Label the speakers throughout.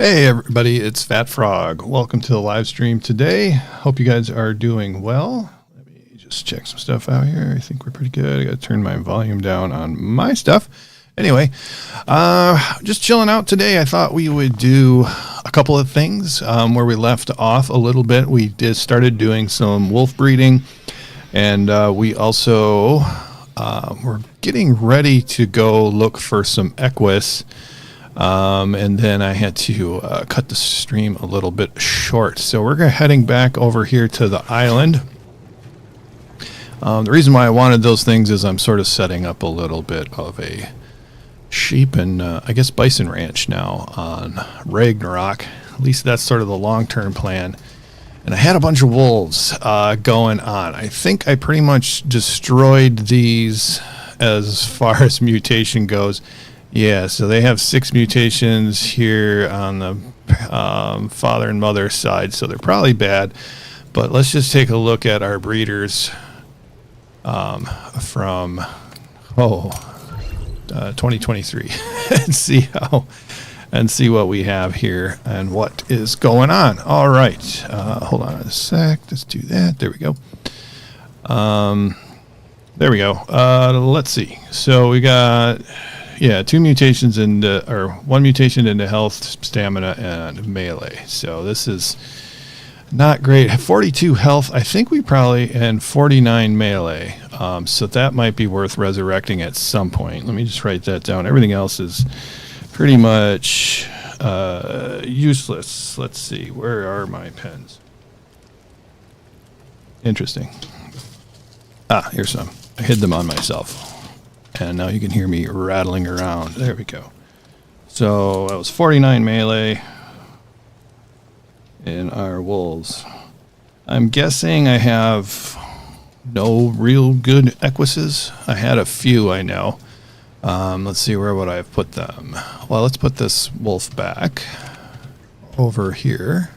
Speaker 1: Hey everybody, it's Fat Frog. Welcome to the live stream today. Hope you guys are doing well. Let me just check some stuff out here. I think we're pretty good. I gotta turn my volume down on my stuff. Anyway, just chilling out today. I thought we would do a couple of things where we left off a little bit. We started doing some wolf breeding, and we also we're getting ready to go look for some equus. And then I had to cut the stream a little bit short. So we're heading back over here to the island. The reason why I wanted those things is I'm sort of setting up a little bit of a sheep and I guess bison ranch now on Ragnarok. At least that's sort of the long-term plan. And I had a bunch of wolves going on. I think I pretty much destroyed these as far as mutation goes. Yeah, so they have 6 mutations here on the father and mother side, so they're probably bad. But let's just take a look at our breeders from 2023 and see what we have here and what is going on. All right, hold on a sec. Let's do that. There we go. There we go. Let's see. So we got. Yeah, 2 mutations into, or 1 mutation into health, stamina, and melee. So this is not great. 42 health, I think we probably, and 49 melee. So that might be worth resurrecting at some point. Let me just write that down. Everything else is pretty much useless. Let's see, where are my pens? Interesting. Ah, here's some. I hid them on myself. And now you can hear me rattling around. There we go. So that was 49 melee in our wolves. I'm guessing I have no real good equises. I had a few, I know. Let's see, where would I have put them? Well, let's put this wolf back over here.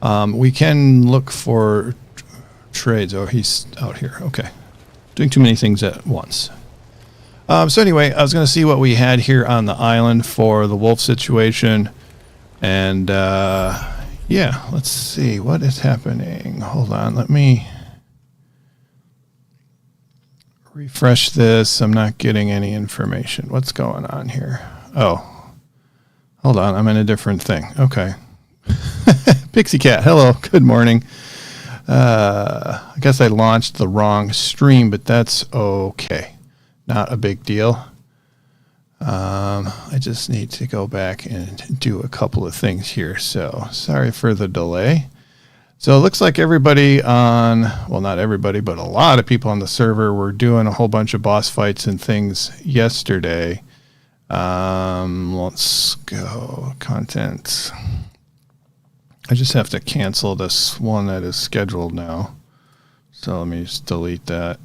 Speaker 1: We can look for trades. Oh, he's out here. Okay. Doing too many things at once. So anyway, I was going to see what we had here on the island for the wolf situation. And, yeah, let's see what is happening. Hold on, let me refresh this. I'm not getting any information. What's going on here? Oh, hold on, I'm in a different thing. Okay. Pixie Cat, hello, good morning. I guess I launched the wrong stream, but that's okay. Not a big deal. I just need to go back and do a couple of things here. So sorry for the delay. So it looks like everybody on, well, not everybody, but a lot of people on the server were doing a whole bunch of boss fights and things yesterday. Let's go content. I just have to cancel this one that is scheduled now. So let me just delete that.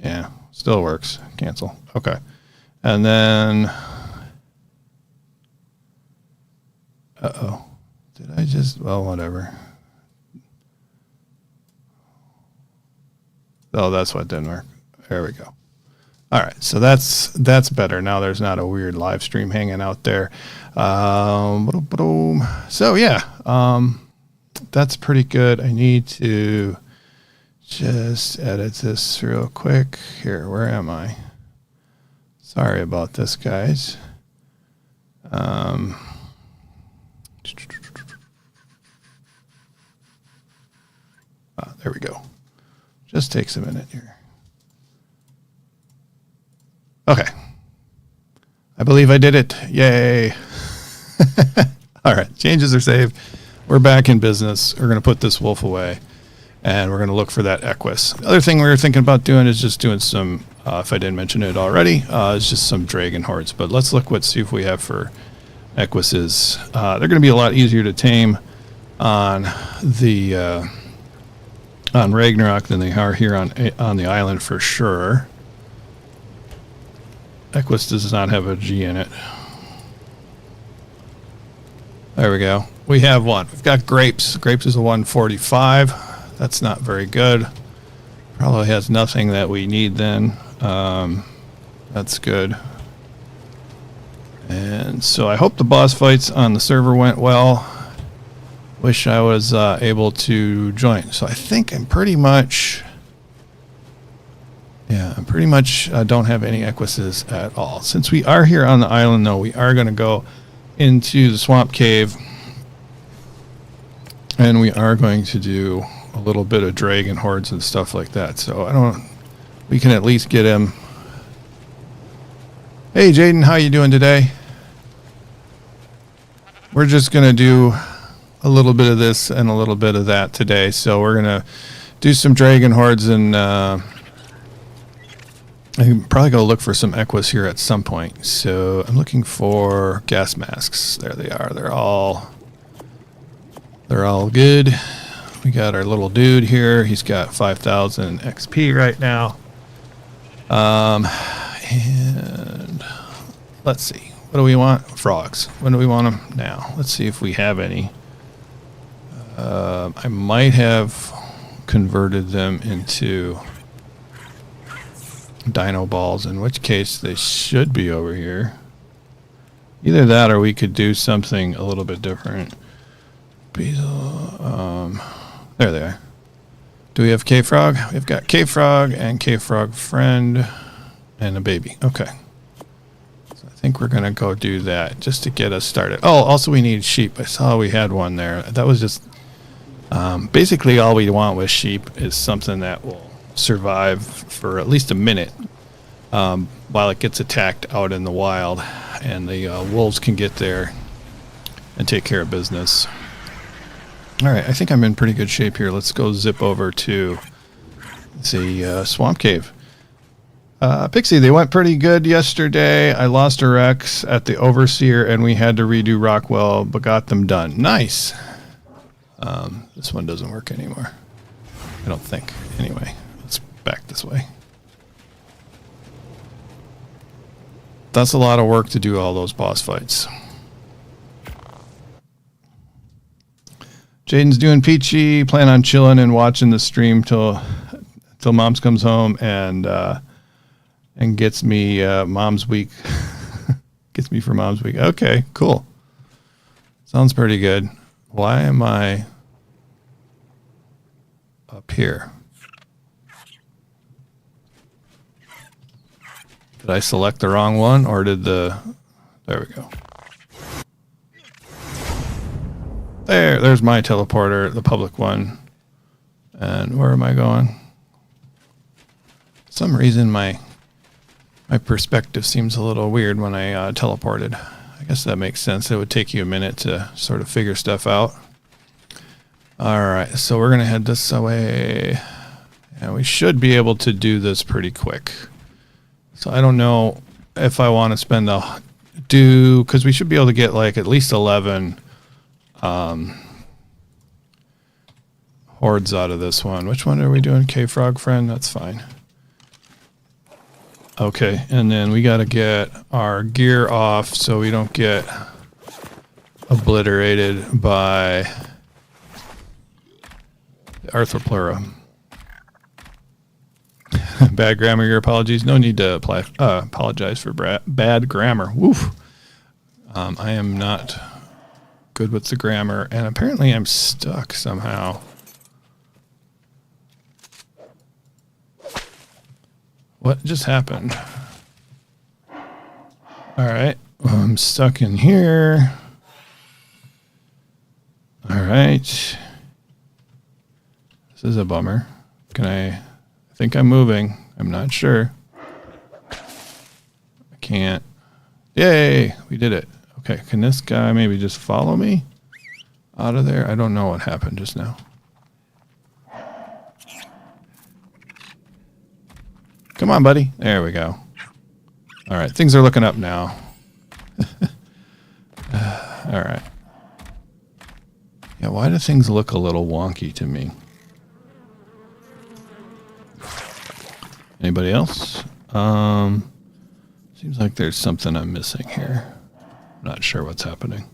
Speaker 1: Yeah, still works. Cancel. Okay. And then, uh-oh. Did I just, well, whatever. Oh, that's what didn't work. There we go. All right, so that's better. Now there's not a weird live stream hanging out there. So, yeah, that's pretty good. I need to just edit this real quick. Here, where am I? Sorry about this, guys. There we go. Just takes a minute here. Okay. I believe I did it. Yay. All right, changes are saved. We're back in business. We're going to put this wolf away. And we're going to look for that equus. The other thing we were thinking about doing is just doing some, if I didn't mention it already, is just some dragon hordes. But let's look see if we have for equises. They're going to be a lot easier to tame on the on Ragnarok than they are here on the island for sure. Equus does not have a G in it. There we go. We have one. We've got grapes. Grapes is a 145. That's not very good. Probably has nothing that we need then. That's good. And so I hope the boss fights on the server went well. Wish I was able to join. So I think I'm pretty much... Yeah, I pretty much don't have any equises at all. Since we are here on the island, though, we are going to go into the swamp cave. And we are going to do a little bit of dragon hordes and stuff like that. So I don't... We can at least get him... Hey, Jaden, how you doing today? We're just going to do a little bit of this and a little bit of that today. So we're going to do some dragon hordes and... I'm probably going to look for some equus here at some point. So I'm looking for gas masks. There they are. They're all good. We got our little dude here. He's got 5,000 XP right now. And let's see. What do we want? Frogs. When do we want them? Now. Let's see if we have any. I might have converted them into dino balls, in which case they should be over here. Either that or we could do something a little bit different. Beetle, there they are. Do we have K-Frog? We've got K-Frog and K-Frog friend and a baby. Okay. So I think we're going to go do that just to get us started. Oh, also we need sheep. I saw we had one there. That was just... basically all we want with sheep is something that will survive for at least a minute while it gets attacked out in the wild, and the wolves can get there and take care of business. Alright, I think I'm in pretty good shape here. Let's go zip over to the swamp cave. Pixie, they went pretty good yesterday. I lost a Rex at the Overseer and we had to redo Rockwell, but got them done. Nice! This one doesn't work anymore. I don't think. Anyway. Back this way. That's a lot of work to do all those boss fights. Jaden's doing peachy. Plan on chilling and watching the stream till Mom's comes home and gets me Mom's week. Gets me for Mom's week. Okay, cool. Sounds pretty good. Why am I up here? Did I select the wrong one, or did the... There we go. There's my teleporter, the public one. And where am I going? For some reason, my perspective seems a little weird when I teleported. I guess that makes sense. It would take you a minute to sort of figure stuff out. Alright, so we're going to head this way. And we should be able to do this pretty quick. So I don't know if I want to spend because we should be able to get like at least 11 hordes out of this one. Which one are we doing? K-Frog friend? That's fine. Okay, and then we got to get our gear off so we don't get obliterated by the Arthropleura. Bad grammar, your apologies. No need to apologize for bad grammar. Woof. I am not good with the grammar, and apparently I'm stuck somehow. What just happened? Alright, I'm stuck in here. Alright. This is a bummer. I think I'm moving. I'm not sure. I can't. Yay! We did it. Okay, can this guy maybe just follow me out of there? I don't know what happened just now. Come on, buddy. There we go. All right, things are looking up now. All right. Yeah, why do things look a little wonky to me? Anybody else? Seems like there's something I'm missing here. Not sure what's happening.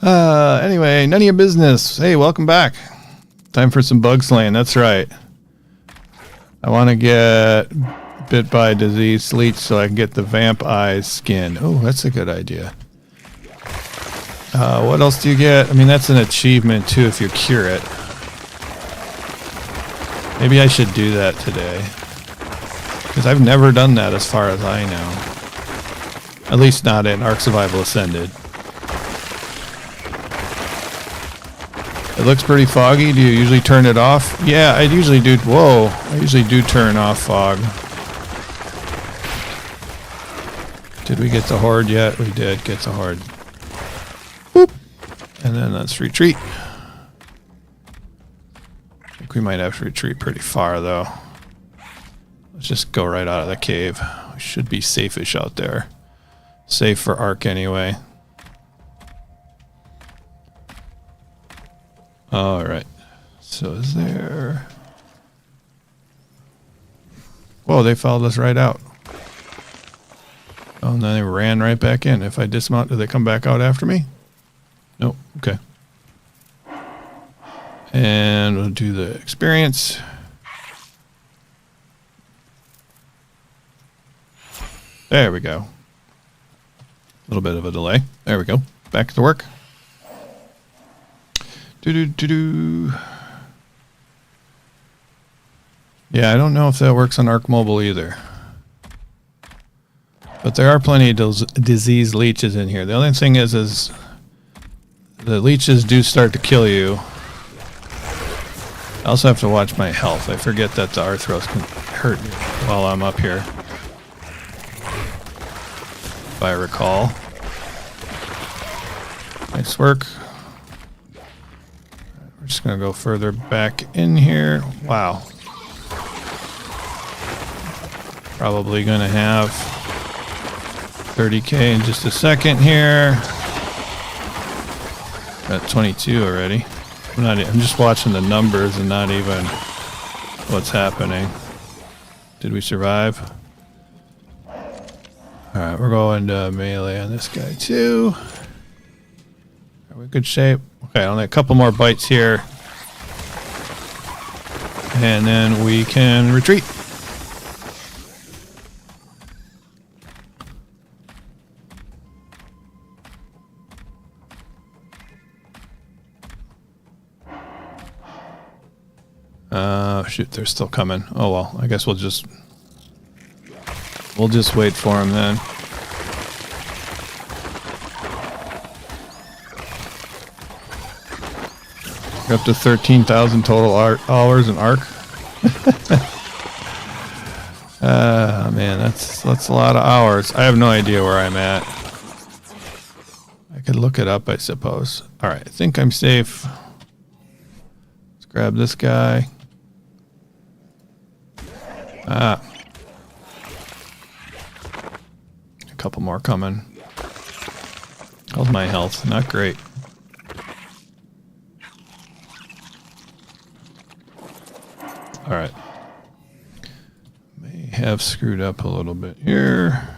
Speaker 1: Anyway, none of your business. Hey, welcome back. Time for some bug slaying. That's right. I want to get bit by disease leech so I can get the vamp eyes skin. Oh, that's a good idea. What else do you get? I mean, that's an achievement too if you cure it. Maybe I should do that today. Because I've never done that as far as I know. At least not in Ark Survival Ascended. It looks pretty foggy. Do you usually turn it off? Yeah, I usually do. Whoa. I usually do turn off fog. Did we get the horde yet? We did get the horde. Boop. And then let's retreat. I think we might have to retreat pretty far, though. Let's just go right out of the cave. We should be safe-ish out there. Safe for Ark anyway. All right. So is there... Whoa, they followed us right out. Oh, and then they ran right back in. If I dismount, do they come back out after me? Nope. Okay. And we'll do the experience. There we go. A little bit of a delay. There we go. Back to work. Yeah, I don't know if that works on Ark Mobile either. But there are plenty of those disease leeches in here. The only thing is the leeches do start to kill you. I also have to watch my health. I forget that the Arthros can hurt me while I'm up here. If I recall. Nice work. We're just going to go further back in here. Wow. Probably going to have 30k in just a second here. Got 22 already. I'm just watching the numbers and not even what's happening. Did we survive? Alright, we're going to melee on this guy too. Are we in good shape? Okay, only a couple more bites here. And then we can retreat. Shoot, they're still coming. Oh well, I guess we'll just wait for them then. We're up to 13,000 total hours in Ark. Man, that's a lot of hours. I have no idea where I'm at. I could look it up, I suppose. All right, I think I'm safe. Let's grab this guy. A couple more coming. How's my health? Not great. All right. May have screwed up a little bit here.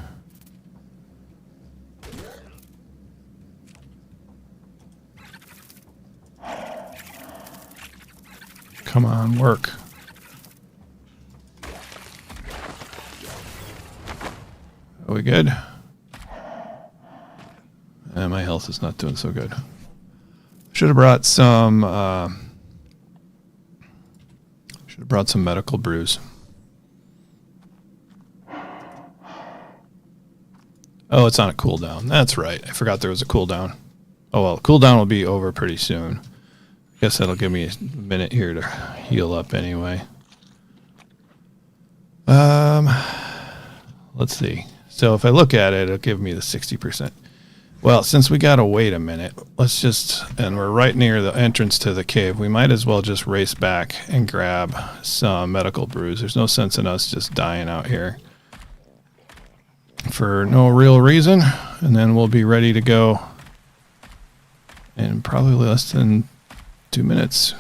Speaker 1: Come on, work. Are we good? And my health is not doing so good. Should have brought some medical brews. Oh, it's on a cooldown. That's right. I forgot there was a cooldown. Oh well, cooldown will be over pretty soon. Guess that'll give me a minute here to heal up anyway. Let's see. So if I look at it, it'll give me the 60%. Well, since we gotta wait a minute, and we're right near the entrance to the cave, we might as well just race back and grab some medical brews. There's no sense in us just dying out here for no real reason. And then we'll be ready to go in probably less than 2 minutes.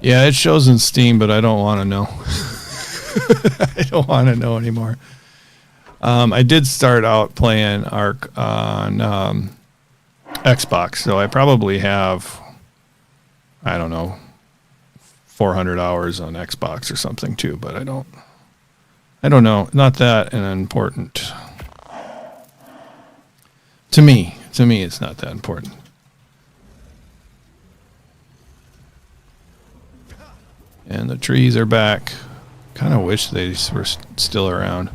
Speaker 1: Yeah, it shows in Steam, but I don't want to know. I don't want to know anymore. I did start out playing Ark on Xbox, so I probably have, I don't know, 400 hours on Xbox or something too, but I don't know. Not that important. To me, it's not that important. And the trees are back. Kind of wish they were still around.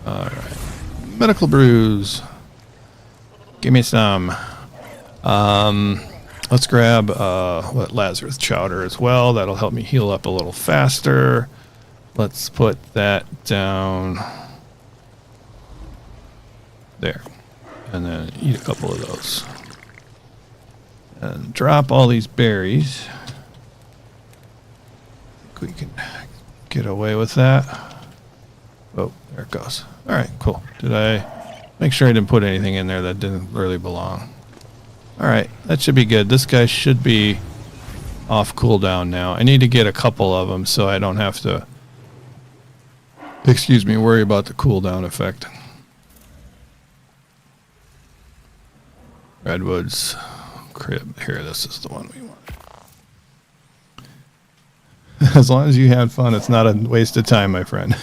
Speaker 1: All right. Medical brews. Give me some. Let's grab Lazarus chowder as well. That'll help me heal up a little faster. Let's put that down there. And then eat a couple of those. And drop all these berries. I think we can get away with that. Oh, there it goes. All right, cool. Did I make sure I didn't put anything in there that didn't really belong? All right, that should be good. This guy should be off cooldown now. I need to get a couple of them so I don't have to, worry about the cooldown effect. Redwoods. Crib. Here, this is the one we want. As long as you had fun, it's not a waste of time, my friend.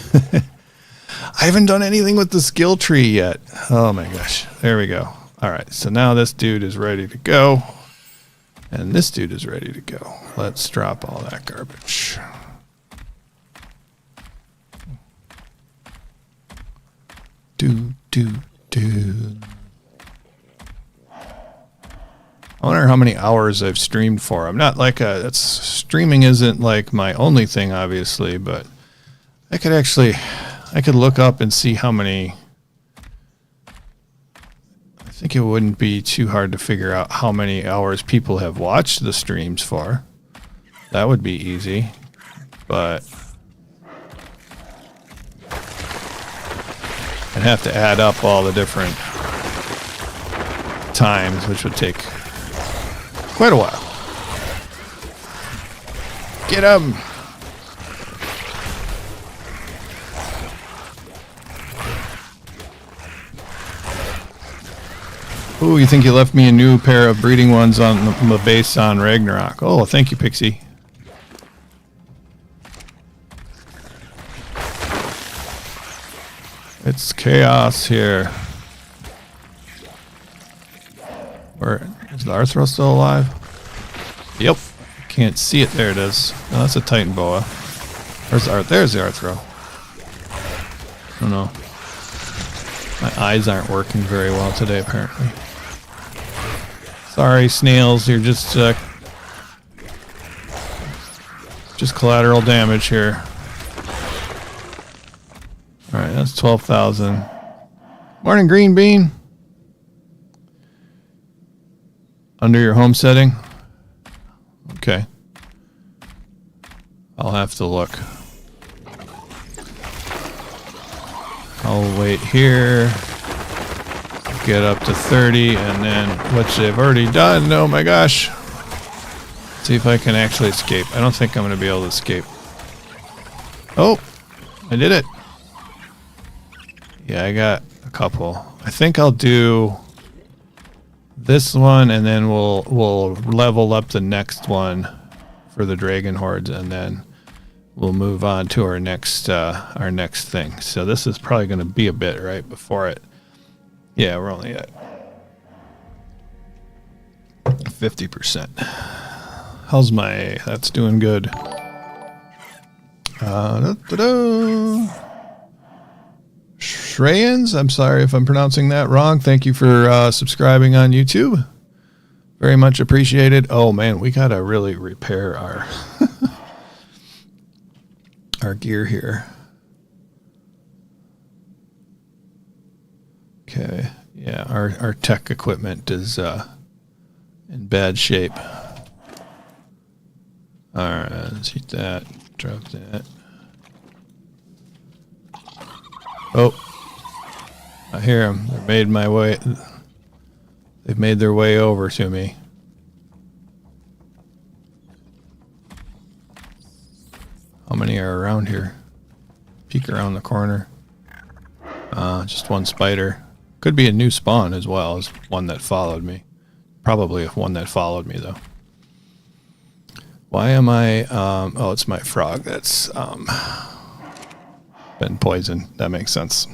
Speaker 1: I haven't done anything with the skill tree yet. Oh my gosh. There we go. All right. So now this dude is ready to go. And this dude is ready to go. Let's drop all that garbage. Do. I wonder how many hours I've streamed for. I'm not like streaming isn't like my only thing, obviously, but I could look up and see how many. I think it wouldn't be too hard to figure out how many hours people have watched the streams for. That would be easy, but I'd have to add up all the different times, which would take quite a while. Get him! Ooh, you think you left me a new pair of breeding ones on the base on Ragnarok. Oh, thank you, Pixie. It's chaos here. Where is the Arthro still alive? Yep. Can't see it. There it is. Oh, that's a Titan boa. There's the Arthro. I don't know. My eyes aren't working very well today, apparently. Sorry, snails. You're just collateral damage here. All right, that's 12,000. Morning, Green Bean. Under your home setting? Okay. I'll have to look. I'll wait here. Get up to 30 and then, which they've already done. Oh my gosh. See if I can actually escape. I don't think I'm going to be able to escape. Oh, I did it. Yeah, I got a couple. I think I'll do this one and then we'll level up the next one for the dragon hordes and then we'll move on to our next thing. So this is probably going to be a bit right before it. Yeah, we're only at 50%. How's my... That's doing good. Shreyans, I'm sorry if I'm pronouncing that wrong. Thank you for subscribing on YouTube. Very much appreciated. Oh man, we gotta really repair our our gear here. Okay, yeah, our tech equipment is in bad shape. All right, let's eat that. Drop that. Oh, I hear them. They've made their way over to me. How many are around here? Peek around the corner. Just one spider. Could be a new spawn as well as one that followed me. Probably one that followed me though. Why am I... oh, it's my frog that's been poisoned. That makes sense.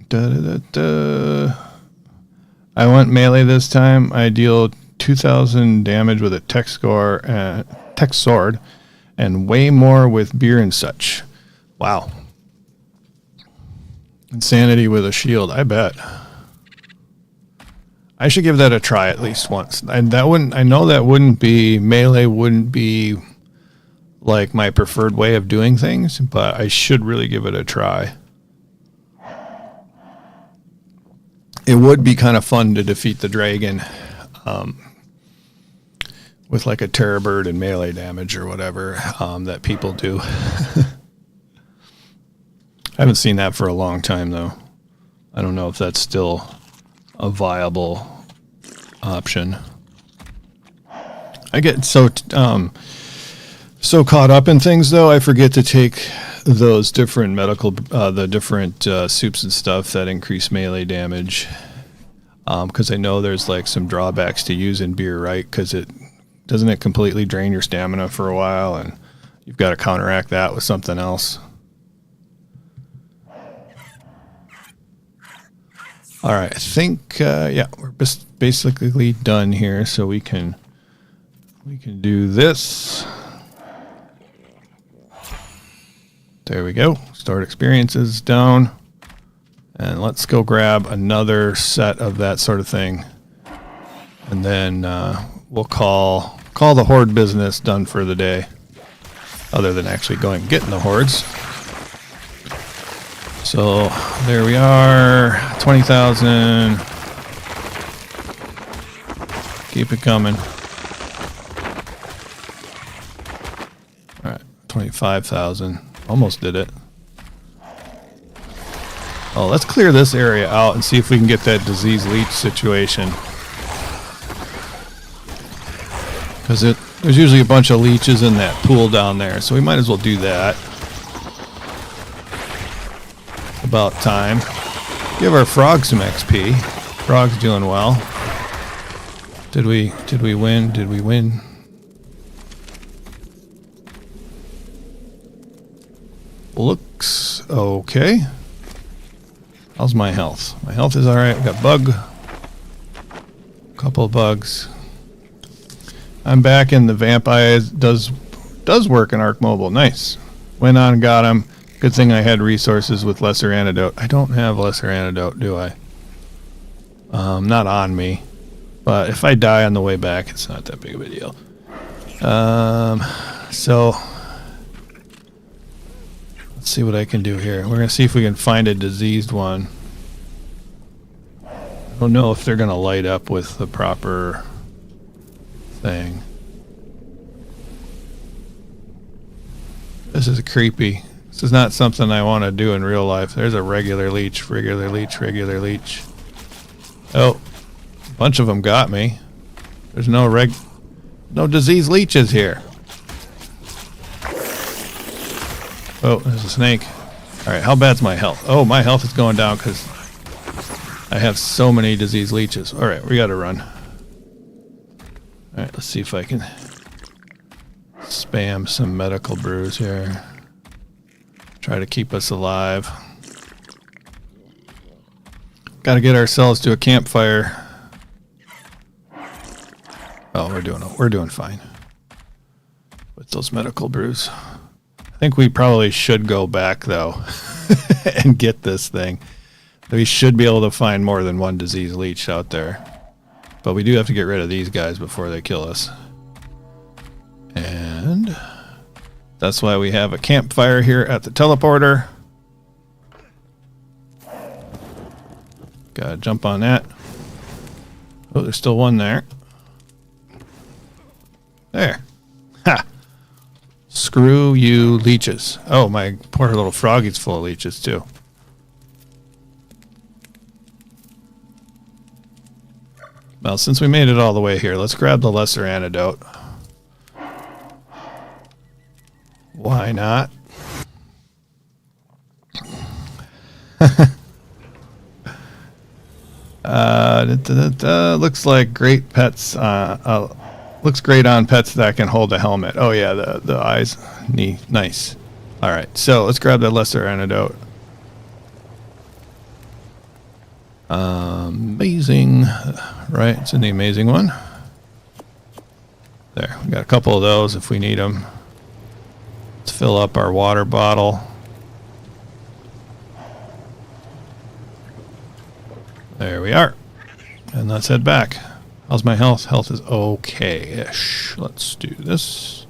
Speaker 1: I went melee this time. I deal 2,000 damage with a tech sword, and way more with beer and such. Wow. Insanity with a shield, I bet. I should give that a try at least once. And that wouldn't, I know that wouldn't be, melee wouldn't be like my preferred way of doing things, but I should really give it a try. It would be kind of fun to defeat the dragon with like a terror bird and melee damage or whatever that people do. I haven't seen that for a long time though. I don't know if that's still a viable option. I get so caught up in things though, I forget to take those different medical, the different soups and stuff that increase melee damage. Because I know there's like some drawbacks to using beer, right? Because it doesn't completely drain your stamina for a while, and you've got to counteract that with something else. All right, I think yeah, we're basically done here, so we can do this. There we go. Stored experiences down. And let's go grab another set of that sort of thing. And then we'll call the horde business done for the day. Other than actually going and getting the hordes. So there we are. 20,000. Keep it coming. All right, 25,000. Almost did it. Oh, let's clear this area out and see if we can get that disease leech situation. Because there's usually a bunch of leeches in that pool down there, so we might as well do that. About time. Give our frog some XP. Frog's doing well. Did we win? Did we win? Looks okay. How's my health? My health is alright. We got bug. Couple of bugs. I'm back in the vampire. Does work in Ark Mobile. Nice. Went on and got him. Good thing I had resources with lesser antidote. I don't have lesser antidote, do I? Not on me. But if I die on the way back, it's not that big of a deal. So let's see what I can do here. We're going to see if we can find a diseased one. I don't know if they're going to light up with the proper thing. This is creepy. This is not something I want to do in real life. There's a regular leech, regular leech, regular leech. Oh, a bunch of them got me. There's no disease leeches here. Oh, there's a snake. Alright, how bad's my health? Oh, my health is going down because I have so many disease leeches. Alright, we gotta run. Alright, let's see if I can spam some medical brews here. Try to keep us alive. Gotta get ourselves to a campfire. Oh, we're doing fine with those medical brews. I think we probably should go back though and get this thing. We should be able to find more than one disease leech out there. But we do have to get rid of these guys before they kill us. And that's why we have a campfire here at the teleporter. Gotta jump on that. Oh, there's still one there. There. Ha! Screw you, leeches. Oh, my poor little froggy's full of leeches, too. Well, since we made it all the way here, let's grab the lesser antidote. Why not? Looks like great pets. Looks great on pets that can hold a helmet. Oh yeah, the eyes. Nice. All right, so let's grab the lesser antidote. Amazing, right? It's in the amazing one. There, we got a couple of those if we need them. Let's fill up our water bottle. There we are. And let's head back. How's my health? Health is okay-ish. Let's do this.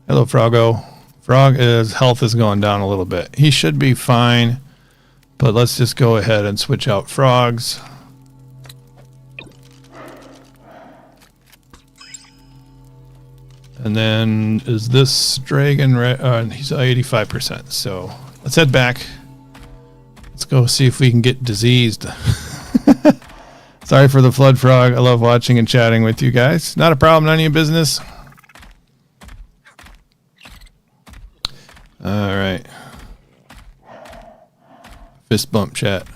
Speaker 1: Hello, Froggo. Frog health is going down a little bit. He should be fine, but let's just go ahead and switch out frogs. And then is this dragon he's 85%. So let's head back. Let's go see if we can get diseased. Sorry for the flood frog. I love watching and chatting with you guys. Not a problem, none of your business. All right. Fist bump chat.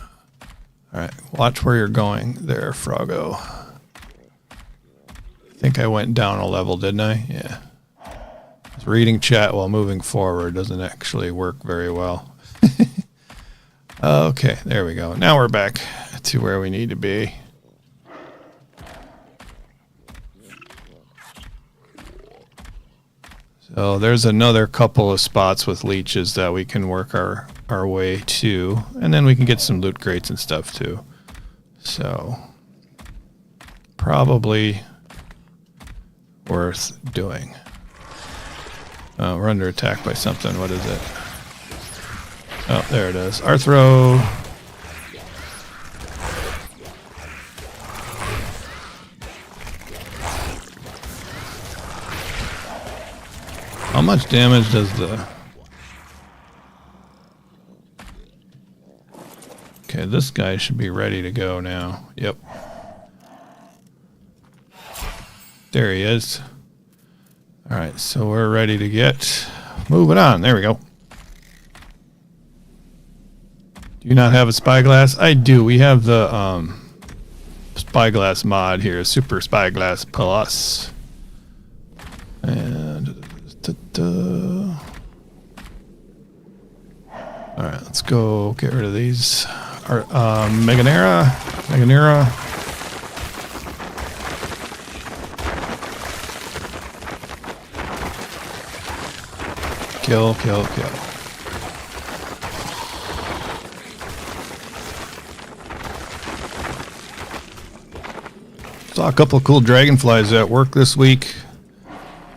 Speaker 1: All right. Watch where you're going there, Froggo. I think I went down a level, didn't I? Yeah. Reading chat while moving forward doesn't actually work very well. Okay, there we go. Now we're back to where we need to be. So there's another couple of spots with leeches that we can work our way to. And then we can get some loot crates and stuff too. So probably worth doing. We're under attack by something. What is it? Oh, there it is. Arthro. How much damage does the... Okay, this guy should be ready to go now. Yep. There he is. All right, so we're ready to get moving on. There we go. Do you not have a spyglass? I do. We have the spyglass mod here, Super Spyglass Plus. And all right, let's go get rid of these. Meganera. Kill. Saw a couple of cool dragonflies at work this week.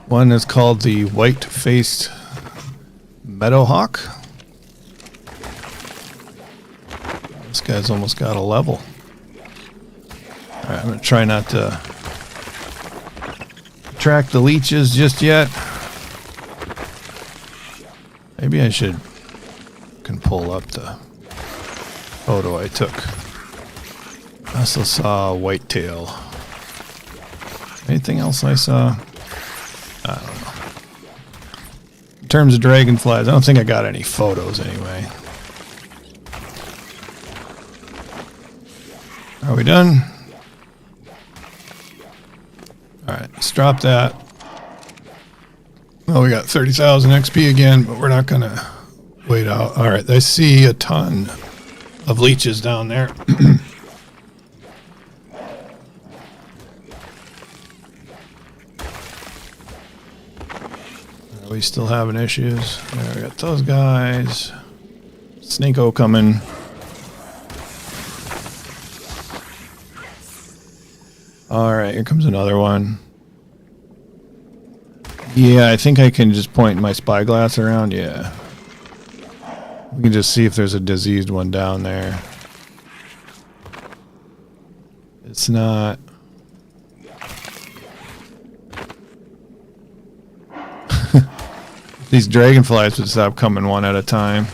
Speaker 1: One is called the white-faced meadowhawk. This guy's almost got a level. All right, I'm gonna try not to attract the leeches just yet. Maybe I can pull up the photo I took. I also saw a whitetail. Anything else I saw? I don't know. In terms of dragonflies, I don't think I got any photos anyway. Are we done? Alright, let's drop that. Well, we got 30,000 XP again, but we're not going to wait out. All right, I see a ton of leeches down there. Are we still having issues? There, we got those guys. Snake-o coming. All right, here comes another one. Yeah, I think I can just point my spyglass around. Yeah. We can just see if there's a diseased one down there. It's not. These dragonflies would stop coming one at a time.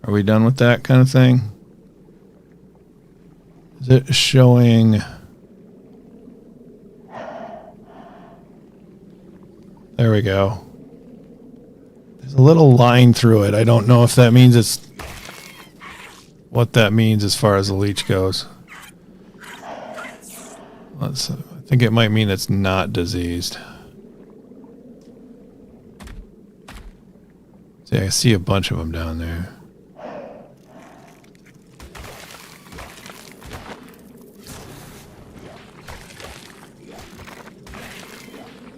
Speaker 1: Are we done with that kind of thing? Is it showing... There we go. There's a little line through it. I don't know if that means it's what that means as far as the leech goes. I think it might mean it's not diseased. See, I see a bunch of them down there.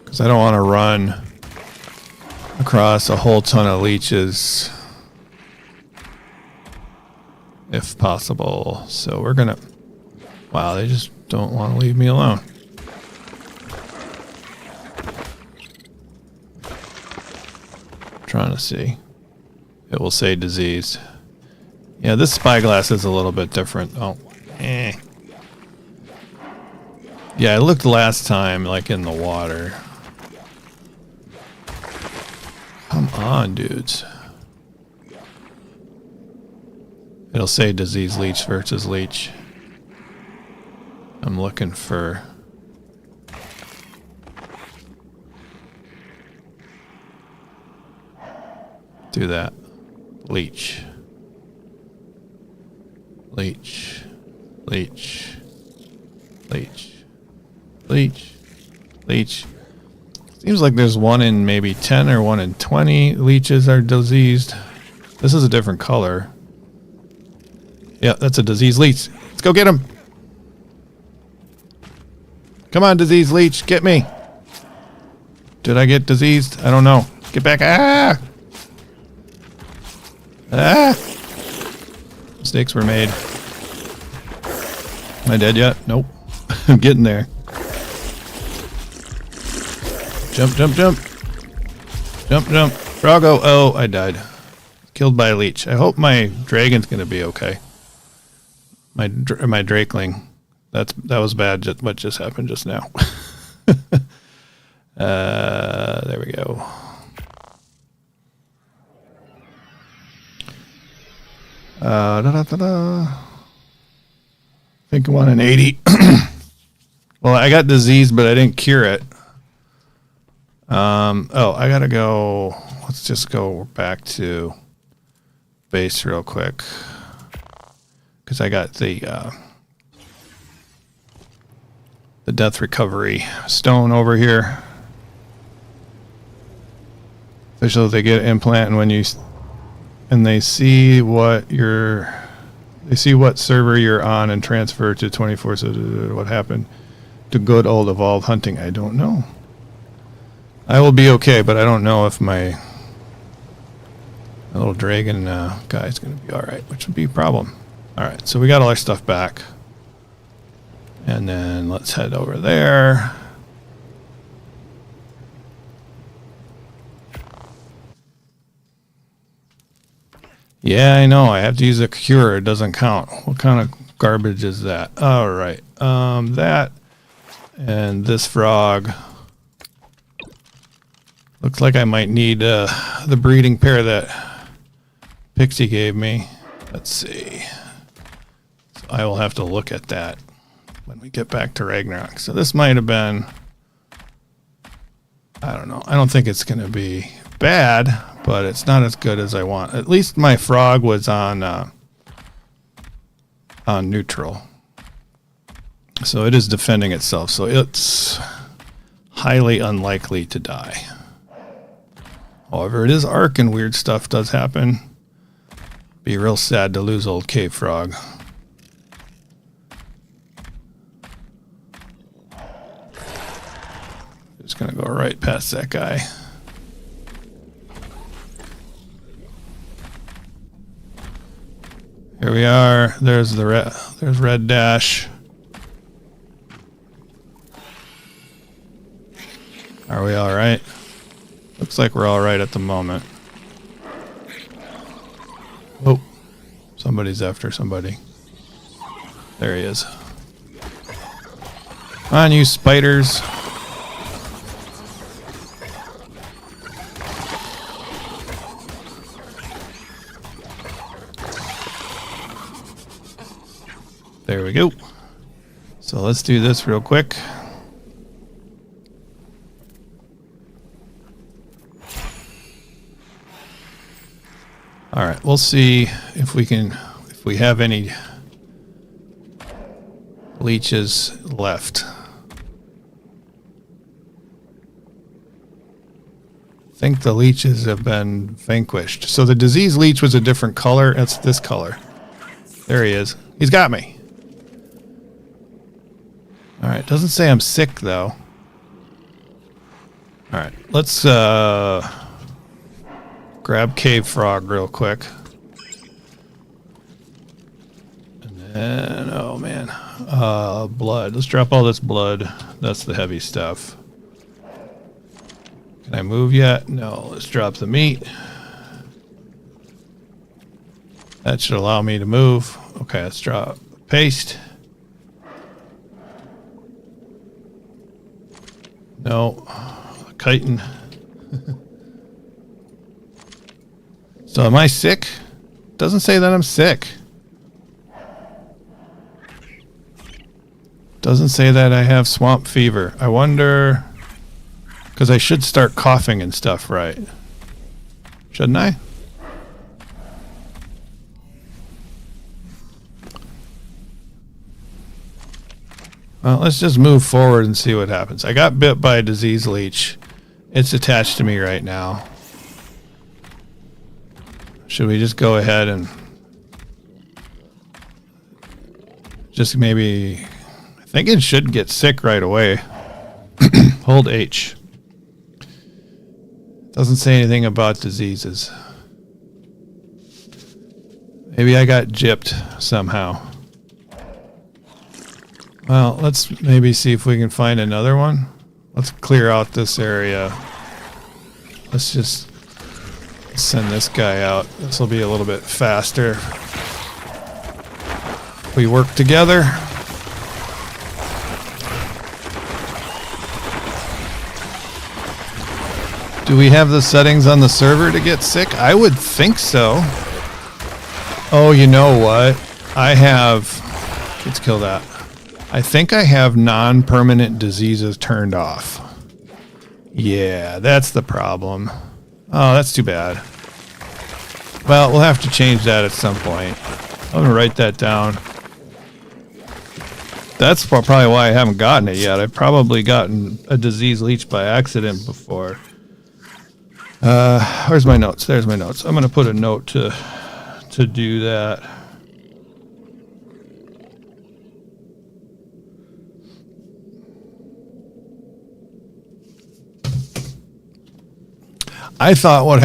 Speaker 1: Because I don't want to run across a whole ton of leeches if possible. So we're gonna... Wow, they just don't want to leave me alone. Trying to see. It will say diseased. Yeah, this spyglass is a little bit different. Oh, yeah, I looked last time like in the water. Come on, dudes. It'll say disease leech versus leech. I'm looking for... Do that. Leech. Leech. Leech. Leech. Leech. Leech. Seems like there's one in maybe 10 or one in 20 leeches are diseased. This is a different color. Yeah, that's a diseased leech. Let's go get him. Come on, diseased leech. Get me. Did I get diseased? I don't know. Get back. Ah! Ah! Mistakes were made. Am I dead yet? Nope. I'm getting there. Jump, jump, jump. Jump, jump. Froggo. Oh, I died. Killed by a leech. I hope my dragon's going to be okay. My drakeling. That was bad, what just happened just now. There we go. I think I want an 80. Well, I got disease, but I didn't cure it. Oh, I gotta go. Let's just go back to base real quick. Because I got the death recovery stone over here. Officially, they get an implant, and when you... And they see what server you're on and transfer to 24. So what happened to good old evolved hunting? I don't know. I will be okay, but I don't know if my little dragon guy is going to be all right, which would be a problem. All right, so we got all our stuff back, and then let's head over there. Yeah, I know. I have to use a cure. It doesn't count. What kind of garbage is that? All right. That and this frog. Looks like I might need the breeding pair that Pixie gave me. Let's see. So I will have to look at that when we get back to Ragnarok. So this might have been... I don't know. I don't think it's going to be bad, but it's not as good as I want. At least my frog was on neutral. So it is defending itself. So it's highly unlikely to die. However, it is Ark and weird stuff does happen. Be real sad to lose old cave frog. Just gonna go right past that guy. Here we are. There's the there's Red Dash. Are we all right? Looks like we're all right at the moment. Oh, somebody's after somebody. There he is. Come on, you spiders. There we go. So let's do this real quick. we'll see if we have any leeches left. I think the leeches have been vanquished. So the disease leech was a different color. That's this color. There he is. He's got me. All right. Doesn't say I'm sick, though. All right. Let's grab cave frog real quick. And then, oh, man. Blood. Let's drop all this blood. That's the heavy stuff. Can I move yet? No. Let's drop the meat. That should allow me to move. Okay, let's drop paste. No. Chitin. So am I sick? Doesn't say that I'm sick. Doesn't say that I have swamp fever. I wonder... Because I should start coughing and stuff, right? Shouldn't I? Well, let's just move forward and see what happens. I got bit by a disease leech. It's attached to me right now. Should we just go ahead and just maybe... I think it should get sick right away. Hold H. Doesn't say anything about diseases. Maybe I got gypped somehow. Well, let's maybe see if we can find another one. Let's clear out this area. Let's just send this guy out. This will be a little bit faster. We work together. Do we have the settings on the server to get sick? I would think so. Oh, you know what? I have... Let's kill that. I think I have non-permanent diseases turned off. Yeah, that's the problem. Oh, that's too bad. Well, we'll have to change that at some point. I'm going to write that down. That's probably why I haven't gotten it yet. I've probably gotten a disease leech by accident before. Where's my notes? There's my notes. I'm going to put a note to do that. I thought what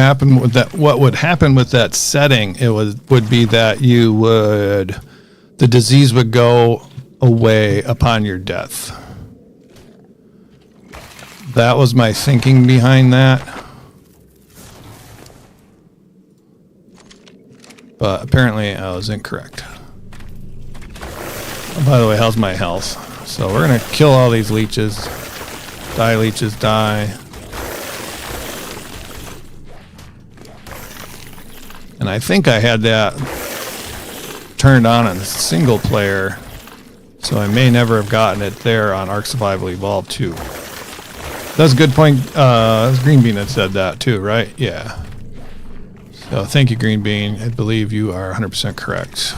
Speaker 1: would happen with that setting would be that the disease would go away upon your death. That was my thinking behind that. But apparently I was incorrect. Oh, by the way, how's my health? So we're going to kill all these leeches. Die, leeches, die. And I think I had that turned on in single player, so I may never have gotten it there on Ark Survival Evolved 2. That's a good point. Green Bean had said that too, right? Yeah. So thank you, Green Bean. I believe you are 100% correct.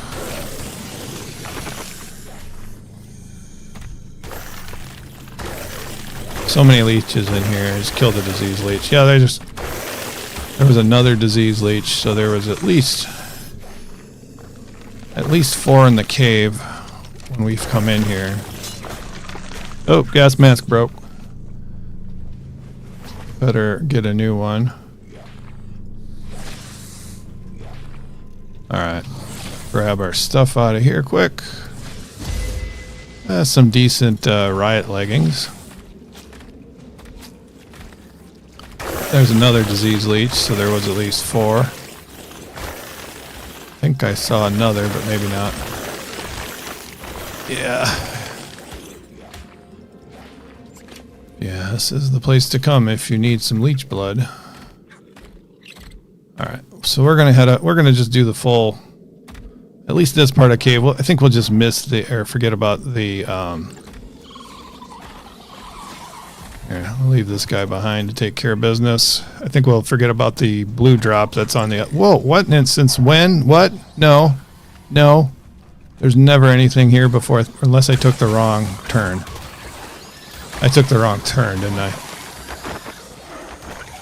Speaker 1: So many leeches in here. Just killed the disease leech. Yeah, there was another disease leech, so there was at least 4 in the cave when we've come in here. Oh, gas mask broke. Better get a new one. Alright, grab our stuff out of here quick. Some decent riot leggings. There's another disease leech, so there was at least 4. I think I saw another, but maybe not. Yeah. Yeah, this is the place to come if you need some leech blood. Alright, so we're gonna head up. We're gonna just do the full, at least this part of cave. Well, I think we'll just miss or forget about the, here, Here, I'll leave this guy behind to take care of business. I think we'll forget about the blue drop that's on the... Whoa, what? Since when? What? No. No. There's never anything here before, unless I took the wrong turn. I took the wrong turn, didn't I?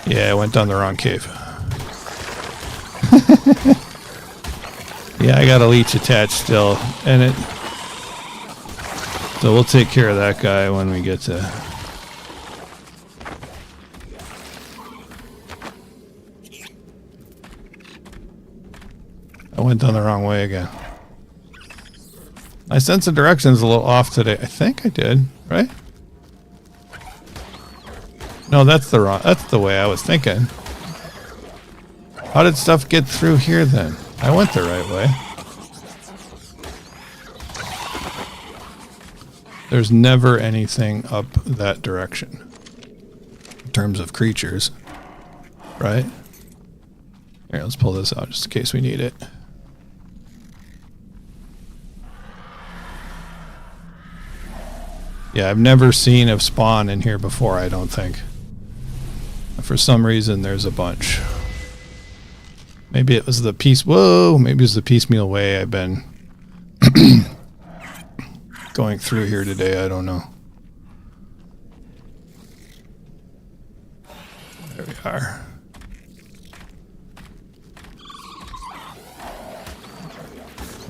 Speaker 1: Yeah, I went down the wrong cave. Yeah, I got a leech attached still, and it... So we'll take care of that guy when we get to... I went down the wrong way again. My sense of direction is a little off today. I think I did, right? No, that's the way I was thinking. How did stuff get through here then? I went the right way. There's never anything up that direction in terms of creatures, right? Here, let's pull this out just in case we need it. Yeah, I've never seen a spawn in here before, I don't think. For some reason, there's a bunch. Maybe it was the maybe it was the piecemeal way I've been going through here today. I don't know. There we are.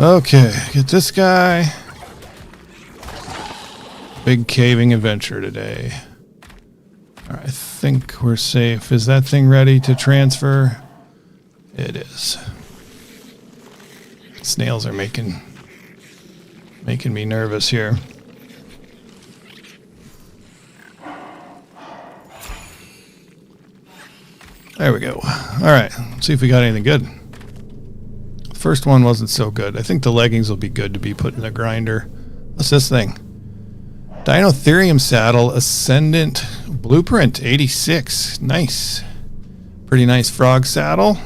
Speaker 1: Okay, get this guy. Big caving adventure today. All right, I think we're safe. Is that thing ready to transfer? It is. Snails are making me nervous here. There we go. All right, let's see if we got anything good. The first one wasn't so good. I think the leggings will be good to be put in the grinder. What's this thing? Dinotherium saddle, Ascendant blueprint, 86. Nice. Pretty nice frog saddle.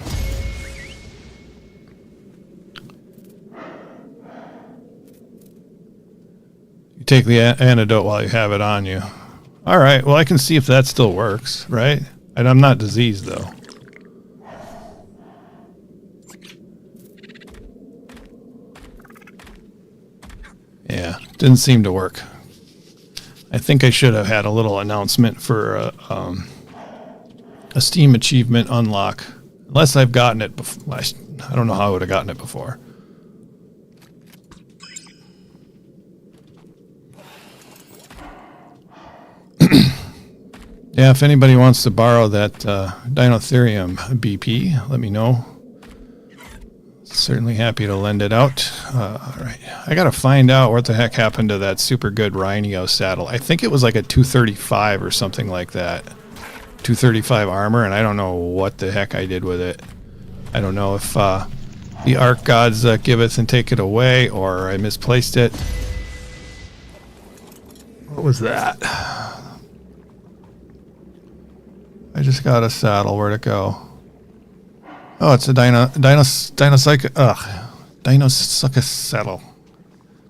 Speaker 1: You take the antidote while you have it on you. All right, well, I can see if that still works, right? And I'm not diseased, though. Yeah, didn't seem to work. I think I should have had a little announcement for a Steam achievement unlock. Unless I've gotten it before. I don't know how I would have gotten it before. Yeah, if anybody wants to borrow that Dinotherium BP, let me know. Certainly happy to lend it out. All right, I gotta find out what the heck happened to that super good Rhino saddle. I think it was like a 235 or something like that. 235 armor, and I don't know what the heck I did with it. I don't know if the Ark gods giveth and take it away, or I misplaced it. What was that? I just got a saddle. Where'd it go? Oh, it's a Dinosuchus saddle.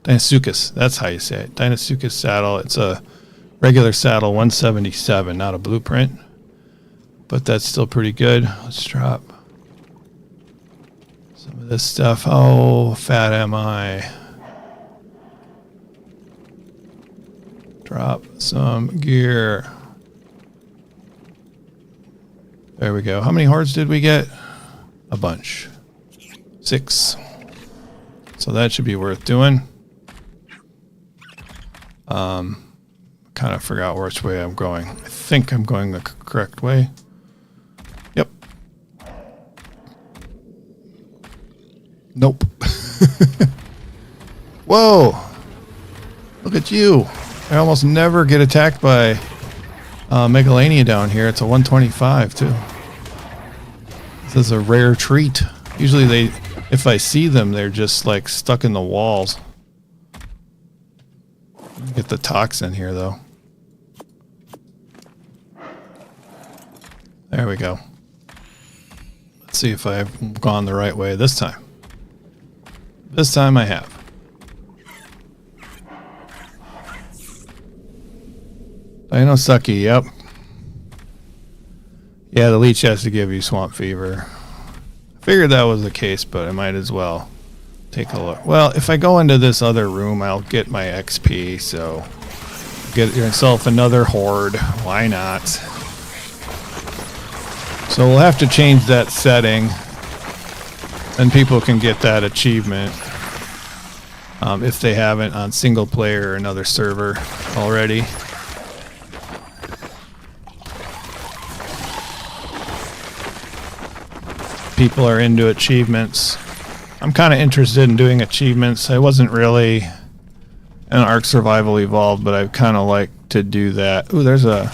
Speaker 1: Dinosuchus, that's how you say it. Dinosuchus saddle. It's a regular saddle, 177, not a blueprint. But that's still pretty good. Let's drop some of this stuff. Oh, fat am I. Drop some gear. There we go. How many hordes did we get? A bunch. 6. So that should be worth doing. Kind of forgot which way I'm going. I think I'm going the correct way. Yep. Nope. Whoa! Look at you. I almost never get attacked by Megalania down here. It's a 125 too. This is a rare treat. Usually if I see them, they're just like stuck in the walls. Get the toxin here though. There we go. Let's see if I've gone the right way this time. This time I have. Dino sucky, yep. Yeah, the leech has to give you swamp fever. Figured that was the case, but I might as well take a look. Well, if I go into this other room, I'll get my XP, so get yourself another horde. Why not? So we'll have to change that setting, and people can get that achievement if they haven't on single player or another server already. People are into achievements. I'm kind of interested in doing achievements. I wasn't really an Ark Survival Evolved, but I kind of like to do that. Ooh, there's a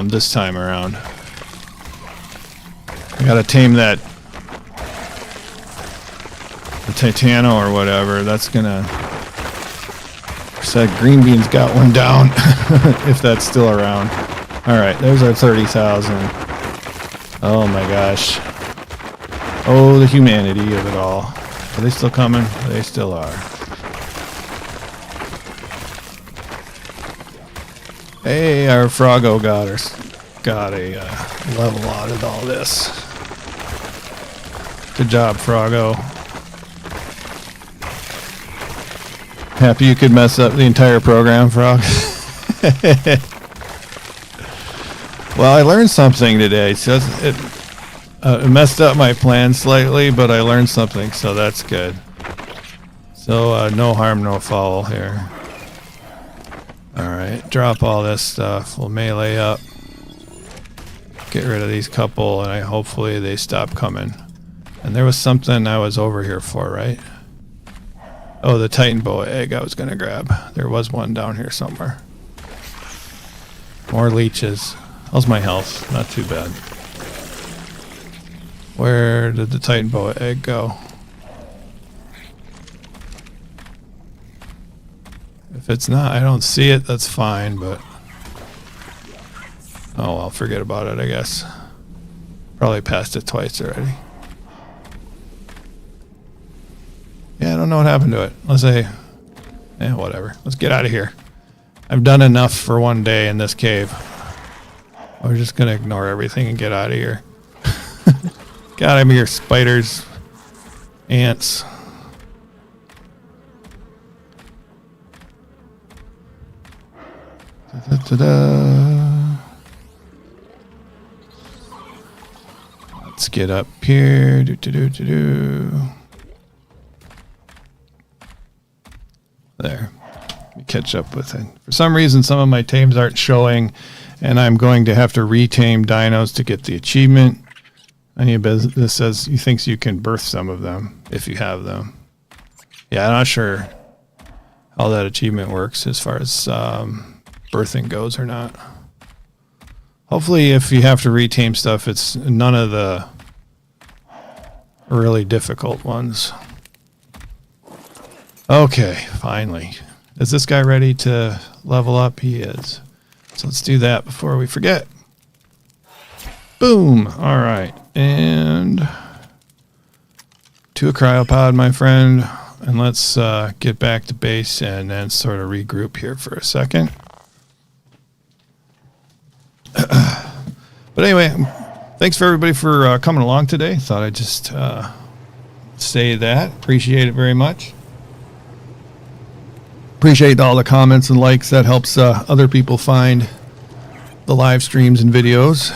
Speaker 1: this time around. I gotta tame that the Titano or whatever. That's gonna. Said green beans got one down. If that's still around. All right, there's our 30,000. Oh my gosh. Oh, the humanity of it all. Are they still coming? They still are. Hey, our Froggo got a level out of all this. Good job, Froggo. Happy you could mess up the entire program, Frog. Well, I learned something today. So it messed up my plan slightly, but I learned something, so that's good. So no harm, no foul here. Alright, drop all this stuff. We'll melee up. Get rid of these couple, and hopefully they stop coming. And there was something I was over here for, right? Oh, the Titan boa egg I was going to grab. There was one down here somewhere. More leeches. How's my health? Not too bad. Where did the Titan boa egg go? If it's not, I don't see it, that's fine, but... Oh, I'll forget about it, I guess. Probably passed it twice already. Yeah, I don't know what happened to it. Let's say... Eh, whatever. Let's get out of here. I've done enough for one day in this cave. We're just gonna ignore everything and get out of here. God, I'm here. Spiders. Ants. Da-da-da-da. Let's get up here. Do-do-do-do-do. There. Let me catch up with it. For some reason, some of my tames aren't showing, and I'm going to have to retame dinos to get the achievement. This says he thinks you can birth some of them if you have them. Yeah, I'm not sure how that achievement works as far as birthing goes or not. Hopefully, if you have to retame stuff, it's none of the really difficult ones. Okay, finally. Is this guy ready to level up? He is. So let's do that before we forget. Boom! All right. And to a cryopod, my friend. And let's get back to base and then sort of regroup here for a second. But anyway, thanks for everybody for coming along today. Thought I'd just say that. Appreciate it very much. Appreciate all the comments and likes. That helps other people find the live streams and videos,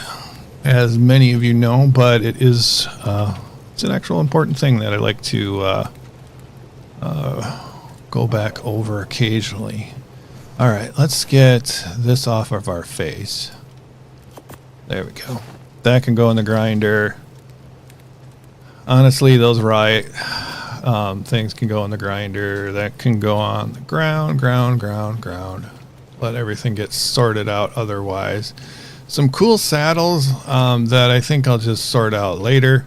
Speaker 1: as many of you know. But it is it's an actual important thing that I like to go back over occasionally. All right, let's get this off of our face. There we go. That can go in the grinder. Honestly, those riot things can go in the grinder. That can go on the ground. Let everything get sorted out otherwise. Some cool saddles that I think I'll just sort out later.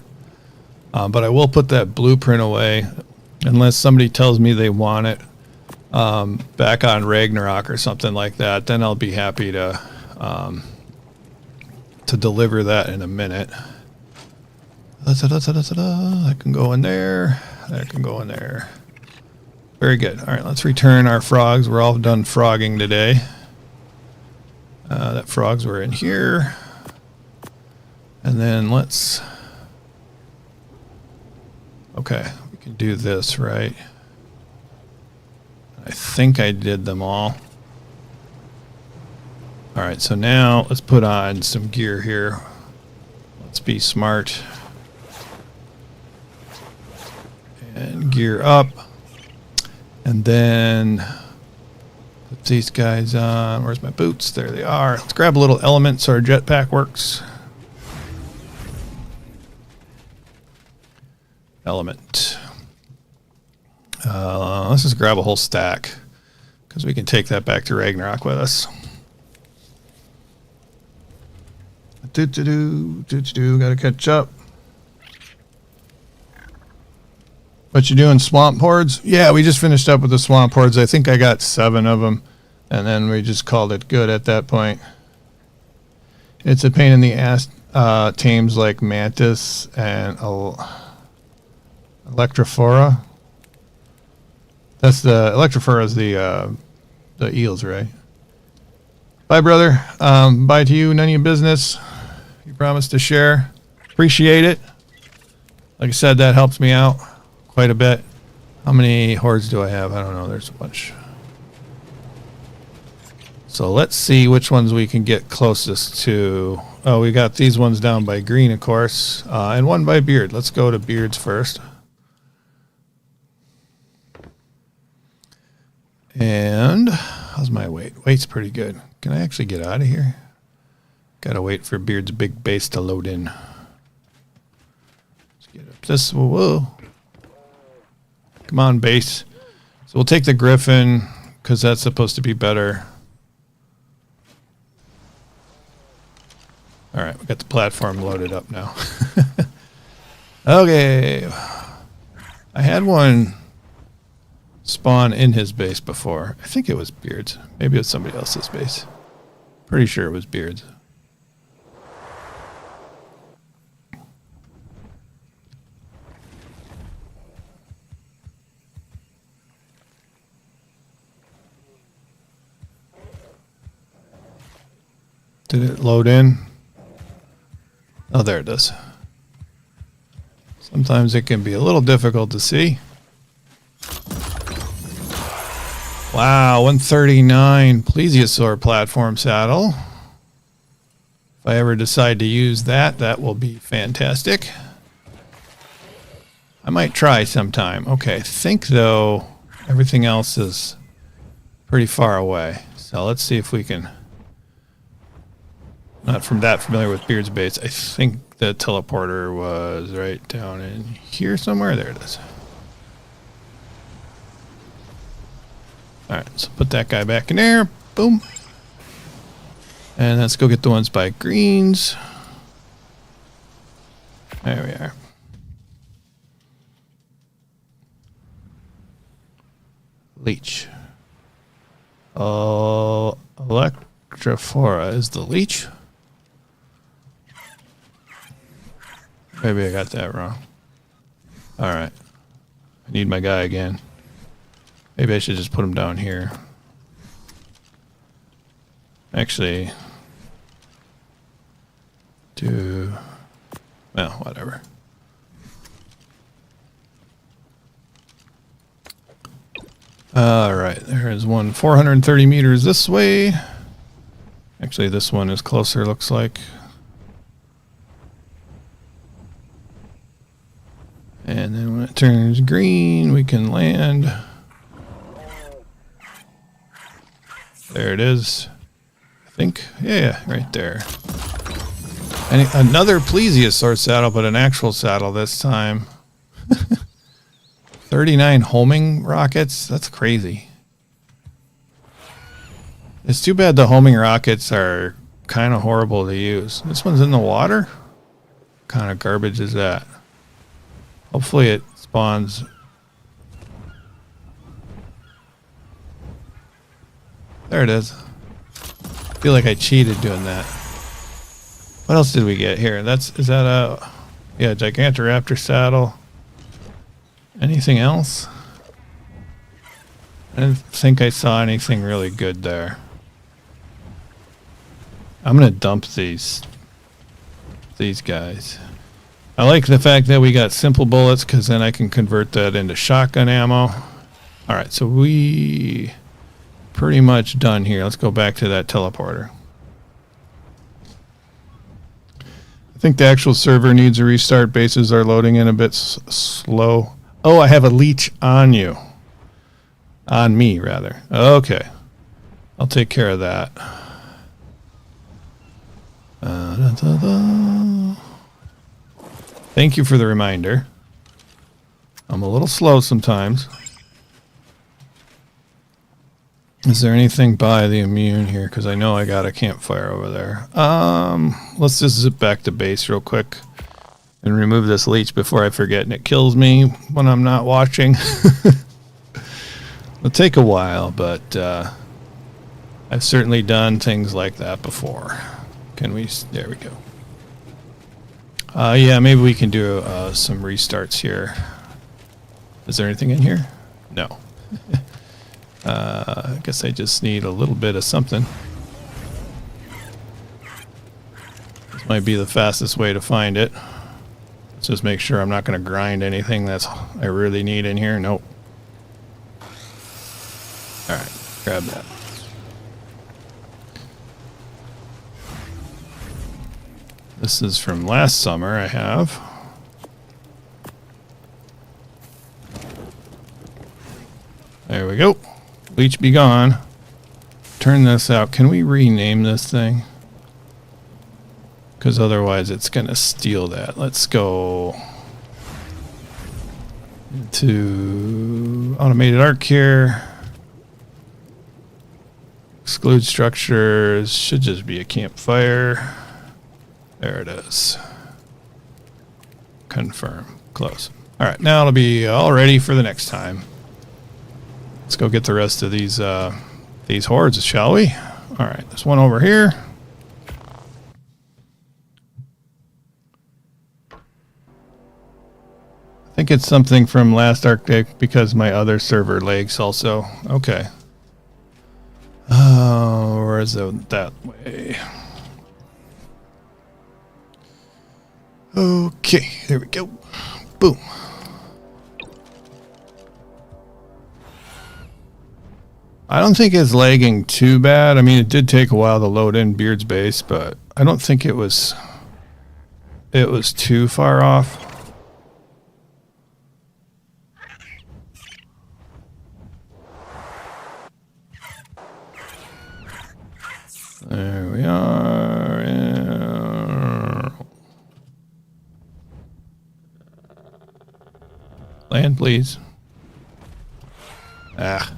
Speaker 1: But I will put that blueprint away unless somebody tells me they want it back on Ragnarok or something like that. Then I'll be happy to deliver that in a minute. That can go in there. That can go in there. Very good. All right, let's return our frogs. We're all done frogging today. That frogs were in here. And then let's... Okay, we can do this, right? I think I did them all. Alright, so now let's put on some gear here. Let's be smart. And gear up. And then put these guys on. Where's my boots? There they are. Let's grab a little element so our jetpack works. Element. Let's just grab a whole stack because we can take that back to Ragnarok with us. Gotta catch up. What you doing, swamp hordes? Yeah, we just finished up with the swamp hordes. I think I got 7 of them, and then we just called it good at that point. It's a pain in the ass. Tames like mantis and electrophora. That's the electrophora is the eels, right? Bye, brother. Bye to you. None of your business. You promised to share. Appreciate it. Like I said, that helps me out quite a bit. How many hordes do I have? I don't know. There's a bunch. So let's see which ones we can get closest to. Oh, we got these ones down by green, of course, and one by beard. Let's go to beards first. And how's my weight? Weight's pretty good. Can I actually get out of here? Gotta wait for beard's big base to load in. Let's get up this. Whoa. Come on, base. So we'll take the griffin because that's supposed to be better. All right, we got the platform loaded up now. Okay. I had one spawn in his base before. I think it was Beard's. Maybe it was somebody else's base. Pretty sure it was Beard's. Did it load in? Oh, there it is. Sometimes it can be a little difficult to see. Wow, 139 plesiosaur platform saddle. If I ever decide to use that, that will be fantastic. I might try sometime. Okay, I think, though, everything else is pretty far away. So let's see if we can... Not from that familiar with Beard's base. I think the teleporter was right down in here somewhere. There it is. Alright, so put that guy back in there. Boom. And let's go get the ones by greens. There we are. Leech. Oh, Electrophora is the leech. Maybe I got that wrong. Alright. I need my guy again. Maybe I should just put him down here. Actually, well, whatever. Alright, there is one 430 meters this way. Actually, this one is closer, looks like. And then when it turns green, we can land. There it is. I think. Yeah, right there. And another plesiosaur saddle, but an actual saddle this time. 39 homing rockets? That's crazy. It's too bad the homing rockets are kind of horrible to use. This one's in the water? What kind of garbage is that? Hopefully it spawns. There it is. I feel like I cheated doing that. What else did we get here? Is that a Gigantoraptor saddle? Anything else? I didn't think I saw anything really good there. I'm going to dump these guys. I like the fact that we got simple bullets because then I can convert that into shotgun ammo. All right, so we pretty much done here. Let's go back to that teleporter. I think the actual server needs a restart. Bases are loading in a bit slow. Oh, I have a leech on you. On me, rather. Okay. I'll take care of that. Thank you for the reminder. I'm a little slow sometimes. Is there anything by the immune here? Because I know I got a campfire over there. Let's just zip back to base real quick and remove this leech before I forget and it kills me when I'm not watching. It'll take a while, but I've certainly done things like that before. Can we? There we go. Yeah, maybe we can do some restarts here. Is there anything in here? No. I guess I just need a little bit of something. This might be the fastest way to find it. Let's just make sure I'm not going to grind anything that's I really need in here. Nope. Alright, grab that. This is from last summer, I have. There we go. Leech be gone. Turn this out. Can we rename this thing? Because otherwise it's going to steal that. Let's go to automated arc here. Exclude structures. Should just be a campfire. There it is. Confirm. Close. All right, now it'll be all ready for the next time. Let's go get the rest of these hordes, shall we? All right, there's one over here. I think it's something from last Arctic because my other server lags also. Okay. Where is it? That way. Okay, there we go. Boom. I don't think it's lagging too bad. I mean, it did take a while to load in Beard's base, but I don't think it was too far off. There we are. Land, please. Ah.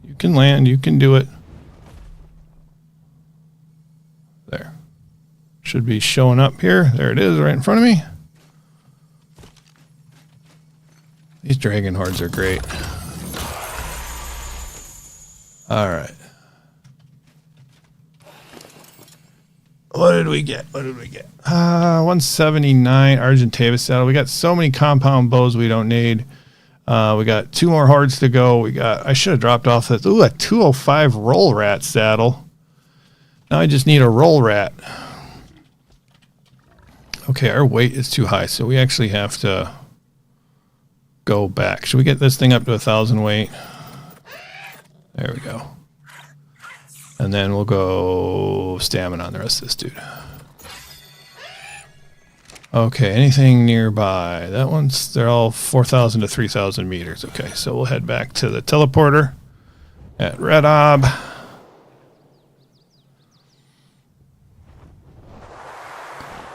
Speaker 1: You can land. You can do it. There. Should be showing up here. There it is right in front of me. These dragon hordes are great. All right. What did we get? What did we get? 179 Argentavis saddle. We got so many compound bows we don't need. We got 2 more hordes to go. I should have dropped off that. Ooh, a 205 roll rat saddle. Now I just need a roll rat. Okay, our weight is too high, so we actually have to go back. Should we get this thing up to 1,000 weight? There we go. And then we'll go stamina on the rest of this dude. Okay, anything nearby? That one's, they're all 4,000 to 3,000 meters. Okay, so we'll head back to the teleporter at Red Ob.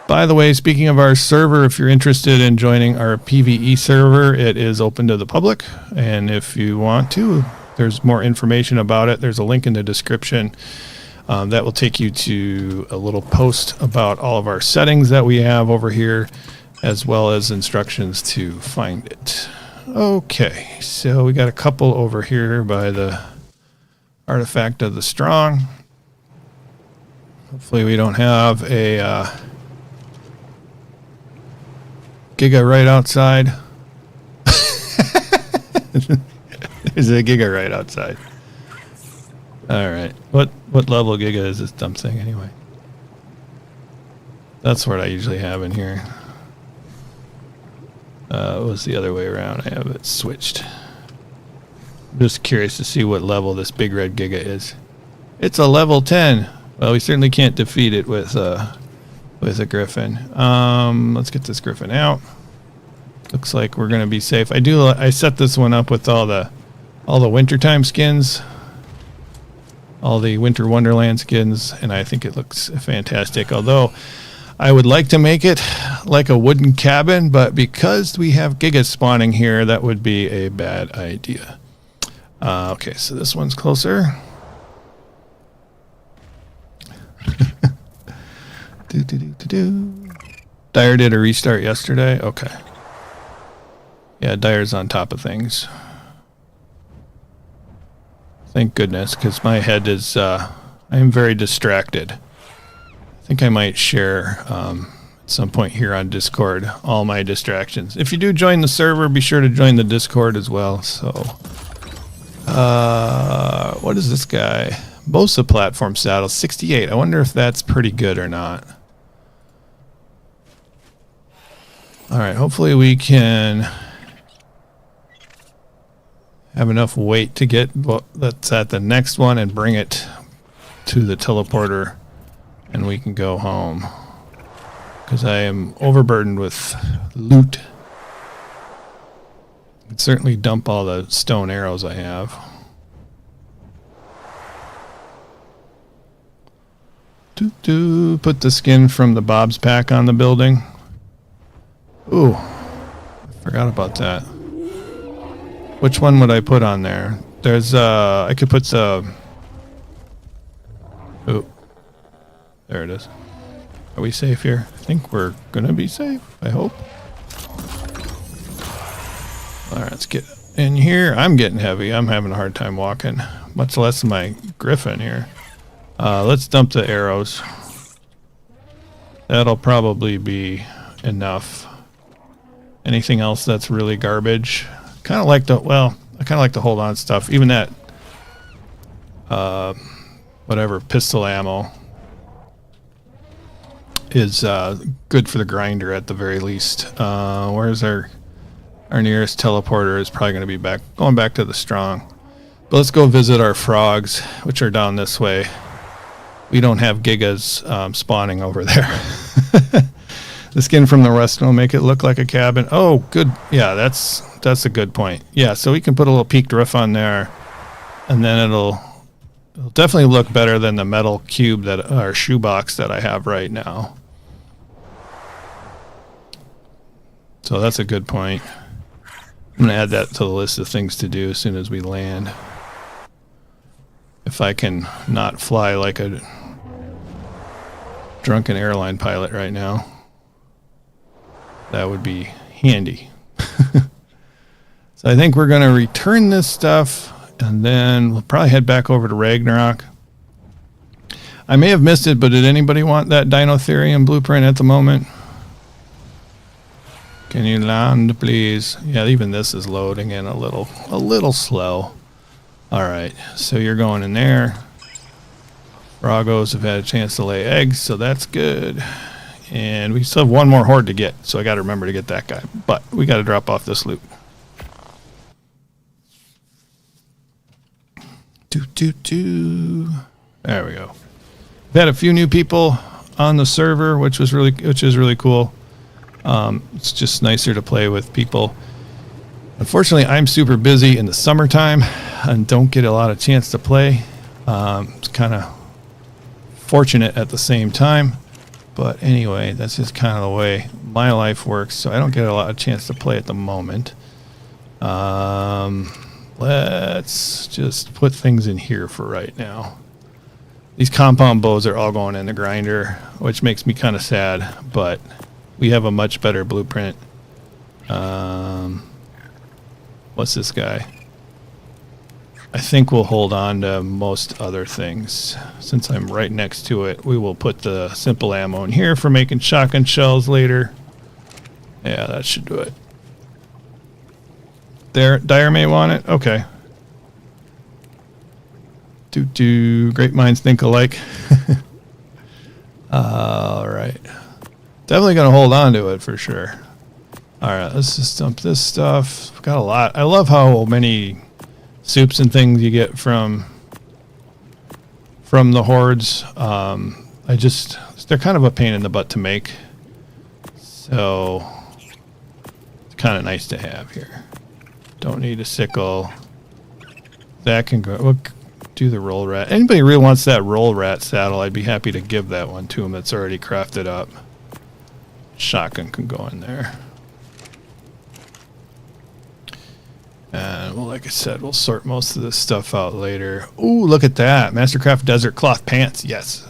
Speaker 1: By the way, speaking of our server, if you're interested in joining our PvE server, it is open to the public. And if you want to, there's more information about it. There's a link in the description. That will take you to a little post about all of our settings that we have over here, as well as instructions to find it. Okay, so we got a couple over here by the Artifact of the Strong. Hopefully we don't have a Giga right outside. There's a Giga right outside. All right. What level Giga is this dumb thing anyway? That's what I usually have in here. It was the other way around. I have it switched. I'm just curious to see what level this big red Giga is. It's a level 10. Well, we certainly can't defeat it with a Griffin. Let's get this Griffin out. Looks like we're gonna be safe. I set this one up with all the wintertime skins, all the Winter Wonderland skins, and I think it looks fantastic. Although I would like to make it like a wooden cabin, but because we have Gigas spawning here, that would be a bad idea. Okay, so this one's closer. Dyer did a restart yesterday. Okay. Yeah, Dyer's on top of things. Thank goodness, because my head is, I am very distracted. I think I might share at some point here on Discord all my distractions. If you do join the server, be sure to join the Discord as well. So, what is this guy? Bosa platform saddle, 68. I wonder if that's pretty good or not. All right, hopefully we can have enough weight to get that's at the next one and bring it to the teleporter, and we can go home. Because I am overburdened with loot. I could certainly dump all the stone arrows I have. Put the skin from the Bob's pack on the building. Ooh, I forgot about that. Which one would I put on there? There's I could put the. Oh, there it is. Are we safe here? I think we're gonna be safe. I hope. All right, let's get in here. I'm getting heavy. I'm having a hard time walking. Much less my Griffin here. Let's dump the arrows. That'll probably be enough. Anything else that's really garbage? Kind of like the, well, I kind of like to hold on to stuff. Even that, whatever, pistol ammo is good for the grinder at the very least. Where's our nearest teleporter is probably going to be going back to the strong. But let's go visit our frogs, which are down this way. We don't have Gigas spawning over there. The skin from the rest will make it look like a cabin. Oh, good. Yeah, that's a good point. Yeah, so we can put a little peaked roof on there, and then it'll definitely look better than the metal cube or shoebox that I have right now. So that's a good point. I'm going to add that to the list of things to do as soon as we land. If I can not fly like a drunken airline pilot right now, that would be handy. So I think we're going to return this stuff, and then we'll probably head back over to Ragnarok. I may have missed it, but did anybody want that Dinotherium blueprint at the moment? Can you land, please? Yeah, even this is loading in a little slow. All right, so you're going in there. Frogos have had a chance to lay eggs, so that's good. And we still have one more horde to get, so I got to remember to get that guy. But we got to drop off this loot. There we go. We've had a few new people on the server, which is really cool. It's just nicer to play with people. Unfortunately, I'm super busy in the summertime and don't get a lot of chance to play. It's kind of fortunate at the same time. But anyway, that's just kind of the way my life works, so I don't get a lot of chance to play at the moment. Let's just put things in here for right now. These compound bows are all going in the grinder, which makes me kind of sad, but we have a much better blueprint. What's this guy? I think we'll hold on to most other things. Since I'm right next to it, we will put the simple ammo in here for making shotgun shells later. Yeah, that should do it. There, Dyer may want it. Okay. Great minds think alike. All right. Definitely going to hold on to it for sure. All right, let's just dump this stuff. We've got a lot. I love how many soups and things you get from the hordes. They're kind of a pain in the butt to make. So it's kind of nice to have here. Don't need a sickle. That can go. We'll do the roll rat. Anybody really wants that roll rat saddle, I'd be happy to give that one to him. It's already crafted up. Shotgun can go in there. And well, like I said, we'll sort most of this stuff out later. Ooh, look at that. Mastercraft desert cloth pants. Yes.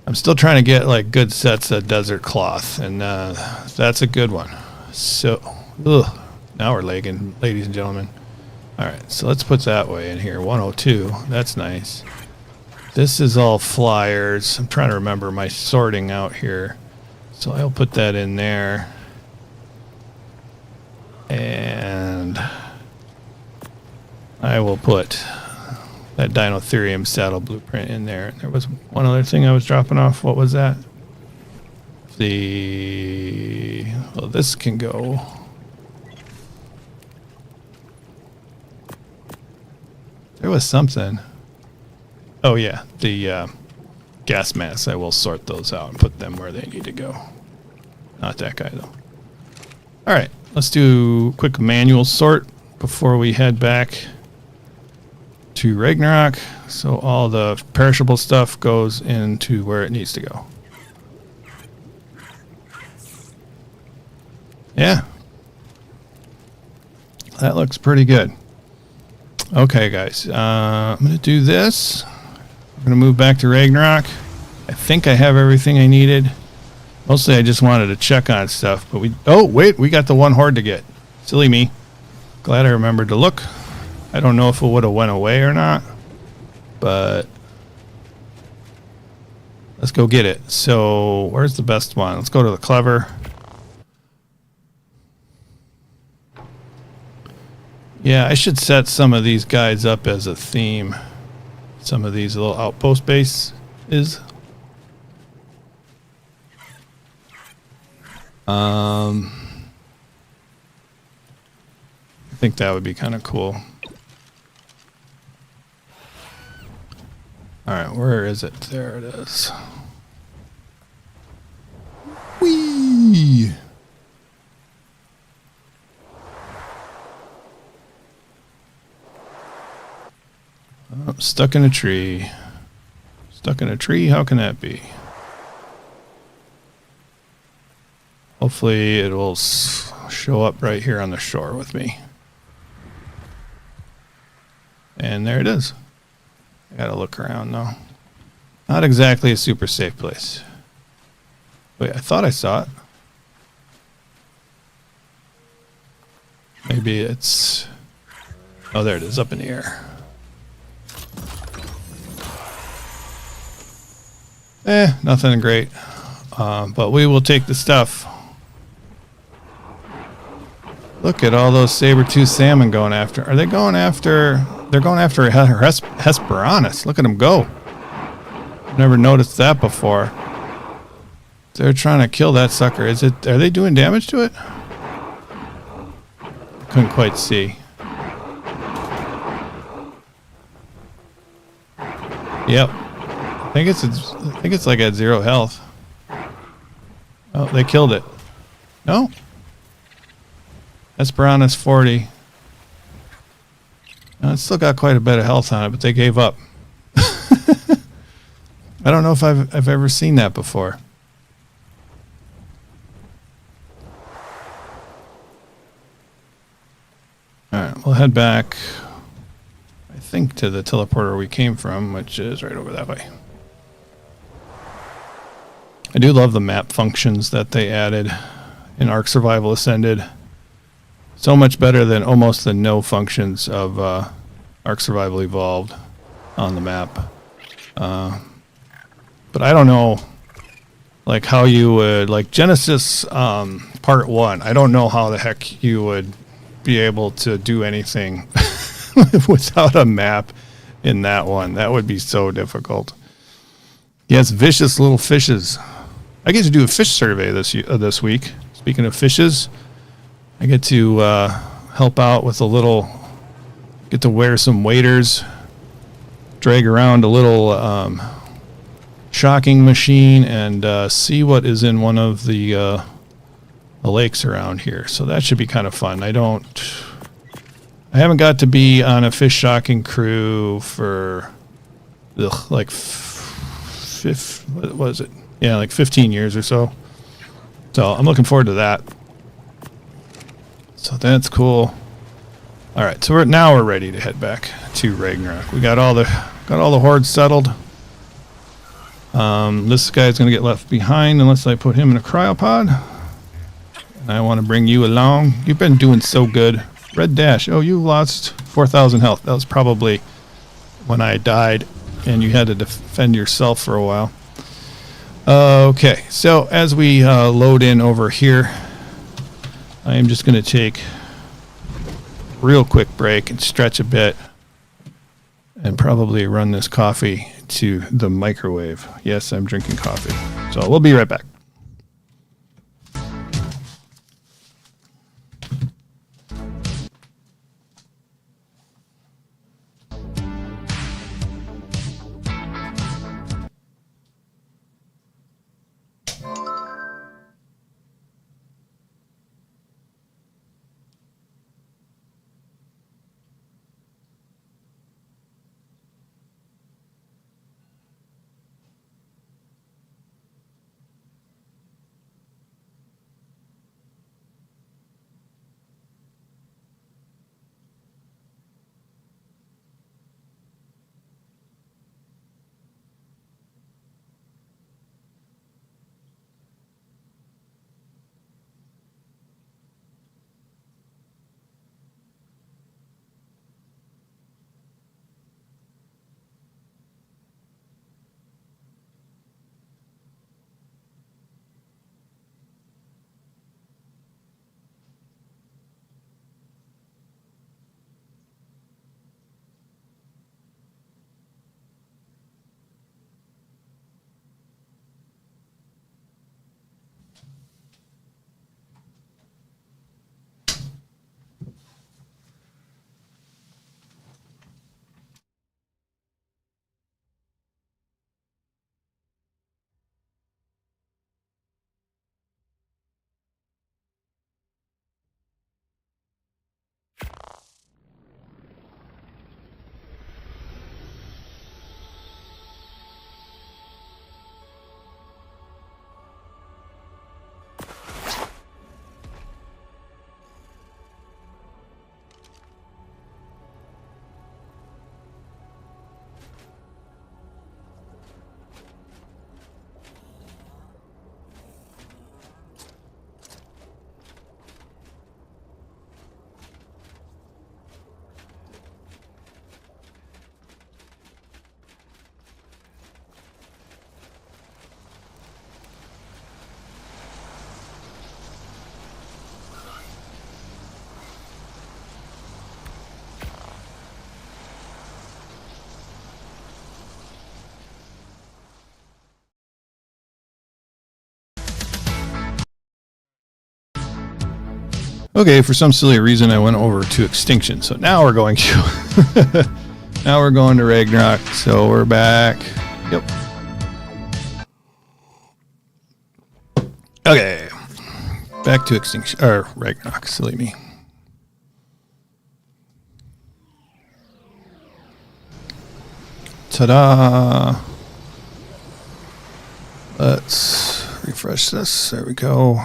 Speaker 1: I'm still trying to get like good sets of desert cloth, and that's a good one. So, now we're lagging, ladies and gentlemen. All right, so let's put that way in here. 102. That's nice. This is all flyers. I'm trying to remember my sorting out here. So I'll put that in there. And I will put that Dinotherium saddle blueprint in there. There was one other thing I was dropping off. What was that? Well, this can go. There was something. Oh yeah, the gas masks. I will sort those out and put them where they need to go. Not that guy though. All right, let's do a quick manual sort before we head back to Ragnarok. So all the perishable stuff goes into where it needs to go. Yeah. That looks pretty good. Okay, guys. I'm going to do this. I'm going to move back to Ragnarok. I think I have everything I needed. Mostly I just wanted to check on stuff. But we got the one horde to get. Silly me. Glad I remembered to look. I don't know if it would have went away or not, but let's go get it. So where's the best one? Let's go to the clever. Yeah, I should set some of these guys up as a theme. Some of these little outpost base is. I think that would be kind of cool. All right, where is it? There it is. Whee! Oh, stuck in a tree. Stuck in a tree? How can that be? Hopefully it will show up right here on the shore with me. And there it is. I gotta look around though. Not exactly a super safe place. Wait, I thought I saw it. Maybe it's... Oh, there it is, up in the air. Nothing great. But we will take the stuff. Look at all those saber-tooth salmon going after. Are they going after... They're going after a Hesperornis. Look at them go. Never noticed that before. They're trying to kill that sucker. Are they doing damage to it? Couldn't quite see. Yep. I think it's like at 0 health. Oh, they killed it. No. Hesperornis 40. It's still got quite a bit of health on it, but they gave up. I don't know if I've ever seen that before. Alright, we'll head back, I think, to the teleporter we came from, which is right over that way. I do love the map functions that they added in Ark Survival Ascended. So much better than almost the no functions of Ark Survival Evolved on the map. But I don't know, like how you would, like Genesis Part 1, I don't know how the heck you would be able to do anything without a map in that one. That would be so difficult. Yes, vicious little fishes. I get to do a fish survey this week. Speaking of fishes, I get to help out with a little. Get to wear some waders, drag around a little shocking machine, and see what is in one of the lakes around here. So that should be kind of fun. I haven't got to be on a fish shocking crew for like what was it? Yeah, like 15 years or so. So I'm looking forward to that. So that's cool. All right, so we're ready to head back to Ragnarok. We got all the hordes settled. This guy's gonna get left behind unless I put him in a cryopod. And I want to bring you along. You've been doing so good. Red dash. Oh, you lost 4,000 health. That was probably when I died, and you had to defend yourself for a while. Okay, so as we load in over here, I am just gonna take real quick break and stretch a bit and probably run this coffee to the microwave. Yes, I'm drinking coffee. So we'll be right back. Okay, for some silly reason I went over to extinction. So now we're going to now we're going to Ragnarok. So we're back. Yep. Okay. Back to extinction or Ragnarok, silly me. Ta-da! Let's refresh this. There we go.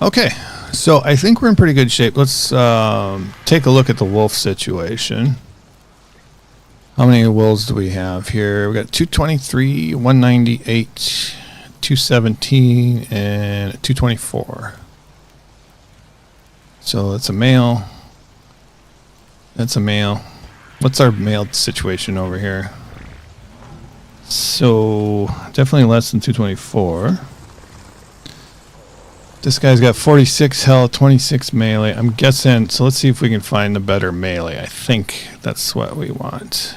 Speaker 1: Okay, so I think we're in pretty good shape. Let's take a look at the wolf situation. How many wolves do we have here? We got 223, 198, 217, and 224. So that's a male. That's a male. What's our male situation over here? So definitely less than 224. This guy's got 46 health, 26 melee. I'm guessing, so let's see if we can find a better melee. I think that's what we want.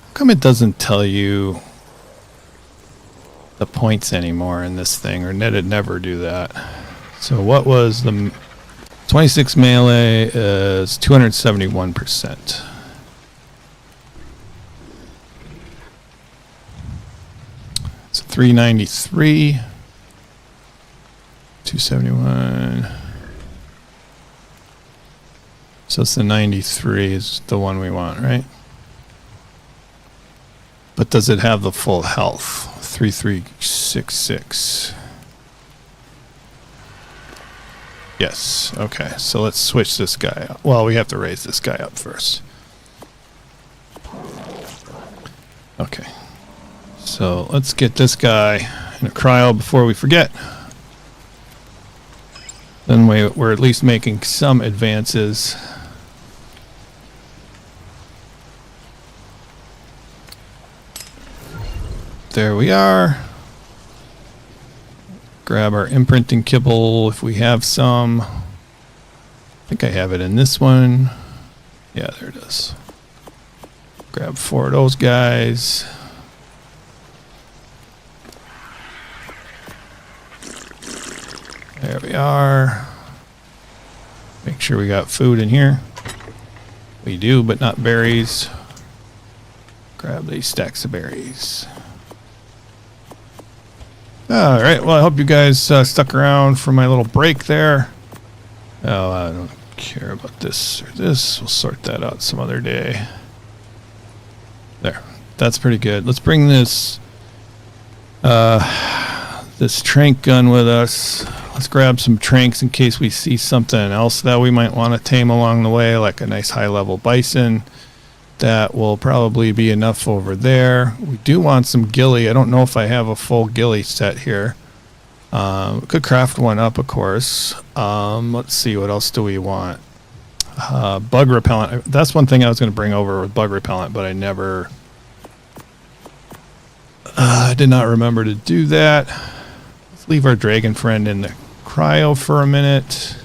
Speaker 1: How come it doesn't tell you the points anymore in this thing, or it'd never do that. So what was the 26 melee is 271%. It's 393, 271. So it's the 93 is the one we want, right? But does it have the full health? 3366. Yes. Okay. So let's switch this guy up. Well, we have to raise this guy up first. Okay. So let's get this guy in a cryo before we forget. Then we're at least making some advances. There we are. Grab our imprinting kibble if we have some. I think I have it in this one. Yeah, there it is. Grab 4 of those guys. There we are. Make sure we got food in here. We do, but not berries. Grab these stacks of berries. All right. Well, I hope you guys stuck around for my little break there. Oh, I don't care about this or this. We'll sort that out some other day. There. That's pretty good. Let's bring this this trank gun with us. Let's grab some tranks in case we see something else that we might want to tame along the way, like a nice high-level bison. That will probably be enough over there. We do want some ghillie. I don't know if I have a full ghillie set here. Could craft one up, of course. Let's see, what else do we want? Bug repellent. That's one thing I was going to bring over with bug repellent, but I never... I did not remember to do that. Let's leave our dragon friend in the cryo for a minute.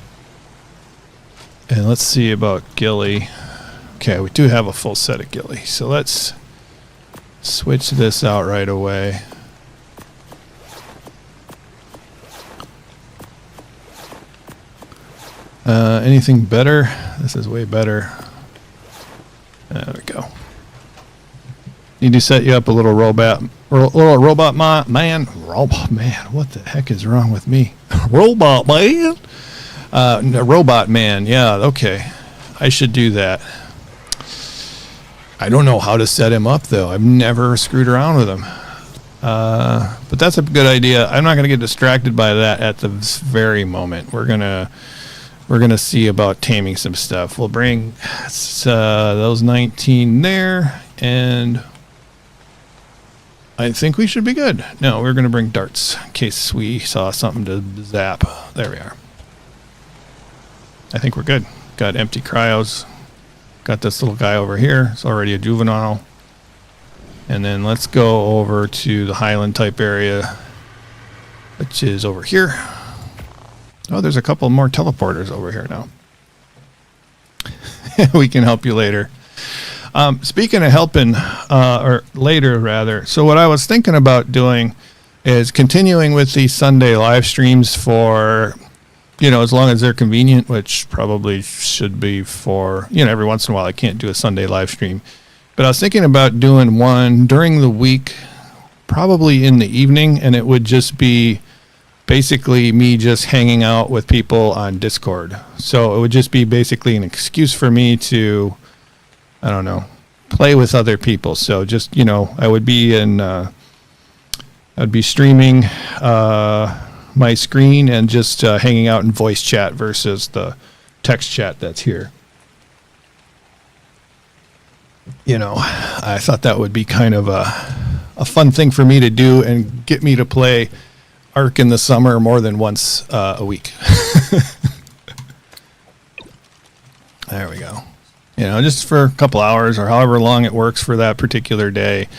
Speaker 1: And let's see about ghillie. Okay, we do have a full set of ghillie, so let's switch this out right away. Anything better? This is way better. There we go. Need to set you up a little robot man. Robot man. What the heck is wrong with me? Robot man. Robot man. Yeah. Okay. I should do that. I don't know how to set him up though. I've never screwed around with him. But that's a good idea. I'm not going to get distracted by that at the very moment. We're gonna see about taming some stuff. We'll bring those 19 there, and I think we should be good. No, we're going to bring darts in case we saw something to zap. There we are. I think we're good. Got empty cryos. Got this little guy over here. It's already a juvenile. And then let's go over to the Highland type area, which is over here. Oh, there's a couple more teleporters over here now. We can help you later. Speaking of helping, or later rather, so what I was thinking about doing is continuing with these Sunday live streams for, as long as they're convenient, which probably should be for, every once in a while. I can't do a Sunday live stream. But I was thinking about doing one during the week, probably in the evening, and it would just be basically me just hanging out with people on Discord. So it would just be basically an excuse for me to, I don't know, play with other people. So just, I would be I'd be streaming my screen and just hanging out in voice chat versus the text chat that's here. I thought that would be kind of a fun thing for me to do and get me to play Ark in the summer more than once a week. There we go. Just for a couple hours or however long it works for that particular day.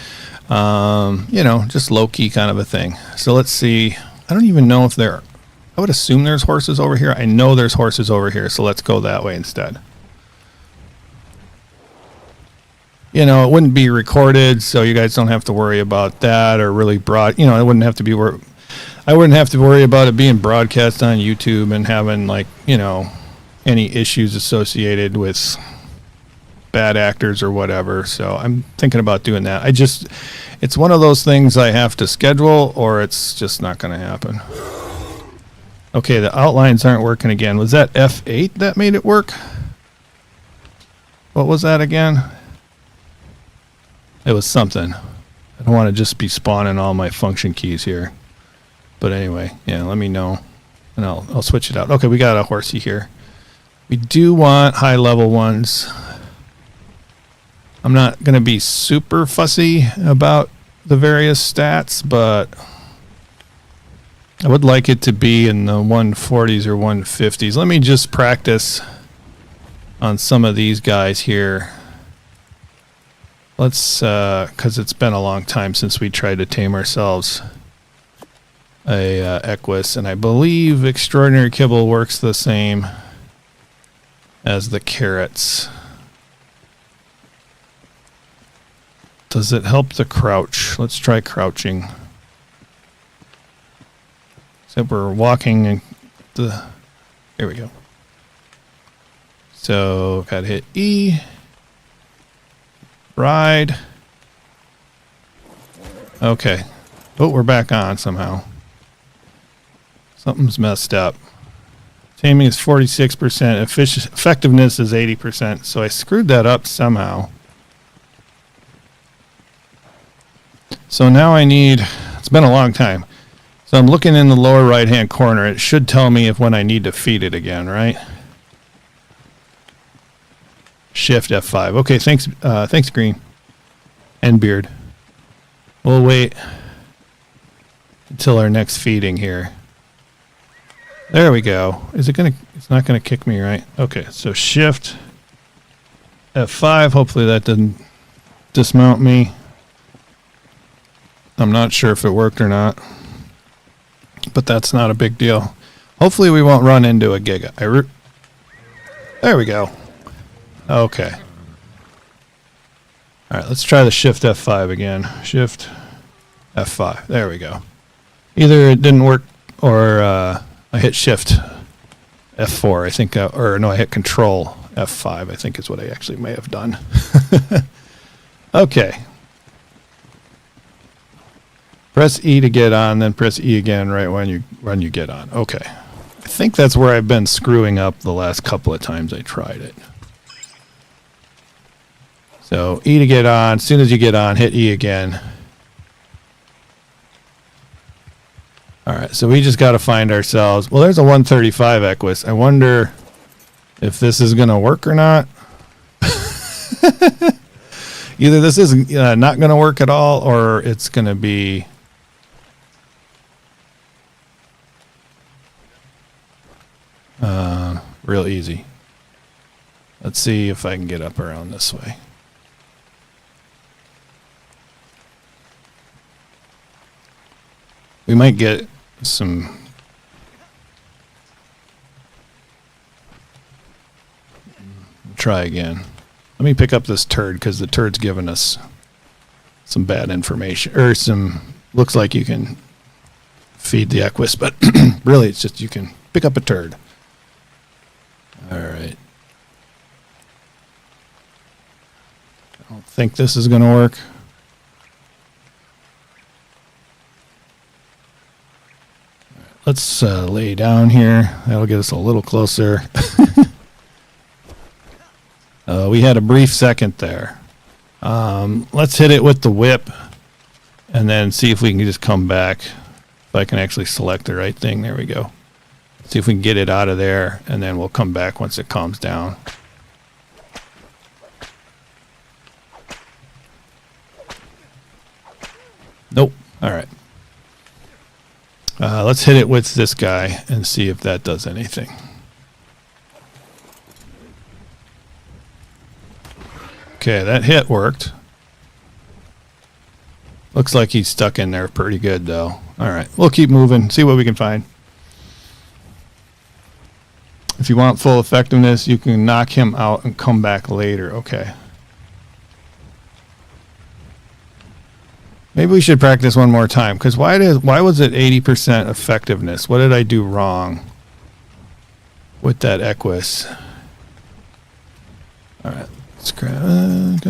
Speaker 1: Just low-key kind of a thing. So let's see. I don't even know if I would assume there's horses over here. I know there's horses over here, so let's go that way instead. you know, it wouldn't be recorded, so you guys don't have to worry about that, or really broad, you know, I wouldn't have to worry about it being broadcast on YouTube and having, like, you know, any issues associated with bad actors or whatever. So I'm thinking about doing that. It's one of those things I have to schedule, or it's just not going to happen. Okay, the outlines aren't working again. Was that F8 that made it work? What was that again? It was something. I don't want to just be spawning all my function keys here. But anyway, yeah, let me know, and I'll switch it out. Okay, we got a horsey here. We do want high level ones. I'm not going to be super fussy about the various stats, but I would like it to be in the 140s or 150s. Let me just practice on some of these guys here. Let's, because it's been a long time since we tried to tame ourselves a Equus, and I believe Extraordinary Kibble works the same as the carrots. Does it help the crouch? Let's try crouching. Except we're walking and there we go. So gotta hit E. Ride. Okay. Oh, we're back on somehow. Something's messed up. Taming is 46%. Effectiveness is 80%. So I screwed that up somehow. So now I need, it's been a long time. So I'm looking in the lower right hand corner. It should tell me when I need to feed it again, right? Shift F5. Okay, thanks Green. And Beard. We'll wait until our next feeding here. There we go. It's not gonna kick me, right? Okay, so Shift F5. Hopefully that didn't dismount me. I'm not sure if it worked or not, but that's not a big deal. Hopefully we won't run into a Giga. There we go. Okay. All right, let's try the Shift F5 again. Shift F5. There we go. Either it didn't work, or I hit Shift F4. I think, or no, I hit Control F5. I think is what I actually may have done. Okay. Press E to get on, then press E again right when you get on. Okay. I think that's where I've been screwing up the last couple of times I tried it. So E to get on. As soon as you get on, hit E again. All right, so we just got to find ourselves. Well, there's a 135 Equus. I wonder if this is going to work or not. Either this is not going to work at all, or it's going to be real easy. Let's see if I can get up around this way. We might get some try again. Let me pick up this turd, because the turd's giving us some bad information, or some, looks like you can feed the Equus, but really it's just you can pick up a turd. All right. I don't think this is going to work. Let's lay down here. That'll get us a little closer. We had a brief second there. Let's hit it with the whip and then see if we can just come back. If I can actually select the right thing. There we go. See if we can get it out of there, and then we'll come back once it calms down. Nope. All right. Let's hit it with this guy and see if that does anything. Okay, that hit worked. Looks like he's stuck in there pretty good, though. All right, we'll keep moving, see what we can find. If you want full effectiveness, you can knock him out and come back later. Okay. Maybe we should practice one more time, because why was it 80% effectiveness? What did I do wrong with that Equus? All right, let's grab.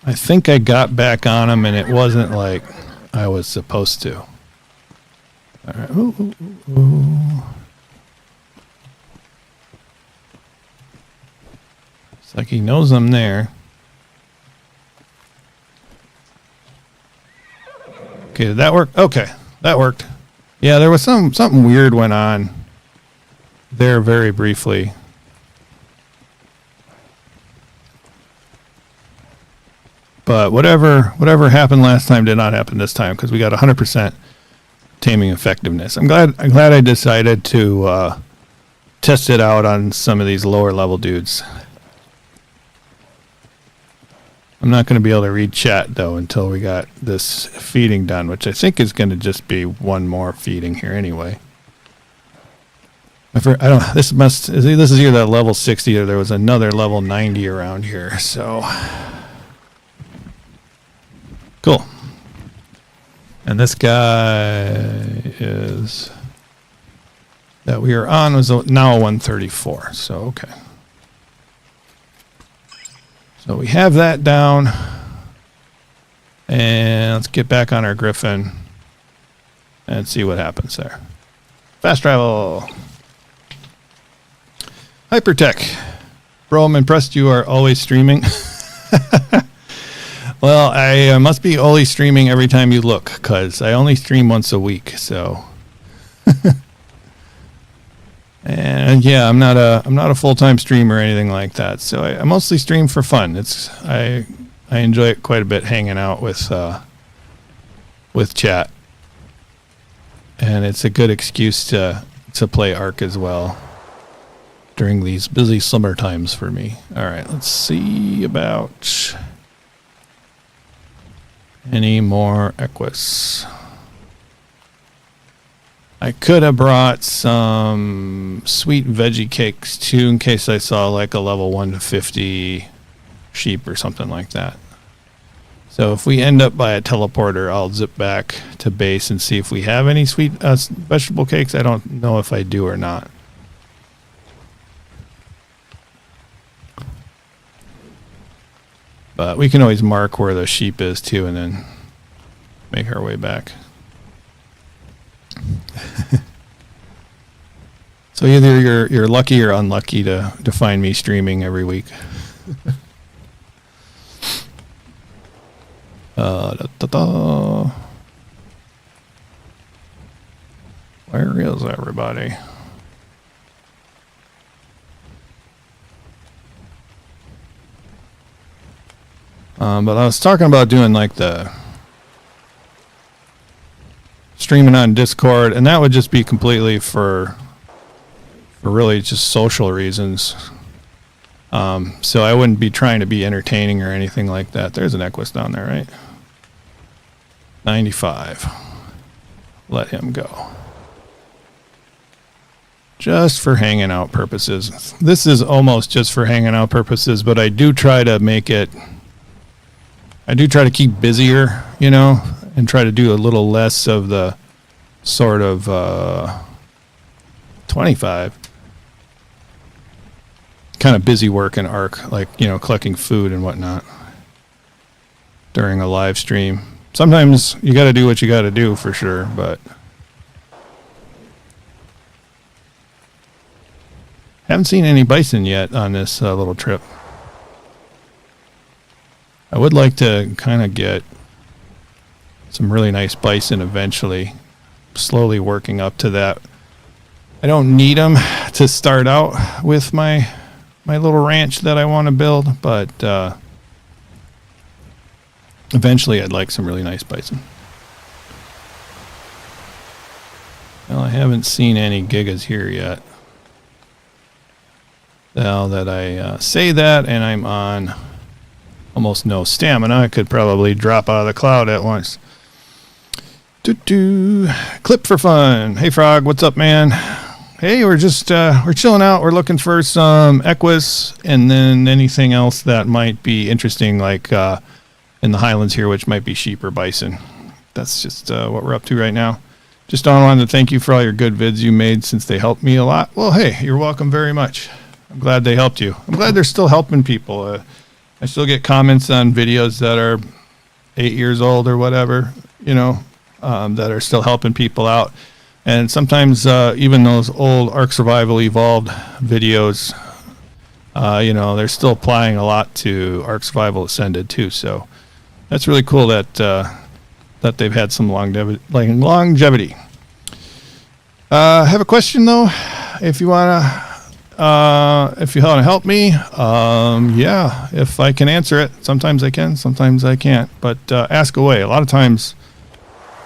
Speaker 1: I think I got back on him, and it wasn't like I was supposed to. All right. Ooh, ooh, ooh, ooh. It's like he knows I'm there. Okay, did that work? Okay, that worked. Yeah, there was something weird went on there very briefly. But whatever happened last time did not happen this time, because we got 100% taming effectiveness. I'm glad I decided to test it out on some of these lower level dudes. I'm not going to be able to read chat though until we got this feeding done, which I think is going to just be one more feeding here anyway. This is either level 60 or there was another level 90 around here, so cool. And this guy is that we are on was now a 134. So okay. So we have that down, and let's get back on our Griffin and see what happens there. Fast travel. Hypertech. Bro, I'm impressed you are always streaming. Well, I must be always streaming every time you look, because I only stream once a week, so. And yeah, I'm not a full-time streamer or anything like that. So I mostly stream for fun. I enjoy it quite a bit, hanging out with chat, and it's a good excuse to play Ark as well during these busy summer times for me. All right, let's see about any more Equus. I could have brought some sweet veggie cakes too, in case I saw like a level 150 sheep or something like that. So if we end up by a teleporter, I'll zip back to base and see if we have any sweet vegetable cakes. I don't know if I do or not. But we can always mark where the sheep is too, and then make our way back. So either you're lucky or unlucky to find me streaming every week. Where is everybody? But I was talking about doing like the streaming on Discord, and that would just be completely for really just social reasons. So I wouldn't be trying to be entertaining or anything like that. There's an Equus down there, right? 95. Let him go. Just for hanging out purposes. This is almost just for hanging out purposes, but I do try to make it, I do try to keep busier, you know, and try to do a little less of the sort of 25 kind of busy work in Ark, like, you know, collecting food and whatnot during a live stream. Sometimes you got to do what you got to do for sure, but haven't seen any bison yet on this little trip. I would like to kind of get some really nice bison eventually, slowly working up to that. I don't need them to start out with my little ranch that I want to build, but eventually I'd like some really nice bison. Well, I haven't seen any gigas here yet. Now that I say that, and I'm on almost no stamina, I could probably drop out of the cloud at once. Clip for fun. Hey Frog, what's up, man? Hey, we're just we're chilling out. We're looking for some equus and then anything else that might be interesting, like in the highlands here, which might be sheep or bison. That's just what we're up to right now. Just wanted to thank you for all your good vids you made since they helped me a lot. Well, hey, you're welcome very much. I'm glad they helped you. I'm glad they're still helping people. I still get comments on videos that are 8 years old or whatever, you know, that are still helping people out. And sometimes even those old Ark Survival Evolved videos, you know, they're still applying a lot to Ark Survival Ascended too. So that's really cool that that they've had some longevity. I have a question though. If you wanna help me, yeah, if I can answer it. Sometimes I can, sometimes I can't. But ask away. A lot of times,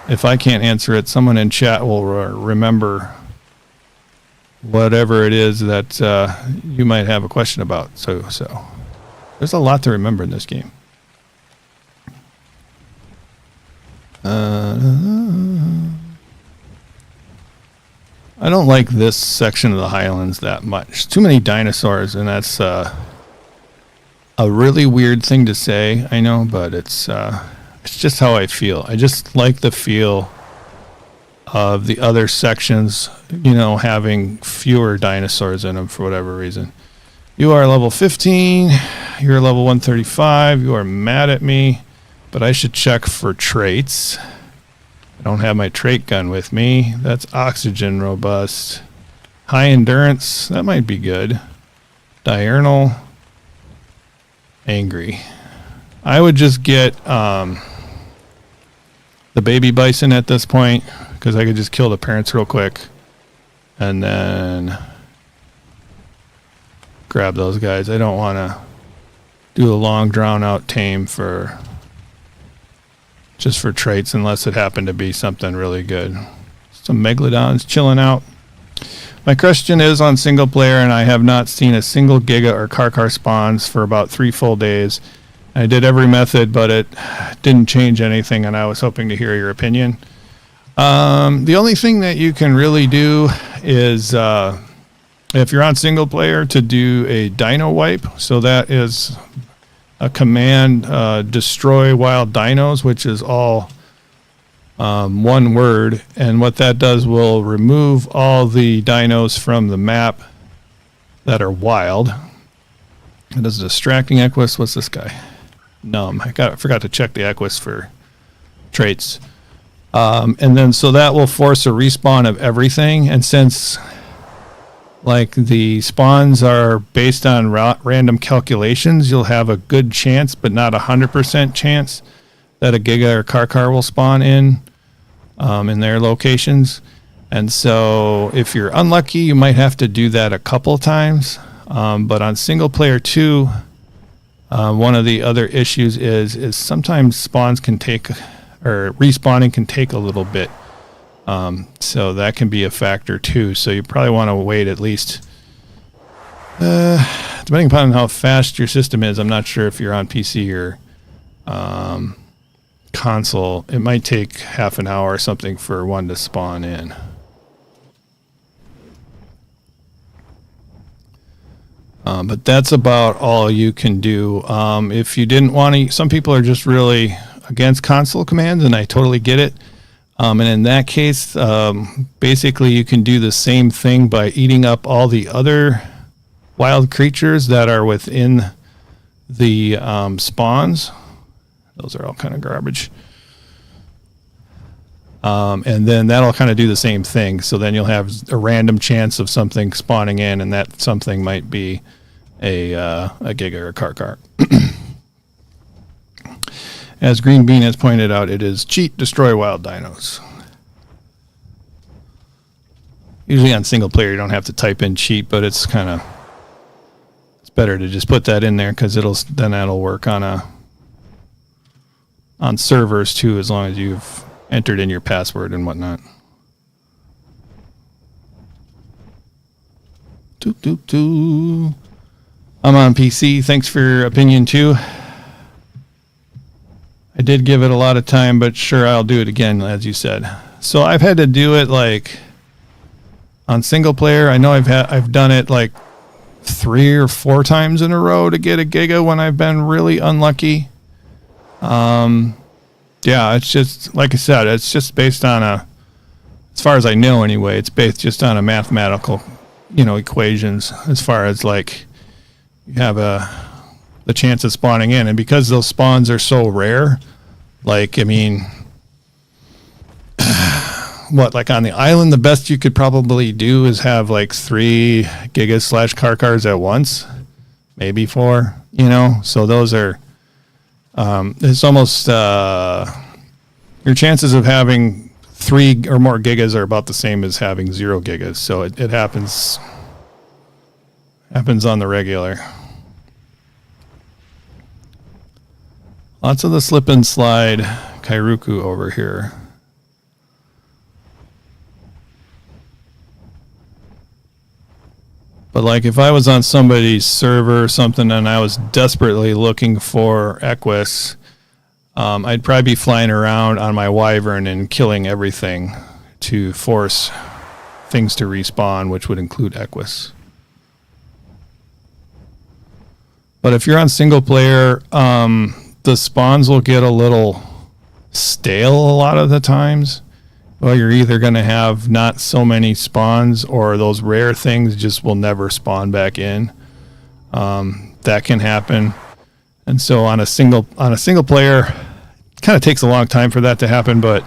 Speaker 1: if I can't answer it, someone in chat will remember whatever it is that you might have a question about. So there's a lot to remember in this game. I don't like this section of the Highlands that much. Too many dinosaurs, and that's a really weird thing to say, I know, but it's just how I feel. I just like the feel of the other sections, you know, having fewer dinosaurs in them for whatever reason. You are level 15. You're level 135. You are mad at me, but I should check for traits. I don't have my trait gun with me. That's oxygen robust. High endurance. That might be good. Diurnal. Angry. I would just get the baby bison at this point, because I could just kill the parents real quick and then grab those guys. I don't want to do a long drawn out tame just for traits unless it happened to be something really good. Some megalodons chilling out. My question is on single player, and I have not seen a single Giga or Karkar spawns for about 3 full days. I did every method, but it didn't change anything, and I was hoping to hear your opinion. The only thing that you can really do is, if you're on single player, to do a dino wipe. So that is a command, destroy wild dinos, which is all one word. And what that does will remove all the dinos from the map that are wild. It is distracting equus. What's this guy? Numb. I forgot to check the equus for traits. And then so that will force a respawn of everything. And since like the spawns are based on random calculations, you'll have a good chance, but not 100% chance that a Giga or Karkar will spawn in their locations. And so if you're unlucky, you might have to do that a couple times. But on single player 2, one of the other issues is sometimes spawns can take, or respawning can take a little bit. So that can be a factor too. So you probably want to wait at least, depending upon how fast your system is. I'm not sure if you're on PC or console. It might take half an hour or something for one to spawn in. But that's about all you can do. If you didn't want to, some people are just really against console commands, and I totally get it. And in that case, basically you can do the same thing by eating up all the other wild creatures that are within the spawns. Those are all kind of garbage. And then that'll kind of do the same thing. So then you'll have a random chance of something spawning in, and that something might be a Giga or a Karkar. As Green Bean has pointed out, it is cheat, destroy wild dinos. Usually on single player, you don't have to type in cheat, but it's better to just put that in there, because that'll work on servers too, as long as you've entered in your password and whatnot. I'm on PC. Thanks for your opinion too. I did give it a lot of time, but sure, I'll do it again, as you said. So I've had to do it like On single player, I know I've done it like 3 or 4 times in a row to get a giga when I've been really unlucky. Yeah, it's just, like I said, it's just based on as far as I know anyway, it's based just on a mathematical, equations as far as like you have the chance of spawning in. And because those spawns are so rare, like, I mean, like on the island, the best you could probably do is have like 3 gigas / car cars at once, maybe 4, so those are, it's almost, your chances of having 3 or more gigas are about the same as having 0 gigas. So it happens on the regular. Lots of the slip and slide Kairuku over here. But like if I was on somebody's server or something and I was desperately looking for Equus, I'd probably be flying around on my Wyvern and killing everything to force things to respawn, which would include Equus. But if you're on single player, the spawns will get a little stale a lot of the times. Well, you're either going to have not so many spawns, or those rare things just will never spawn back in. That can happen. And so on a single player, it kind of takes a long time for that to happen, but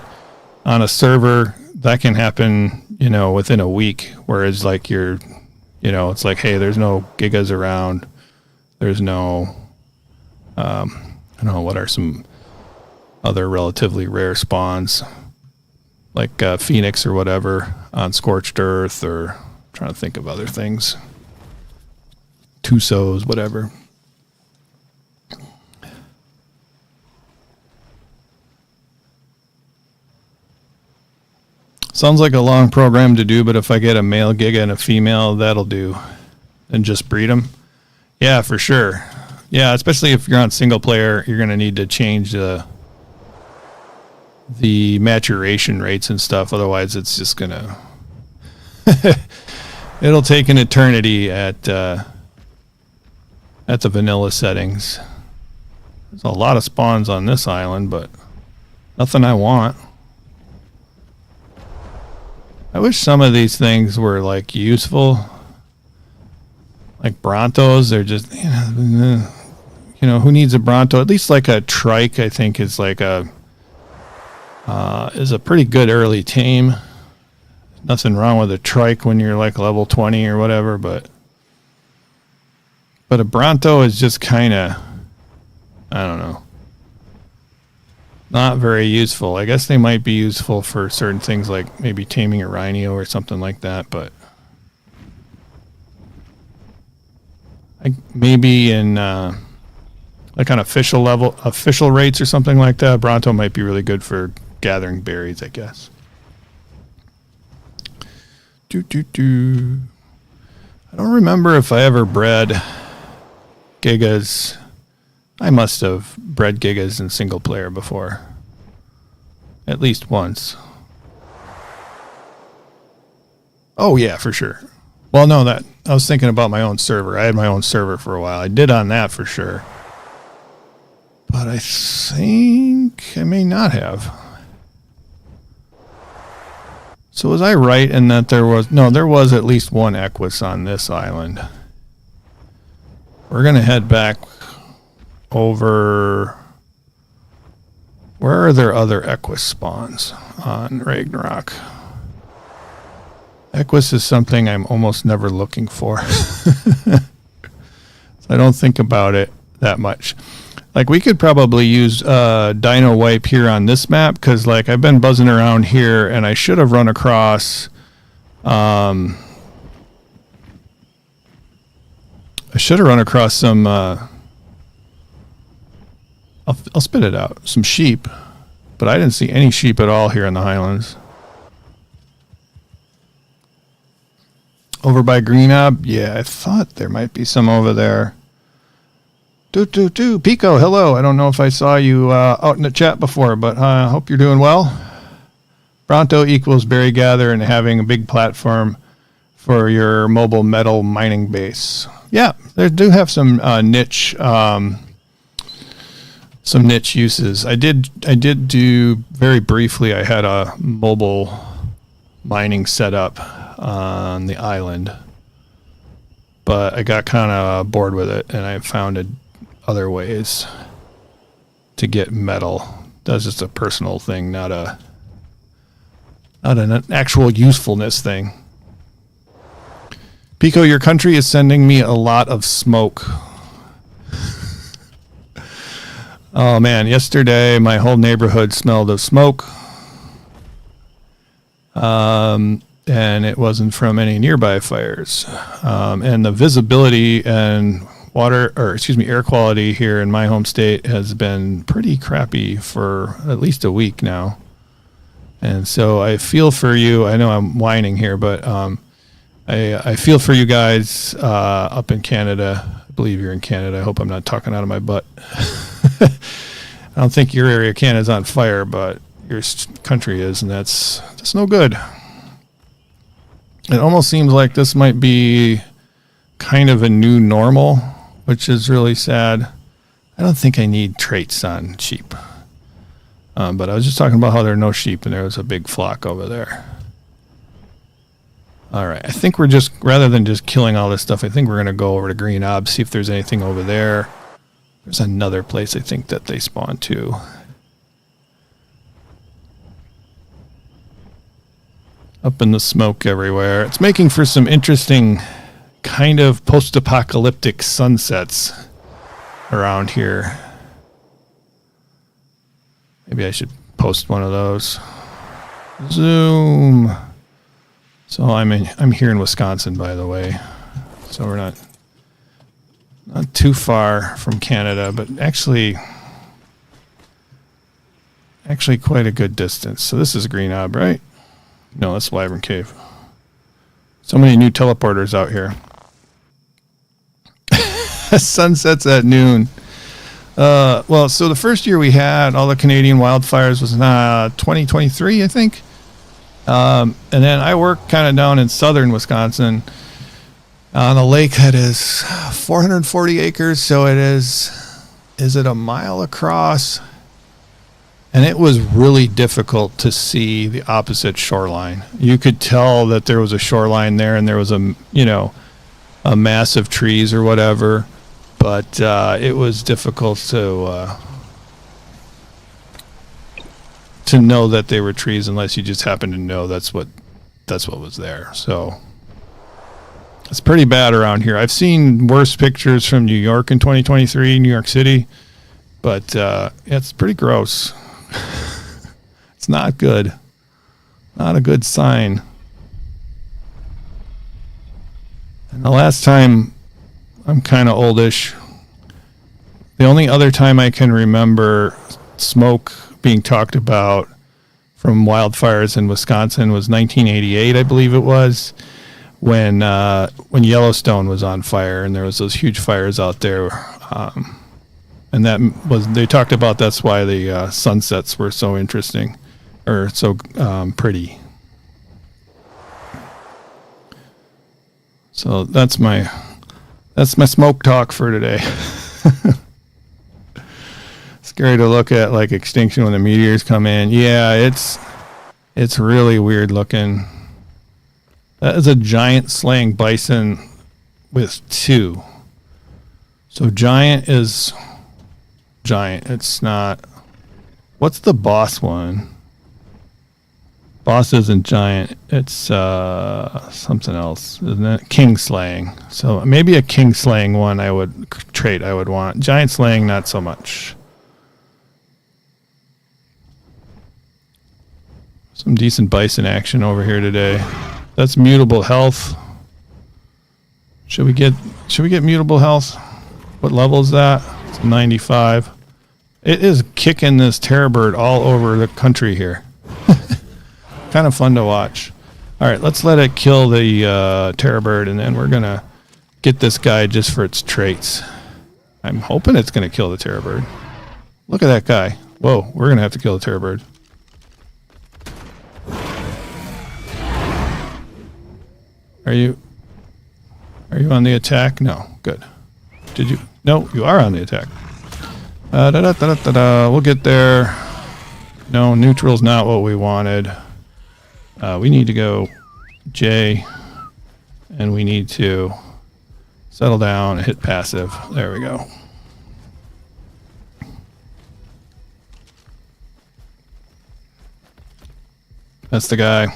Speaker 1: on a server, that can happen, within a week. Whereas like it's like, hey, there's no gigas around. There's no, I don't know, what are some other relatively rare spawns, like Phoenix or whatever on Scorched Earth, or I'm trying to think of other things. Tusos, whatever. Sounds like a long program to do, but if I get a male giga and a female, that'll do. And just breed them. Yeah, for sure. Yeah, especially if you're on single player, you're going to need to change the maturation rates and stuff. Otherwise, it's just going to... It'll take an eternity at the vanilla settings. There's a lot of spawns on this island, but nothing I want. I wish some of these things were like useful. Like Brontos, they're just, who needs a Bronto? At least like a trike, I think is like is a pretty good early tame. Nothing wrong with a trike when you're like level 20 or whatever, but a Bronto is just kind of, I don't know, not very useful. I guess they might be useful for certain things like maybe taming a rhino or something like that, but maybe in like on official rates or something like that, Bronto might be really good for gathering berries, I guess. I don't remember if I ever bred gigas. I must have bred gigas in single player before. At least once. Oh yeah, for sure. Well, no, I was thinking about my own server. I had my own server for a while. I did on that for sure. But I think I may not have. So was I right in that there was at least one Equus on this island. We're going to head back over... Where are there other Equus spawns on Ragnarok? Equus is something I'm almost never looking for. So I don't think about it that much. Like we could probably use Dino Wipe here on this map, because like I've been buzzing around here and I should have run across some I'll spit it out, some sheep, but I didn't see any sheep at all here in the Highlands. Over by Green Ob? Yeah, I thought there might be some over there. Pico, hello. I don't know if I saw you out in the chat before, but I hope you're doing well. Bronto equals berry gather and having a big platform for your mobile metal mining base. Yeah, they do have some niche uses. I did do very briefly. I had a mobile mining setup on the island, but I got kind of bored with it, and I found other ways to get metal. That's just a personal thing, not an actual usefulness thing. Pico, your country is sending me a lot of smoke. Oh man, yesterday my whole neighborhood smelled of smoke. And it wasn't from any nearby fires. And the visibility and air quality here in my home state has been pretty crappy for at least a week now. And so I feel for you. I know I'm whining here, but I feel for you guys up in Canada. I believe you're in Canada. I hope I'm not talking out of my butt. I don't think your area of Canada's on fire, but your country is, and that's no good. It almost seems like this might be kind of a new normal, which is really sad. I don't think I need traits on sheep. But I was just talking about how there are no sheep, and there was a big flock over there. All right, I think we're just, rather than just killing all this stuff, I think we're going to go over to Green Ob, see if there's anything over there. There's another place I think that they spawn to. Up in the smoke everywhere. It's making for some interesting kind of post-apocalyptic sunsets around here. Maybe I should post one of those. Zoom. So I'm here in Wisconsin, by the way. So we're not too far from Canada, but actually quite a good distance. So this is Green Ob, right? No, that's Wyvern Cave. So many new teleporters out here. Sunsets at noon. Well, so the first year we had all the Canadian wildfires was 2023, I think. And then I work kind of down in southern Wisconsin on a lake that is 440 acres. So is it a mile across? And it was really difficult to see the opposite shoreline. You could tell that there was a shoreline there and there was a mass of trees or whatever. But it was difficult to know that they were trees unless you just happened to know that's what was there. So it's pretty bad around here. I've seen worse pictures from New York in 2023, New York City, but it's pretty gross. It's not good. Not a good sign. And the last time, I'm kind of oldish. The only other time I can remember smoke being talked about from wildfires in Wisconsin was 1988, I believe it was, when Yellowstone was on fire and there was those huge fires out there. And they talked about that's why the sunsets were so interesting or so pretty. So that's my smoke talk for today. Scary to look at, like extinction when the meteors come in. Yeah, it's really weird looking. That is a giant slaying bison with 2. So giant is giant. It's not. What's the boss one? Boss isn't giant. It's something else, isn't it? King slaying. So maybe a king slaying one I would want. Giant slaying, not so much. Some decent bison action over here today. That's mutable health. Should we get mutable health? What level is that? It's 95. It is kicking this terror bird all over the country here. Kind of fun to watch. All right, let's let it kill the terror bird, and then we're going to get this guy just for its traits. I'm hoping it's going to kill the terror bird. Look at that guy. Whoa, we're going to have to kill the terror bird. Are you on the attack? No. Good. Did you? No, you are on the attack. We'll get there. No, neutral's not what we wanted. We need to go J, and we need to settle down and hit passive. There we go. That's the guy.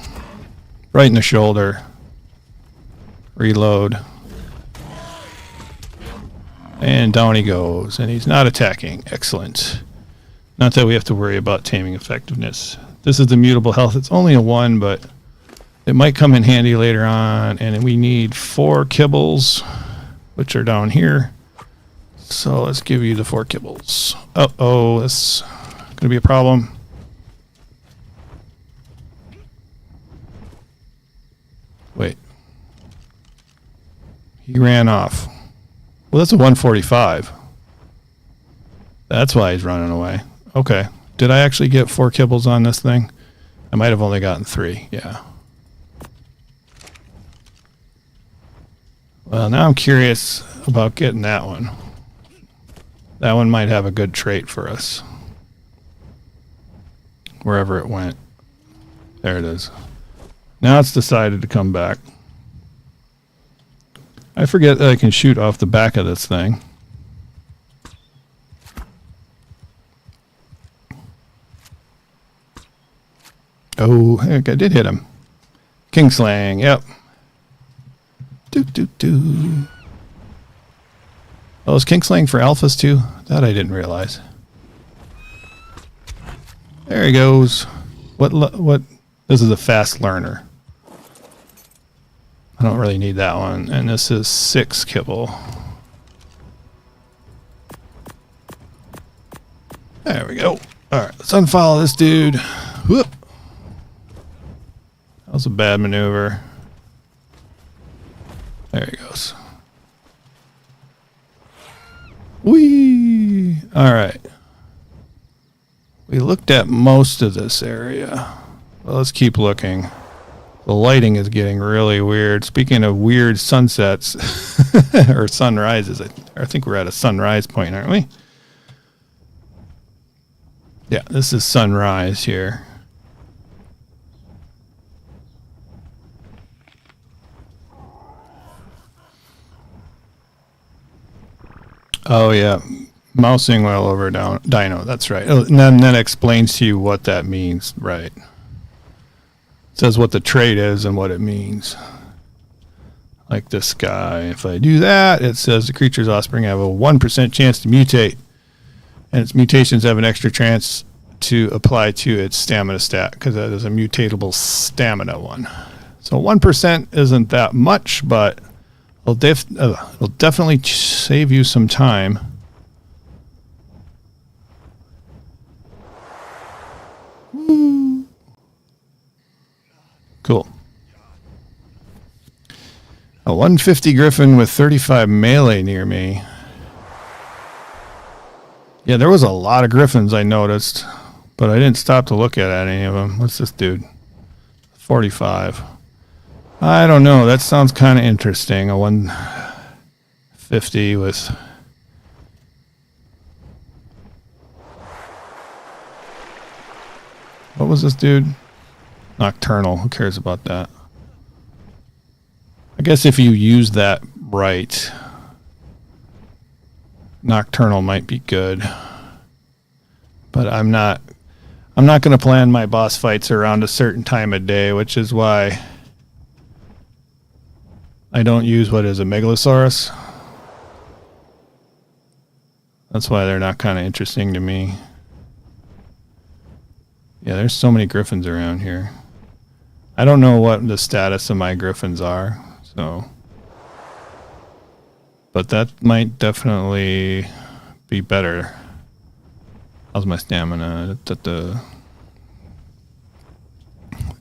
Speaker 1: Right in the shoulder. Reload. And down he goes. And he's not attacking. Excellent. Not that we have to worry about taming effectiveness. This is the mutable health. It's only a 1, but it might come in handy later on. And we need 4 kibbles, which are down here. So let's give you the 4 kibbles. Uh-oh, this is going to be a problem. Wait. He ran off. Well, that's a 145. That's why he's running away. Okay. Did I actually get 4 kibbles on this thing? I might have only gotten 3. Yeah. Well, now I'm curious about getting that one. That one might have a good trait for us. Wherever it went. There it is. Now it's decided to come back. I forget that I can shoot off the back of this thing. Oh, heck, I did hit him. Kingslang, yep. Do. Oh, is Kingslang for alphas too? That I didn't realize. There he goes. What? This is a fast learner. I don't really need that one. And this is 6 kibble. There we go. Alright, let's unfollow this dude. Whoop. That was a bad maneuver. There he goes. Whee! Alright. We looked at most of this area. Well, let's keep looking. The lighting is getting really weird. Speaking of weird sunsets or sunrises, I think we're at a sunrise point, aren't we? Yeah, this is sunrise here. Oh, yeah. Mousing well over dino. That's right. And then that explains to you what that means. Right. Says what the trait is and what it means. Like this guy. If I do that, it says the creature's offspring have a 1% chance to mutate. And its mutations have an extra chance to apply to its stamina stat, because that is a mutatable stamina one. So 1% isn't that much, but it'll definitely save you some time. Woo. Cool. A 150 Griffin with 35 melee near me. Yeah, there was a lot of Griffins I noticed, but I didn't stop to look at any of them. What's this dude? 45. I don't know. That sounds kind of interesting. A 150 with... What was this dude? Nocturnal. Who cares about that? I guess if you use that right, Nocturnal might be good. But I'm not going to plan my boss fights around a certain time of day, which is why I don't use what is a Megalosaurus. That's why they're not kind of interesting to me. Yeah, there's so many Griffins around here. I don't know what the status of my Griffins are, so... But that might definitely be better. How's my stamina? Look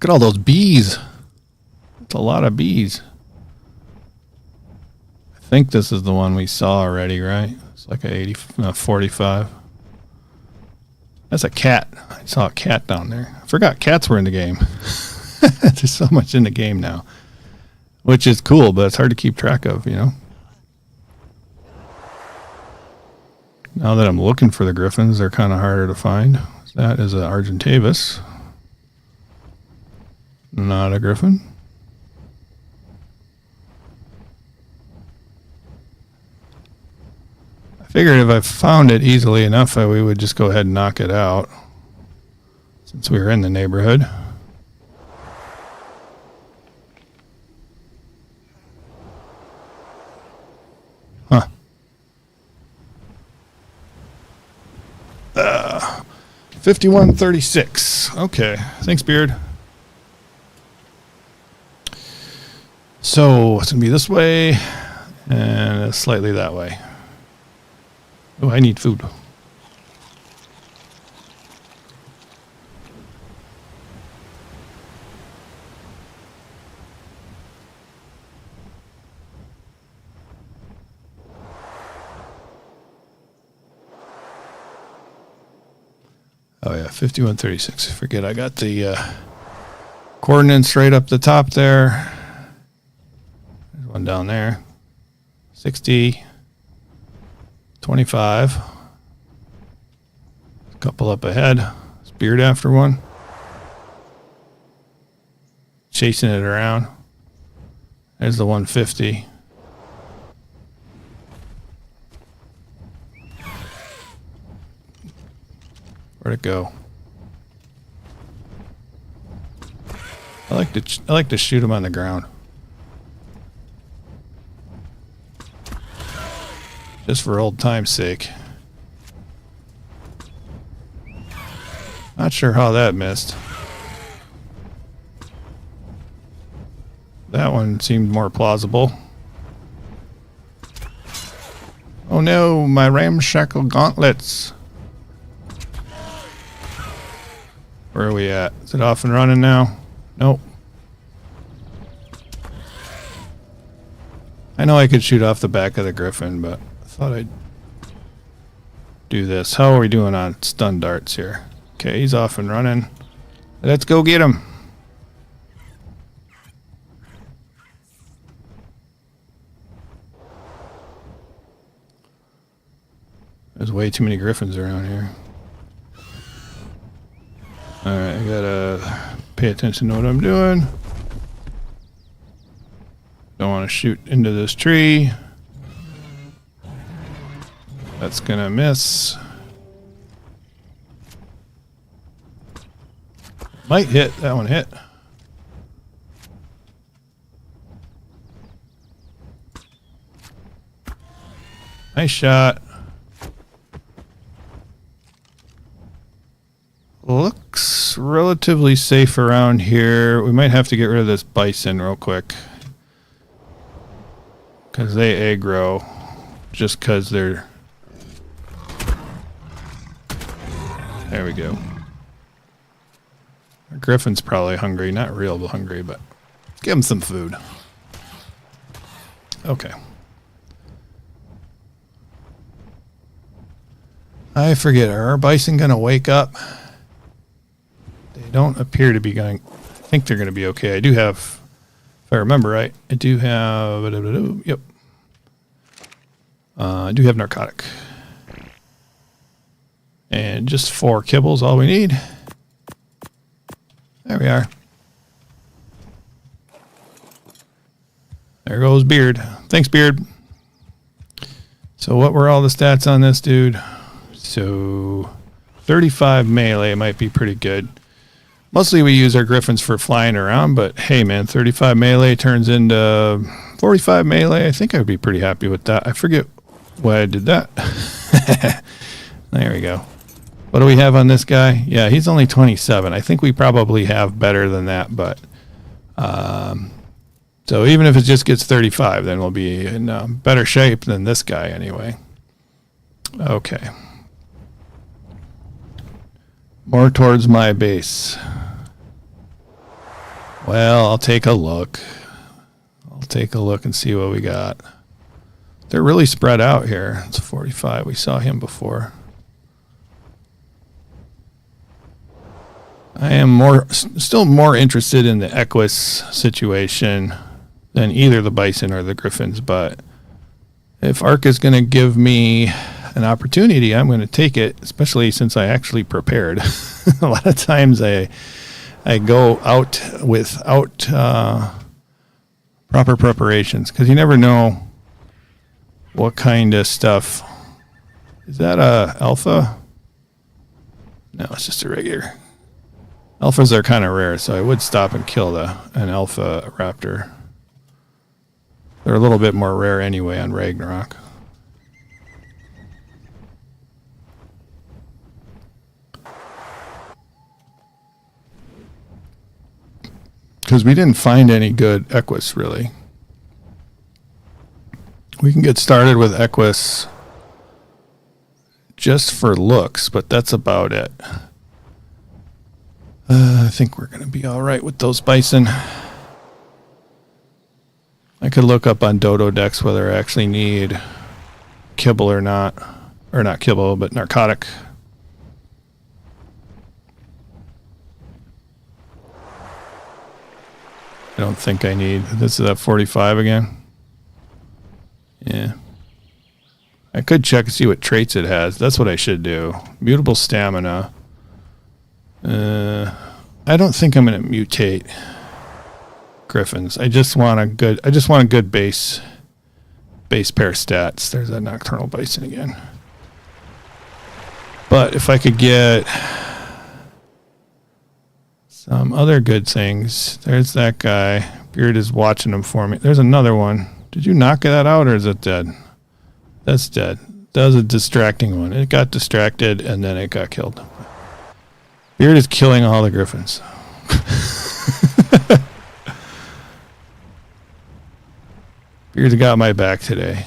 Speaker 1: at all those bees. It's a lot of bees. I think this is the one we saw already, right? It's like a 45. That's a cat. I saw a cat down there. I forgot cats were in the game. There's so much in the game now. which is cool, but it's hard to keep track of, you know. Now that I'm looking for the griffins, they're kind of harder to find. That is an Argentavis. Not a griffin. I figured if I found it easily enough, we would just go ahead and knock it out, since we were in the neighborhood. Huh. 5136. Okay. Thanks, Beard. So it's going to be this way and slightly that way. Oh, I need food. Oh yeah, 5136. Forget I got the coordinates right up the top there. There's one down there. 60. 25. A couple up ahead. Speared after one. Chasing it around. There's the 150. Where'd it go? I like to shoot him on the ground. Just for old time's sake. Not sure how that missed. That one seemed more plausible. Oh no, my ramshackle gauntlets. Where are we at? Is it off and running now? Nope. I know I could shoot off the back of the griffin, but I thought I'd do this. How are we doing on stun darts here? Okay, he's off and running. Let's go get him. There's way too many griffins around here. Alright, I gotta pay attention to what I'm doing. Don't want to shoot into this tree. That's gonna miss. Might hit. That one hit. Nice shot. Looks relatively safe around here. We might have to get rid of this bison real quick, because they aggro just because they're... There we go. Our griffin's probably hungry. Not real hungry, but let's give him some food. Okay. I forget. Are our bison going to wake up? They don't appear to be going. I think they're going to be okay. I do have, if I remember right, I do have, yep. I do have narcotic. And just 4 kibbles, all we need. There we are. There goes Beard. Thanks, Beard. So what were all the stats on this dude? So 35 melee might be pretty good. Mostly we use our griffins for flying around, but hey man, 35 melee turns into 45 melee. I think I would be pretty happy with that. I forget why I did that. There we go. What do we have on this guy? Yeah, he's only 27. I think we probably have better than that, but so even if it just gets 35, then we'll be in better shape than this guy anyway. Okay. More towards my base. Well, I'll take a look. I'll take a look and see what we got. They're really spread out here. It's 45. We saw him before. I am still more interested in the Equus situation than either the bison or the griffins. But if Ark is going to give me an opportunity, I'm going to take it, especially since I actually prepared. A lot of times I go out without proper preparations, because you never know what kind of stuff. Is that a alpha? No, it's just a regular. Alphas are kind of rare, so I would stop and kill an alpha raptor. They're a little bit more rare anyway on Ragnarok. Because we didn't find any good Equus, really. We can get started with Equus just for looks, but that's about it. I think we're going to be all right with those bison. I could look up on Dodo Decks whether I actually need kibble or not. Or not kibble, but narcotic. I don't think I need. This is at 45 again. Yeah. I could check and see what traits it has. That's what I should do. Mutable stamina. I don't think I'm going to mutate griffins. I just want a good base pair stats. There's that nocturnal bison again. But if I could get some other good things. There's that guy. Beard is watching him for me. There's another one. Did you knock that out, or is it dead? That's dead. That was a distracting one. It got distracted, and then it got killed. Beard is killing all the griffins. Beard's got my back today.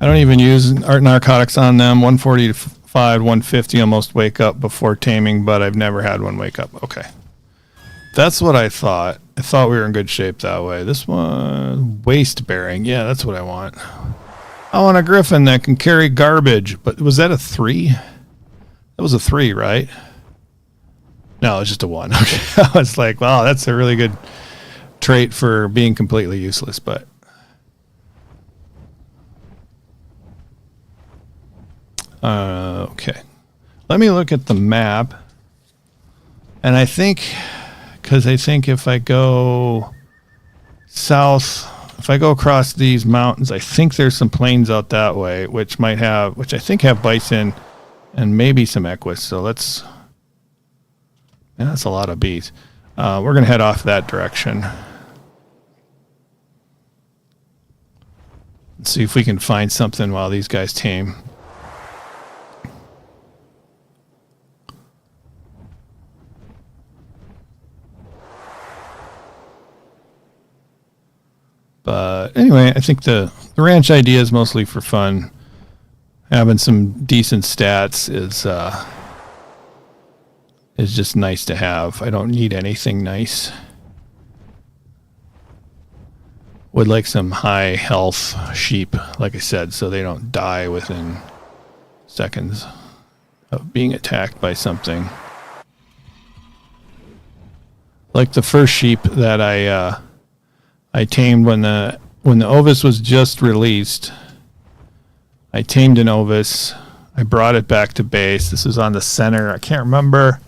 Speaker 1: I don't even use art narcotics on them. 145, 150 almost wake up before taming, but I've never had one wake up. Okay. That's what I thought. I thought we were in good shape that way. This one, waist bearing. Yeah, that's what I want. I want a griffin that can carry garbage. But was that a 3? That was a 3, right? No, it was just a 1. Okay. I was like, wow, that's a really good trait for being completely useless, but okay. Let me look at the map. And I think, because I think if I go south, if I go across these mountains, I think there's some plains out that way, which I think have bison and maybe some equus. So that's a lot of bees. We're going to head off that direction. Let's see if we can find something while these guys tame. But anyway, I think the ranch idea is mostly for fun. Having some decent stats is just nice to have. I don't need anything nice. Would like some high health sheep, like I said, so they don't die within seconds of being attacked by something. Like the first sheep that I tamed when the Ovis was just released. I tamed an Ovis. I brought it back to base. This was on the center. I can't remember.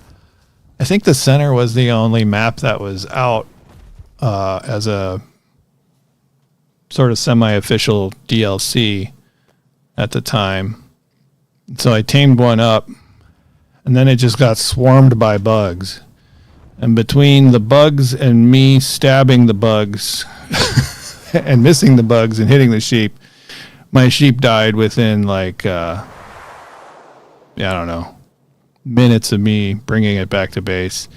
Speaker 1: I think the center was the only map that was out as a sort of semi-official DLC at the time. So I tamed one up, and then it just got swarmed by bugs. And between the bugs and me stabbing the bugs and missing the bugs and hitting the sheep, my sheep died within like, I don't know, minutes of me bringing it back to base.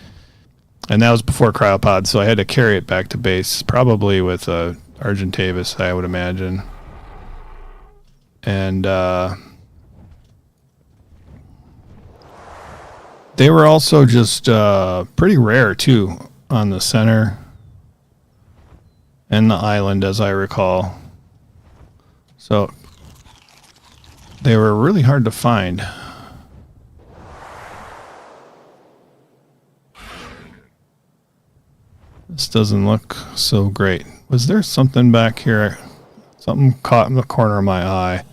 Speaker 1: And that was before cryopods, so I had to carry it back to base, probably with Argentavis, I would imagine. And they were also just pretty rare, too, on the center and the island, as I recall. So they were really hard to find. This doesn't look so great. Was there something back here? Something caught in the corner of my eye.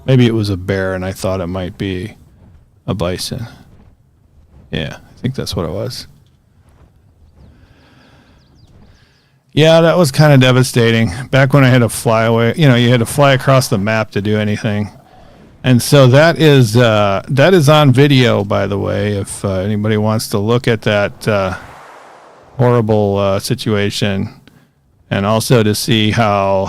Speaker 1: Maybe it was a bear and I thought it might be a bison. Yeah, I think that's what it was. Yeah, that was kind of devastating. Back when I had to fly away, you know, you had to fly across the map to do anything. And so that is on video, by the way, if anybody wants to look at that horrible situation. And also to see how,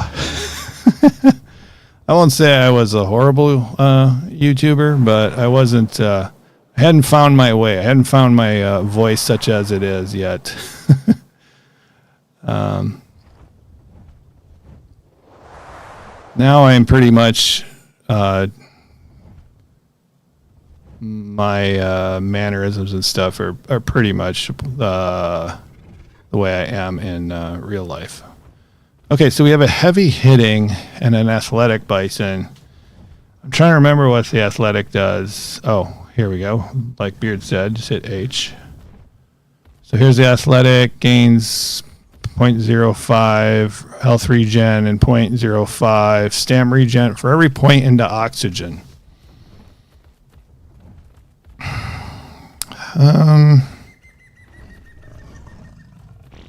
Speaker 1: I won't say I was a horrible YouTuber, but I wasn't, I hadn't found my way. I hadn't found my voice such as it is yet. Now I'm pretty much, my mannerisms and stuff are pretty much the way I am in real life. Okay, so we have a heavy hitting and an athletic bison. I'm trying to remember what the athletic does. Oh, here we go. Like Beard said, just hit H. So here's the athletic, gains 0.05 health regen and 0.05 stam regen for every point into oxygen.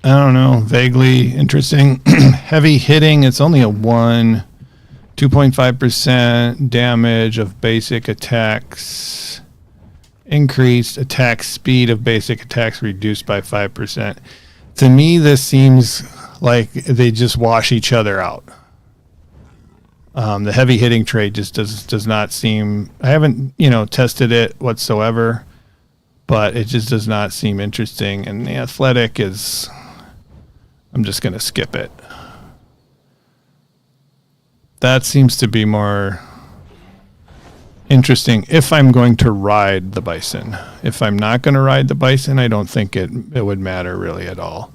Speaker 1: I don't know, vaguely interesting. Heavy hitting, it's only a 2.5% damage of basic attacks. Increased attack speed of basic attacks reduced by 5%. To me, this seems like they just wash each other out. The heavy hitting trait just does not seem, I haven't, tested it whatsoever, but it just does not seem interesting. And the athletic is, I'm just going to skip it. That seems to be more interesting if I'm going to ride the bison. If I'm not going to ride the bison, I don't think it would matter really at all.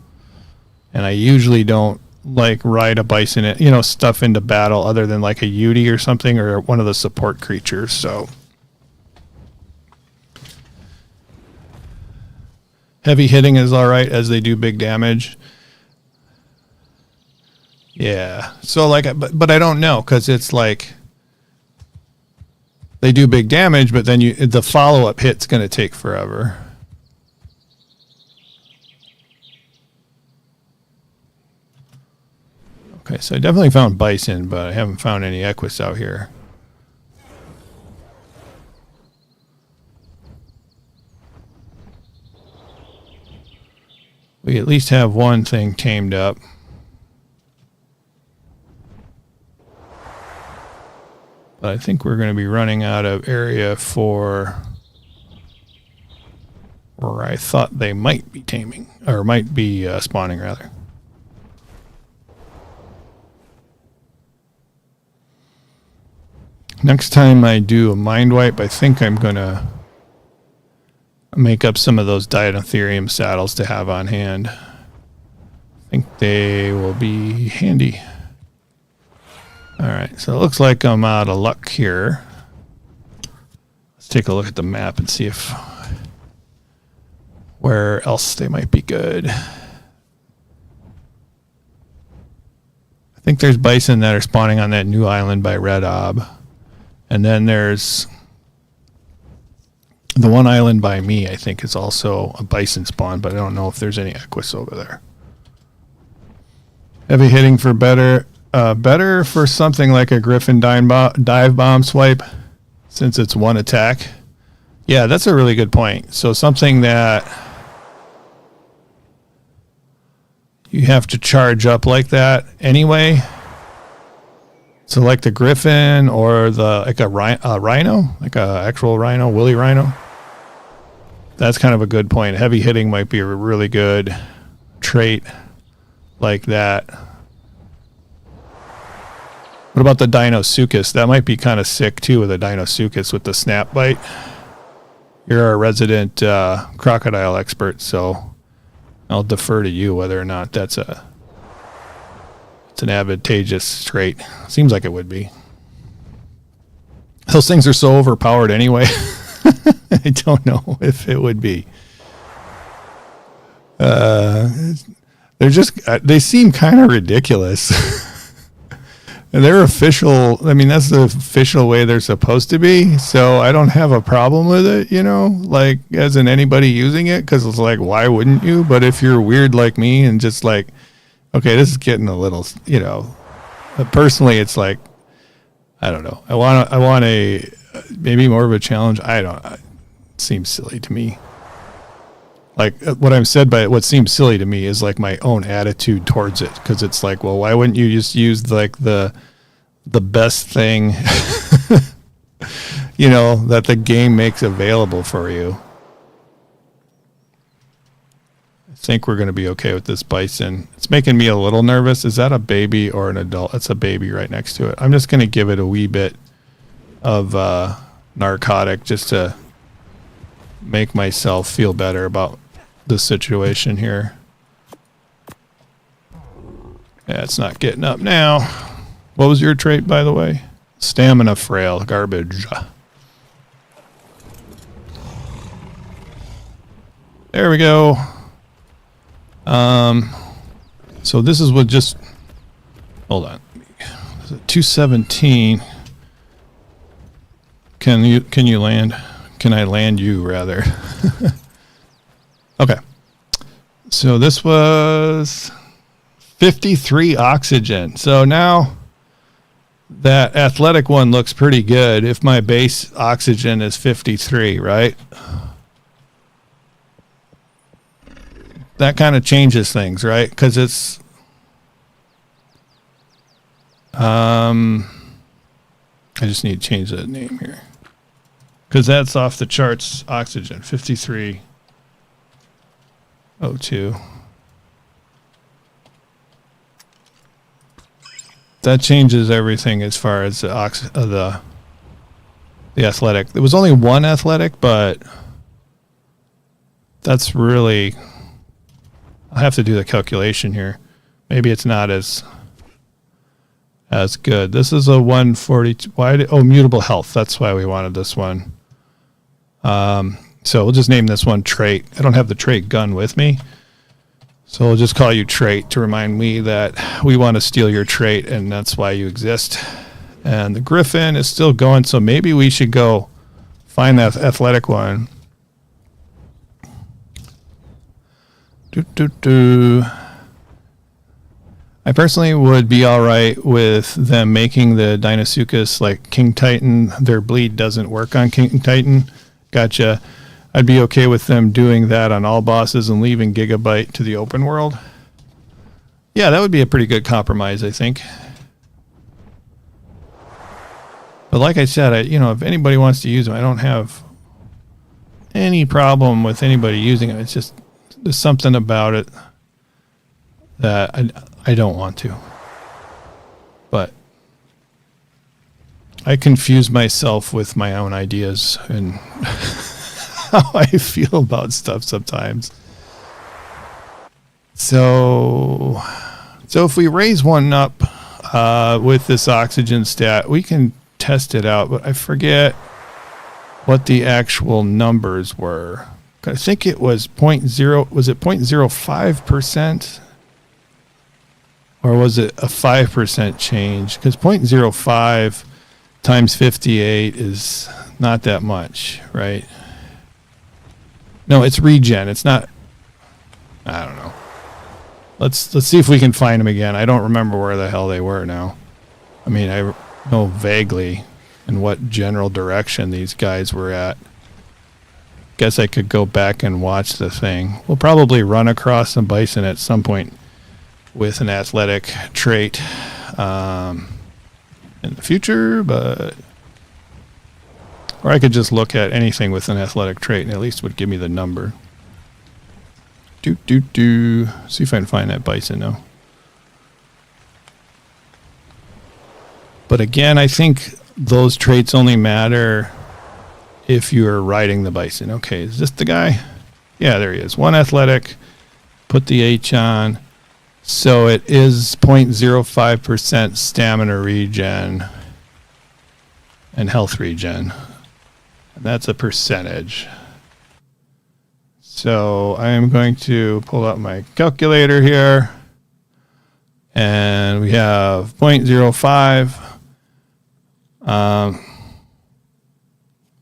Speaker 1: And I usually don't like ride a bison, stuff into battle other than like a Yudi or something or one of the support creatures. So heavy hitting is all right as they do big damage. Yeah. So but I don't know because it's like they do big damage, but then the follow-up hit's going to take forever. Okay, so I definitely found bison, but I haven't found any equus out here. We at least have one thing tamed up. But I think we're going to be running out of area for where I thought they might be taming, or might be spawning, rather. Next time I do a mind wipe, I think I'm going to make up some of those Dinotherium saddles to have on hand. I think they will be handy. All right, so it looks like I'm out of luck here. Let's take a look at the map and see where else they might be good. I think there's bison that are spawning on that new island by Red Ob. And then there's the one island by me, I think, is also a bison spawn, but I don't know if there's any equus over there. Heavy hitting for better for something like a Griffin dive bomb swipe, since it's one attack. Yeah, that's a really good point. So something that you have to charge up like that anyway. So like the Griffin or a rhino, like a actual rhino, woolly rhino. That's kind of a good point. Heavy hitting might be a really good trait like that. What about the Deinosuchus? That might be kind of sick too with a Deinosuchus with the snap bite. You're a resident crocodile expert, so I'll defer to you whether or not it's an advantageous trait. Seems like it would be. Those things are so overpowered anyway. I don't know if it would be. They're just, they seem kind of ridiculous. And they're official. I mean, that's the official way they're supposed to be. So I don't have a problem with it, you know, like as in anybody using it, because it's like, why wouldn't you? But if you're weird like me and just like, okay, this is getting a little, you know, personally, it's like, I don't know. I want a maybe more of a challenge. It seems silly to me. Like what I'm said by what seems silly to me is like my own attitude towards it, because it's like, well, why wouldn't you just use like the best thing, you know, that the game makes available for you? I think we're going to be okay with this bison. It's making me a little nervous. Is that a baby or an adult? It's a baby right next to it. I'm just going to give it a wee bit of narcotic just to make myself feel better about the situation here. Yeah, it's not getting up now. What was your trait, by the way? Stamina frail. Garbage. There we go. So this is what just... Hold on. 217. Can you land? Can I land you, rather? Okay. So this was 53 oxygen. So now that athletic one looks pretty good if my base oxygen is 53, right? That kind of changes things, right? Because it's... I just need to change that name here. Because that's off the charts oxygen. 5302. That changes everything as far as the athletic. There was only one athletic, but that's really... I'll have to do the calculation here. Maybe it's not as good. This is a 142. Mutable health. That's why we wanted this one. So we'll just name this one trait. I don't have the trait gun with me, so we'll just call you trait to remind me that we want to steal your trait, and that's why you exist. And the griffin is still going, so maybe we should go find that athletic one. I personally would be all right with them making the Deinosuchus like King Titan. Their bleed doesn't work on King Titan. Gotcha. I'd be okay with them doing that on all bosses and leaving Gigabyte to the open world. Yeah, that would be a pretty good compromise, I think. But like I said, if anybody wants to use them, I don't have any problem with anybody using it. It's just there's something about it that I don't want to. But I confuse myself with my own ideas and how I feel about stuff sometimes. So if we raise one up with this oxygen stat, we can test it out, but I forget what the actual numbers were. I think it was 0.05%? Or was it a 5% change? Because 0.05 times 58 is not that much, right? No, it's regen. It's not... I don't know. Let's see if we can find them again. I don't remember where the hell they were now. I mean, I know vaguely in what general direction these guys were at. Guess I could go back and watch the thing. We'll probably run across some bison at some point with an athletic trait in the future, but... Or I could just look at anything with an athletic trait and at least would give me the number. See if I can find that bison now. But again, I think those traits only matter if you're riding the bison. Okay, is this the guy? Yeah, there he is. One athletic. Put the H on. So it is 0.05% stamina regen and health regen. And that's a percentage. So I am going to pull out my calculator here. And we have 0.05.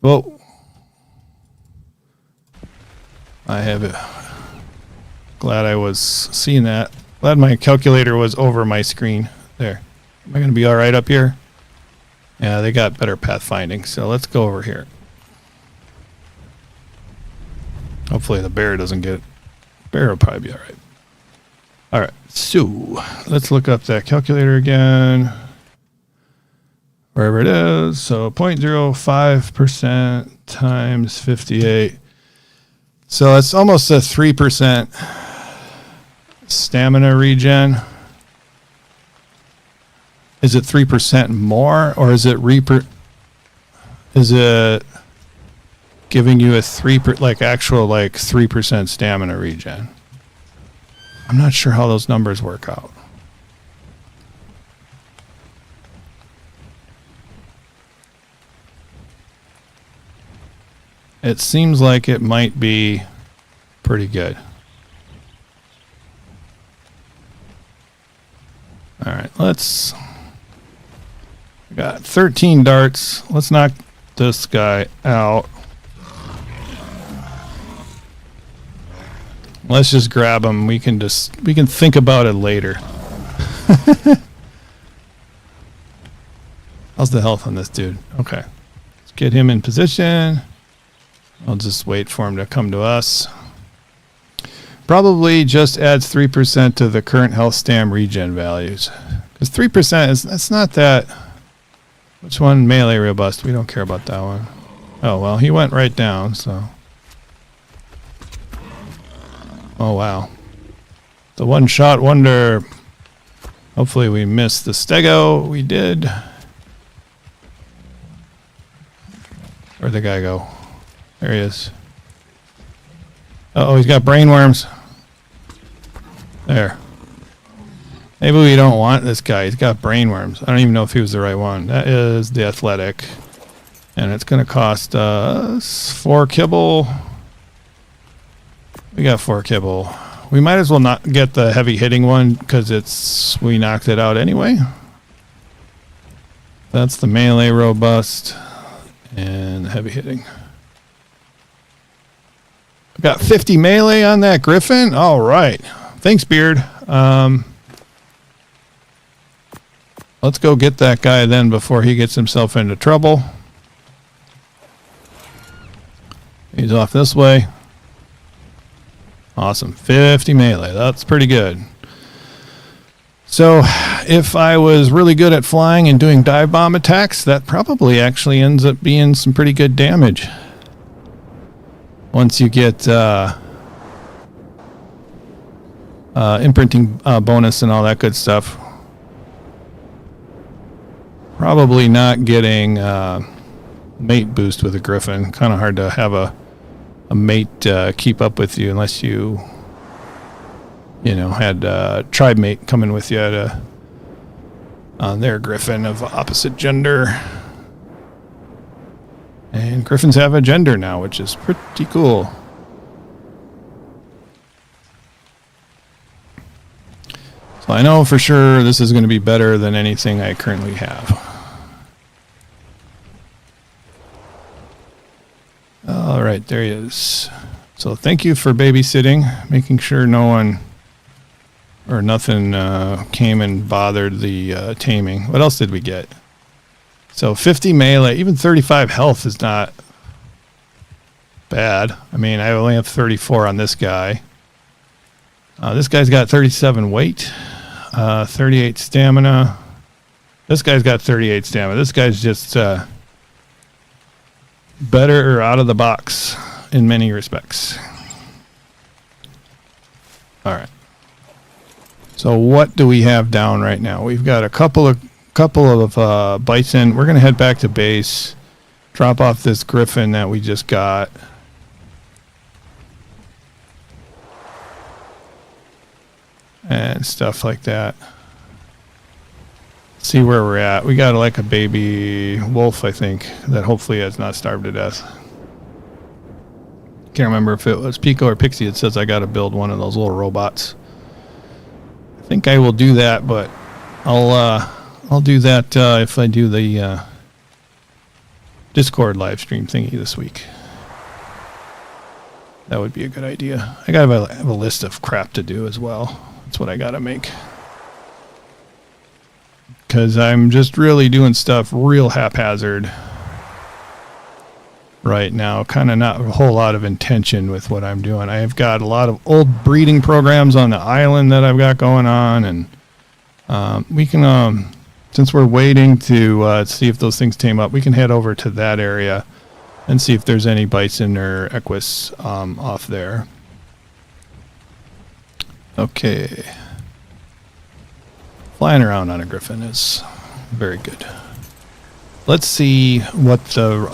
Speaker 1: Well, I have it. Glad I was seeing that. Glad my calculator was over my screen. There. Am I going to be all right up here? Yeah, they got better pathfinding. So let's go over here. Hopefully the bear doesn't get it. Bear will probably be all right. All right. So let's look up that calculator again. Wherever it is. So 0.05% times 58. So it's almost a 3% stamina regen. Is it 3% more, or is it giving you a 3% stamina regen? I'm not sure how those numbers work out. It seems like it might be pretty good. All right, we got 13 darts. Let's knock this guy out. Let's just grab him. We can think about it later. How's the health on this dude? Okay. Let's get him in position. I'll just wait for him to come to us. Probably just adds 3% to the current health stam regen values. Because 3% that's not that. Which one? Melee robust. We don't care about that one. Oh, well, he went right down, so. Oh, wow. The one-shot wonder. Hopefully we missed the stego. We did. Where'd the guy go? There he is. Uh-oh, he's got brain worms. There. Maybe we don't want this guy. He's got brain worms. I don't even know if he was the right one. That is the athletic. And it's going to cost us 4 kibble. We got 4 kibble. We might as well not get the heavy hitting one because we knocked it out anyway. That's the melee robust and the heavy hitting. We got 50 melee on that griffin. All right. Thanks, Beard. Let's go get that guy then before he gets himself into trouble. He's off this way. Awesome. 50 melee. That's pretty good. So if I was really good at flying and doing dive bomb attacks, that probably actually ends up being some pretty good damage. Once you get imprinting bonus and all that good stuff. Probably not getting mate boost with a griffin. Kind of hard to have a mate keep up with you unless you had tribe mate coming with you on their griffin of opposite gender. And griffins have a gender now, which is pretty cool. So I know for sure this is going to be better than anything I currently have. All right, there he is. So thank you for babysitting, making sure no one or nothing came and bothered the taming. What else did we get? So 50 melee, even 35 health is not bad. I mean, I only have 34 on this guy. This guy's got 37 weight, 38 stamina. This guy's got 38 stamina. This guy's just better out of the box in many respects. All right. So what do we have down right now? We've got a couple of bison. We're going to head back to base, drop off this griffin that we just got. And stuff like that. See where we're at. We got like a baby wolf, I think, that hopefully has not starved to death. Can't remember if it was Pico or Pixie that says I got to build one of those little robots. I think I will do that, but I'll do that if I do the Discord live stream thingy this week. That would be a good idea. I gotta have a list of crap to do as well. That's what I gotta make. Because I'm just really doing stuff real haphazard right now. Kind of not a whole lot of intention with what I'm doing. I've got a lot of old breeding programs on the island that I've got going on. And we can, since we're waiting to see if those things tame up, we can head over to that area and see if there's any bison or equus off there. Okay. Flying around on a griffin is very good. Let's see what our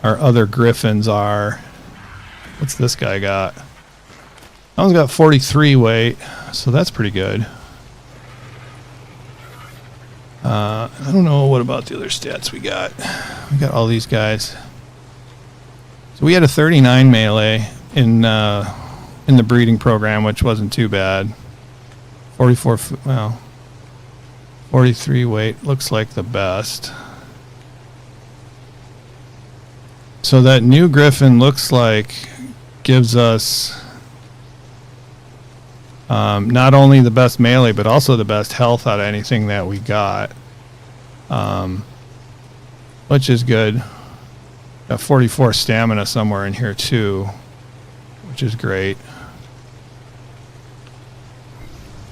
Speaker 1: other griffins are. What's this guy got? That one's got 43 weight, so that's pretty good. I don't know what about the other stats we got. We got all these guys. So we had a 39 melee in the breeding program, which wasn't too bad. 44, well, 43 weight looks like the best. So that new griffin looks like gives us not only the best melee, but also the best health out of anything that we got. Which is good. Got 44 stamina somewhere in here too, which is great.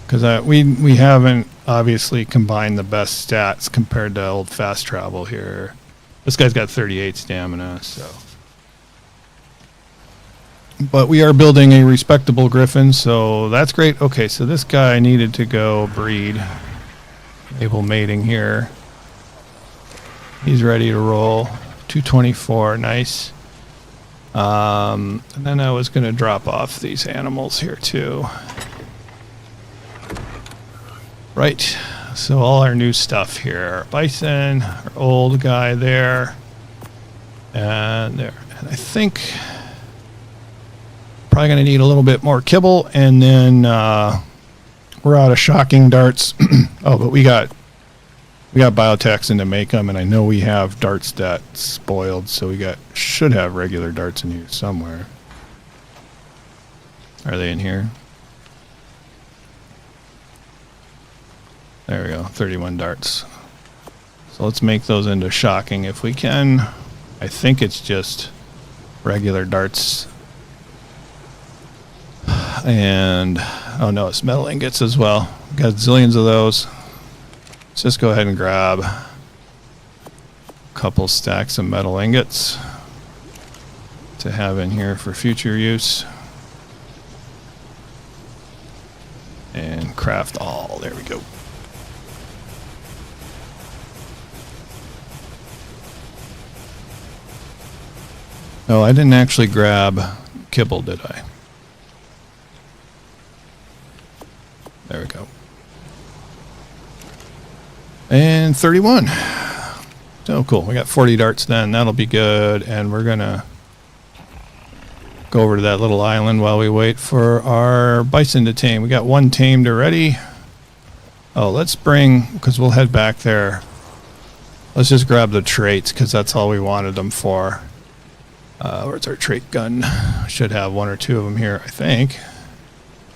Speaker 1: Because we haven't obviously combined the best stats compared to old fast travel here. This guy's got 38 stamina, so. But we are building a respectable griffin, so that's great. Okay, so this guy needed to go breed. Able mating here. He's ready to roll. 224, nice. And then I was going to drop off these animals here too. Right, so all our new stuff here. Bison, our old guy there, and there. And I think probably going to need a little bit more kibble, and then we're out of shocking darts. Oh, but we got biotoxin to make them, and I know we have darts that spoiled, so we should have regular darts in here somewhere. Are they in here? There we go, 31 darts. So let's make those into shocking if we can. I think it's just regular darts. And, oh no, it's metal ingots as well. Got zillions of those. Let's just go ahead and grab a couple stacks of metal ingots to have in here for future use. And craft all. There we go. Oh, I didn't actually grab kibble, did I? There we go. And 31. So cool. We got 40 darts then. That'll be good. And we're going to go over to that little island while we wait for our bison to tame. We got one tamed already. Oh, let's bring, because we'll head back there. Let's just grab the traits because that's all we wanted them for. Where's our trait gun? Should have one or two of them here, I think.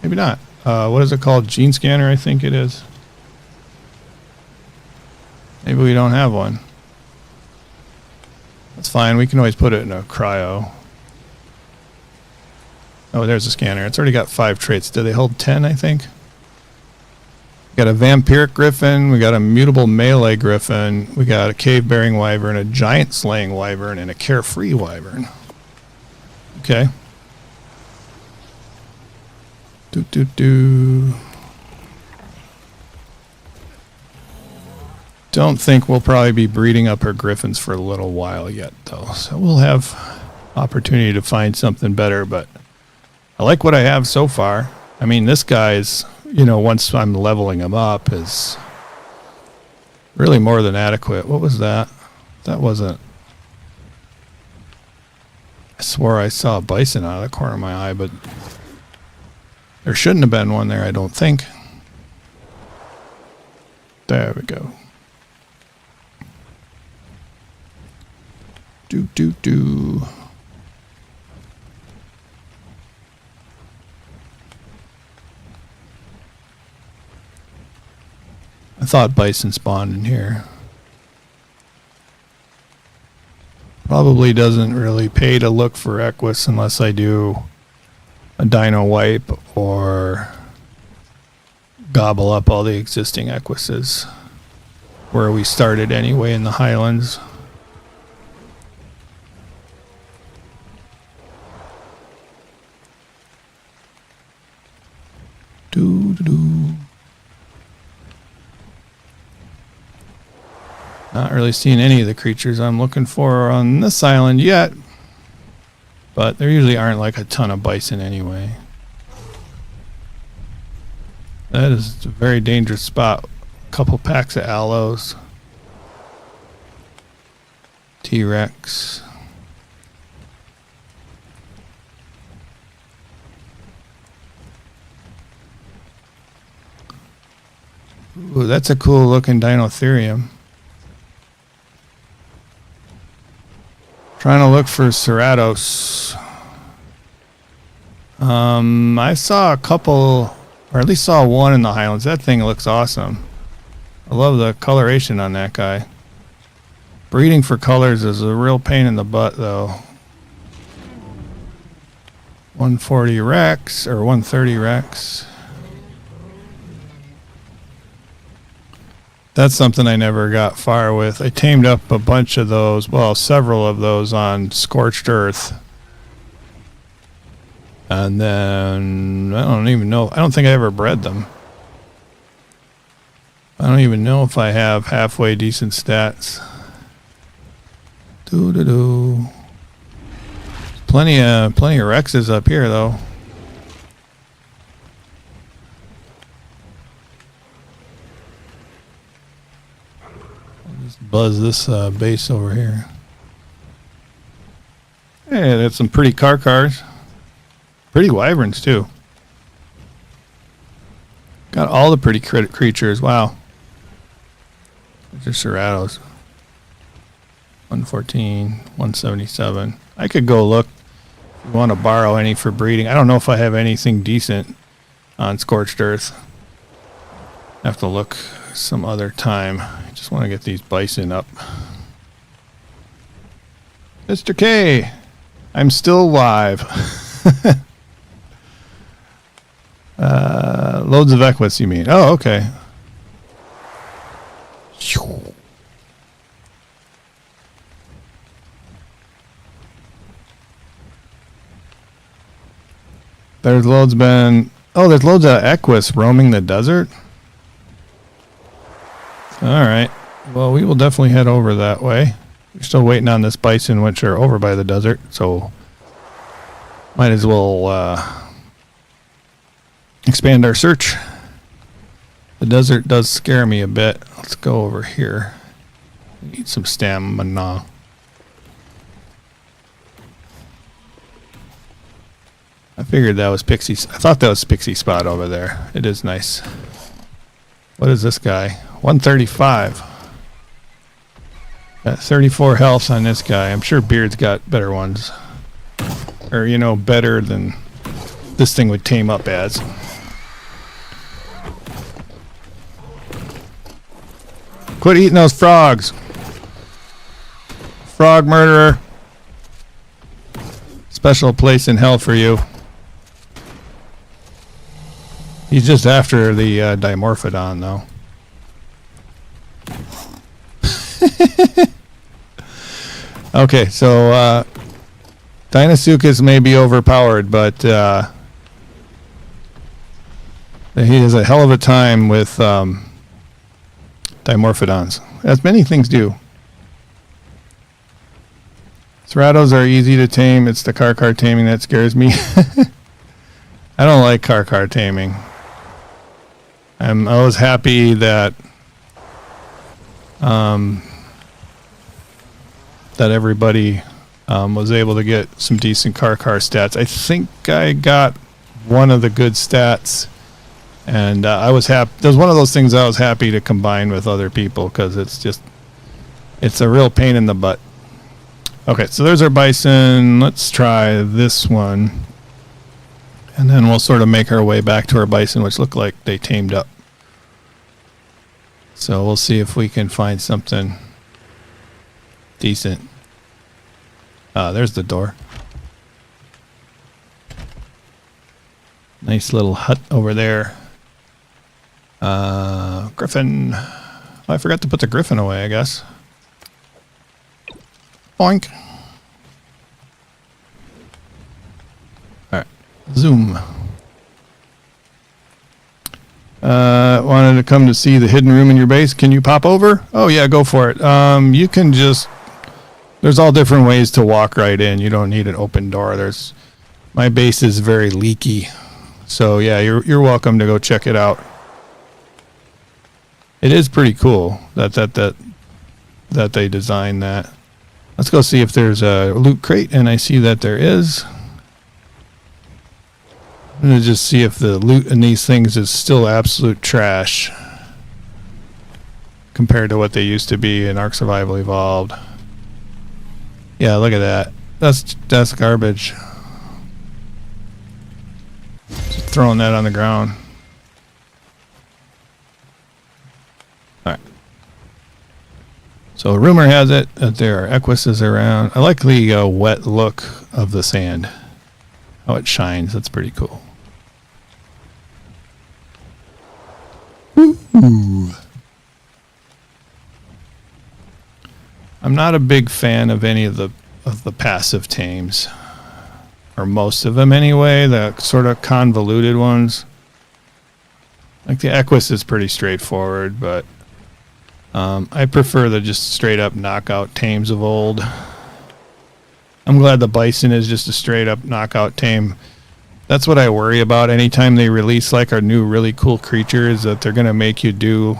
Speaker 1: Maybe not. What is it called? Gene scanner, I think it is. Maybe we don't have one. That's fine. We can always put it in a cryo. Oh, there's a scanner. It's already got 5 traits. Do they hold 10, I think? We got a vampiric griffin. We got a mutable melee griffin. We got a cave-bearing wyvern, a giant slaying wyvern, and a carefree wyvern. Okay. Don't think we'll probably be breeding up our griffins for a little while yet, though. So we'll have opportunity to find something better, but I like what I have so far. I mean, this guy's, you know, once I'm leveling him up, is really more than adequate. What was that? That wasn't... I swore I saw a bison out of the corner of my eye, but there shouldn't have been one there, I don't think. There we go. Do. I thought bison spawned in here. Probably doesn't really pay to look for equus unless I do a dino wipe or gobble up all the existing equises where we started anyway in the highlands. Not really seeing any of the creatures I'm looking for on this island yet, but there usually aren't like a ton of bison anyway. That is a very dangerous spot. A couple packs of aloes. T-Rex. Ooh, that's a cool looking Dinotherium. Trying to look for Ceratos. I saw a couple, or at least saw one in the highlands. That thing looks awesome. I love the coloration on that guy. Breeding for colors is a real pain in the butt, though. 140 Rex, or 130 Rex. That's something I never got far with. I tamed up a bunch of those, well, several of those on Scorched Earth. And then, I don't even know, I don't think I ever bred them. I don't even know if I have halfway decent stats. Plenty of Rexes up here, though. Buzz this base over here. Hey, that's some pretty cars. Pretty wyverns too. Got all the pretty creatures. Wow. These are Ceratos. 114, 177. I could go look if you want to borrow any for breeding. I don't know if I have anything decent on Scorched Earth. I have to look some other time. I just want to get these bison up. Mr. K, I'm still live. Loads of equus, you mean? Oh, okay. There's loads of equus roaming the desert. Alright, well, we will definitely head over that way. We're still waiting on this bison, which are over by the desert, so might as well expand our search. The desert does scare me a bit. Let's go over here. Need some stamina. I figured that was Pixie's. I thought that was Pixie spot over there. It is nice. What is this guy? 135. Got 34 health on this guy. I'm sure Beard's got better ones. Or, you know, better than this thing would tame up as. Quit eating those frogs. Frog murderer. Special place in hell for you. He's just after the Dimorphodon, though. Okay, so Deinosuchus may be overpowered, but he has a hell of a time with Dimorphodons, as many things do. Ceratos are easy to tame. It's the car taming that scares me. I don't like car taming. I was happy that that everybody Was able to get some decent car stats. I think I got one of the good stats, and I was happy. It was one of those things I was happy to combine with other people because it's a real pain in the butt. Okay, so there's our bison. Let's try this one, and then we'll sort of make our way back to our bison, which look like they tamed up. So we'll see if we can find something decent. There's the door. Nice little hut over there. Griffin. Oh, I forgot to put the griffin away, I guess. Boink. Alright. Zoom. Wanted to come to see the hidden room in your base. Can you pop over? Oh yeah, go for it. You can just... There's all different ways to walk right in. You don't need an open door. My base is very leaky. So yeah, you're welcome to go check it out. It is pretty cool that they designed that. Let's go see if there's a loot crate, and I see that there is. I'm gonna just see if the loot in these things is still absolute trash compared to what they used to be in Ark Survival Evolved. Yeah, look at that. That's garbage. Just throwing that on the ground. Alright. So rumor has it that there are equises around. I like the wet look of the sand. How it shines. That's pretty cool. Ooh. I'm not a big fan of any of the passive tames, or most of them anyway. The sort of convoluted ones, like the Equus is pretty straightforward, but I prefer the just straight up knockout tames of old. I'm glad the Bison is just a straight up knockout tame. That's what I worry about anytime they release like our new really cool creature, is that they're gonna make you do,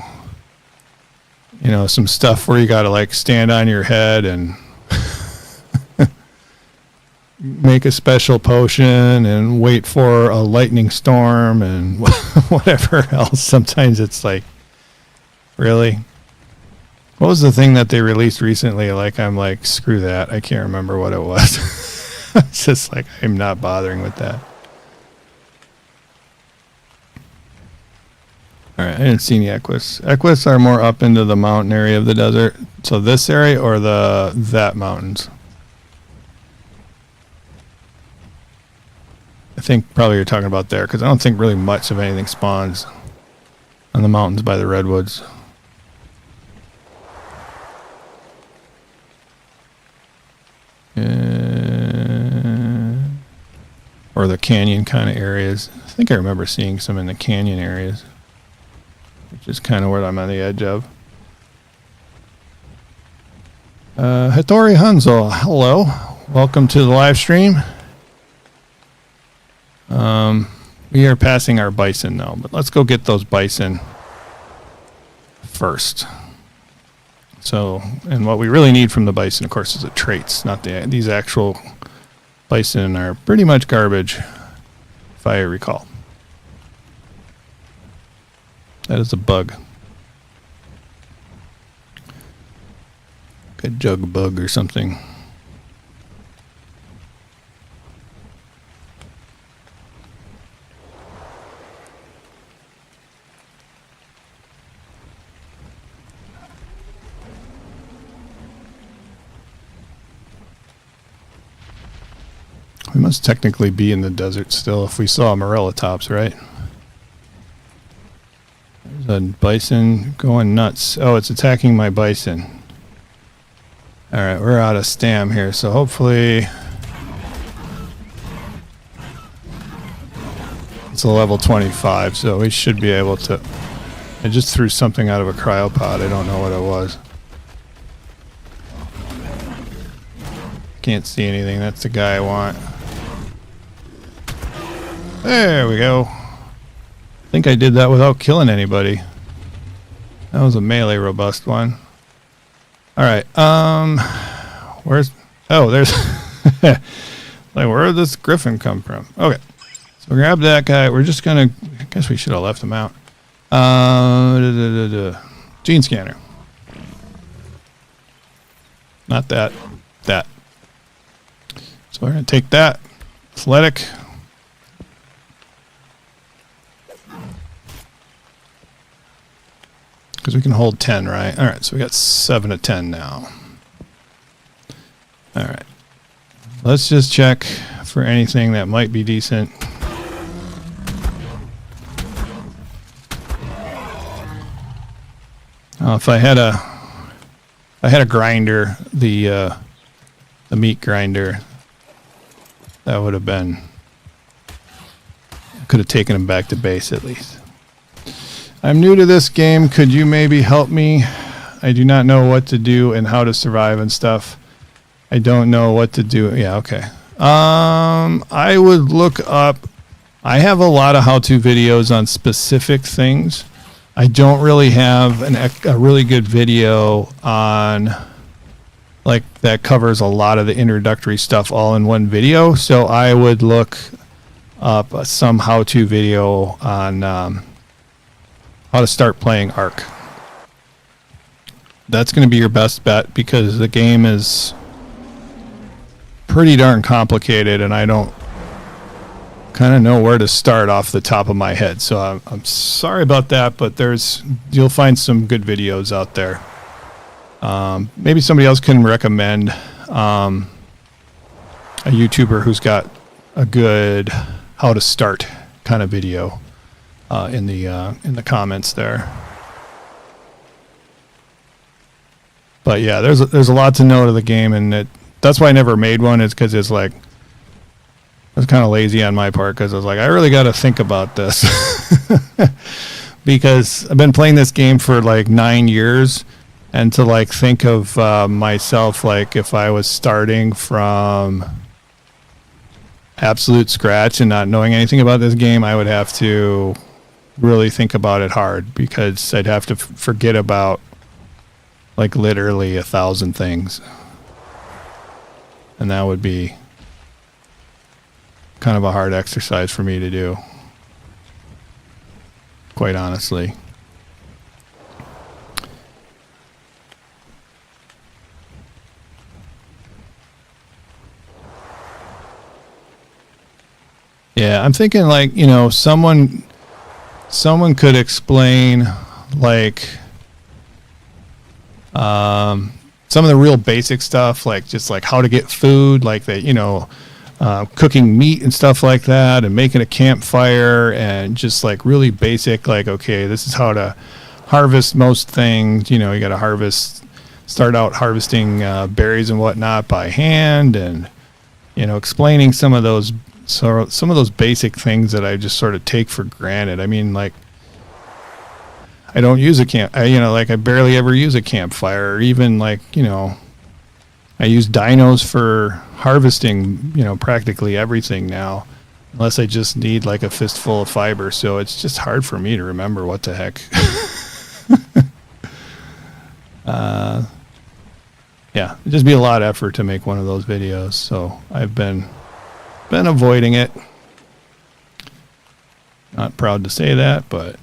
Speaker 1: you know, some stuff where you gotta like stand on your head and make a special potion and wait for a lightning storm and whatever else. Sometimes it's like, really? What was the thing that they released recently? Like, I'm like, screw that. I can't remember what it was. It's just like, I'm not bothering with that. Alright, I didn't see any Equus. Equus are more up into the mountain area of the desert. So this area or that mountains? I think probably you're talking about there, because I don't think really much of anything spawns on the mountains by the redwoods. Or the canyon kind of areas. I think I remember seeing some in the canyon areas, which is kind of what I'm on the edge of. Hattori Hanzo, hello. Welcome to the live stream. We are passing our bison now, but let's go get those bison first. So, and what we really need from the bison, of course, is the traits, not these actual bison are pretty much garbage, if I recall. That is a bug. A jug bug or something. We must technically be in the desert still if we saw Morellatops, right? There's a bison going nuts. Oh, it's attacking my bison. Alright, we're out of stam here, so hopefully it's a level 25, so we should be able to... I just threw something out of a cryopod. I don't know what it was. Can't see anything. That's the guy I want. There we go. I think I did that without killing anybody. That was a melee robust one. Alright, where's... Oh, there's... Like, where did this griffin come from? Okay. So grab that guy. We're just going to... I guess we should have left him out. Gene scanner. Not that. That. So we're going to take that. Athletic. Because we can hold 10, right? All right, so we got 7 of 10 now. All right. Let's just check for anything that might be decent. If I had a grinder, the meat grinder, that would have been... I could have taken him back to base at least. I'm new to this game. Could you maybe help me? I do not know what to do and how to survive and stuff. I don't know what to do. Yeah, okay. I would look up... I have a lot of how-to videos on specific things. I don't really have a really good video on... like, that covers a lot of the introductory stuff all in one video. So I would look up some how-to video on how to start playing Ark. That's going to be your best bet because the game is pretty darn complicated and I don't kind of know where to start off the top of my head. So I'm sorry about that, but you'll find some good videos out there. Maybe somebody else can recommend a YouTuber who's got a good how to start kind of video in the comments there. But yeah, there's a lot to know to the game, and that's why I never made one. Is because it's like I was kind of lazy on my part because I was like, I really got to think about this because I've been playing this game for like 9 years. And to like think of myself like if I was starting from absolute scratch and not knowing anything about this game, I would have to really think about it hard because I'd have to forget about like literally 1,000 things. And that would be kind of a hard exercise for me to do, quite honestly. Yeah, I'm thinking like, you know, someone could explain like some of the real basic stuff, like just like how to get food, like that, you know, cooking meat and stuff like that, and making a campfire, and just like really basic, like, okay, this is how to harvest most things. You know, you got to start out harvesting berries and whatnot by hand, and, you know, explaining some of those basic things that I just sort of take for granted. I mean, like, I don't use I barely ever use a campfire, or even like, you know, I use dynos for harvesting, you know, practically everything now, unless I just need like a fistful of fiber. So it's just hard for me to remember what the heck. Yeah, it'd just be a lot of effort to make one of those videos. So I've been avoiding it. Not proud to say that, but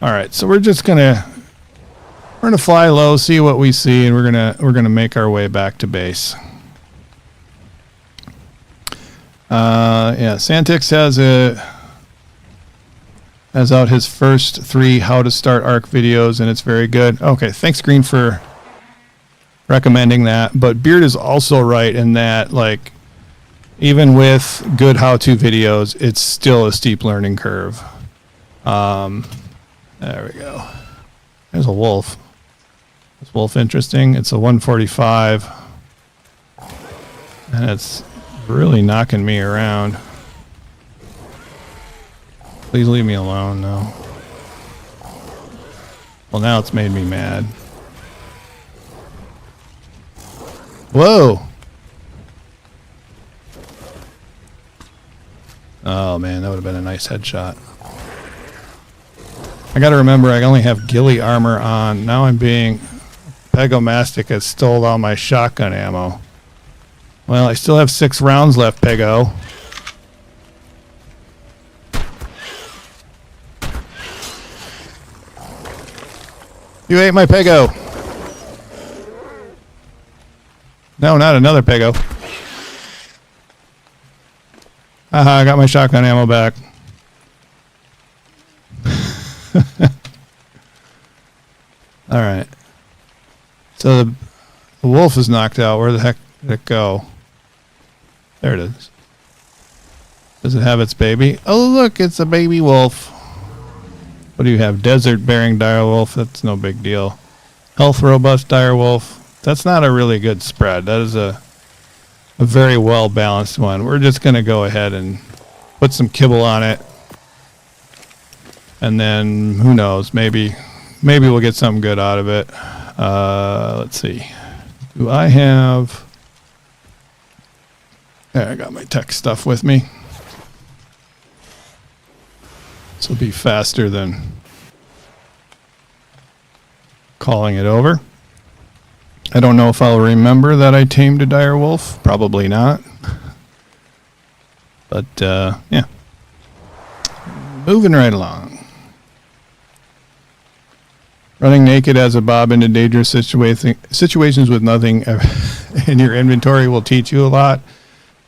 Speaker 1: all right. So we're gonna fly low, see what we see, and we're gonna make our way back to base. Yeah, Santix has out his first 3 how to start Ark videos, and it's very good. Okay, thanks Green for recommending that. But Beard is also right in that, like, even with good how-to videos, it's still a steep learning curve. There we go. There's a wolf. Is wolf interesting? It's a 145. And it's really knocking me around. Please leave me alone, no. Well, now it's made me mad. Whoa! Oh man, that would have been a nice headshot. I gotta remember I only have ghillie armor on. Now I'm being... Pegomastic has stole all my shotgun ammo. Well, I still have 6 rounds left, Pego. You ate my Pego. No, not another Pego. Haha, I got my shotgun ammo back. Alright. So the wolf is knocked out. Where the heck did it go? There it is. Does it have its baby? Oh, look, it's a baby wolf. What do you have? Desert bearing dire wolf. That's no big deal. Health robust dire wolf. That's not a really good spread. That is a very well balanced one. We're just going to go ahead and put some kibble on it. And then who knows, maybe we'll get something good out of it. Let's see. Do I have... Yeah, I got my tech stuff with me. This will be faster than calling it over. I don't know if I'll remember that I tamed a dire wolf. Probably not. But, yeah. Moving right along. Running naked as a bob into dangerous situations with nothing in your inventory will teach you a lot.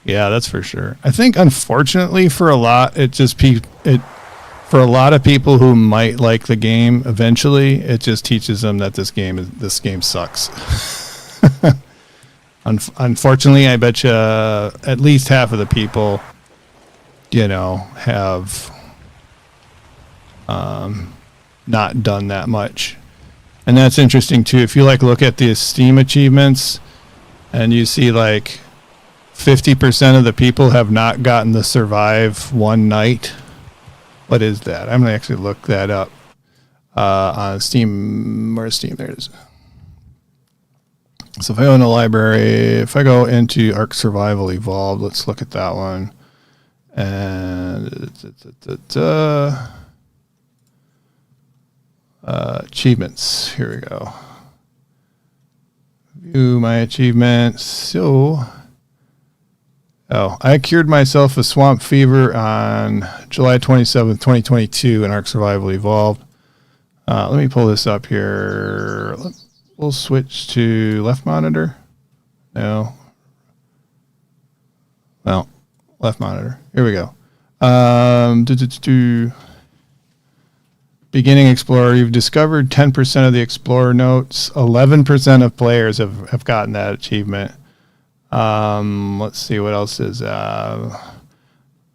Speaker 1: Yeah, that's for sure. I think, unfortunately, for a lot, for a lot of people who might like the game, eventually, it just teaches them that this game sucks. Unfortunately, I bet you at least half of the people, have not done that much. And that's interesting too. If you look at the Steam achievements and you see 50% of the people have not gotten the survive one night. What is that? I'm going to actually look that up on Steam. Where's Steam? There it is. So if I go in the library, if I go into Ark Survival Evolved, let's look at that one. And achievements. Here we go. View my achievements. So, I cured myself of swamp fever on July 27th, 2022 in Ark Survival Evolved. Let me pull this up here. We'll switch to left monitor. No. Well, left monitor. Here we go. Beginning Explorer. You've discovered 10% of the Explorer notes. 11% of players have gotten that achievement. Let's see what else is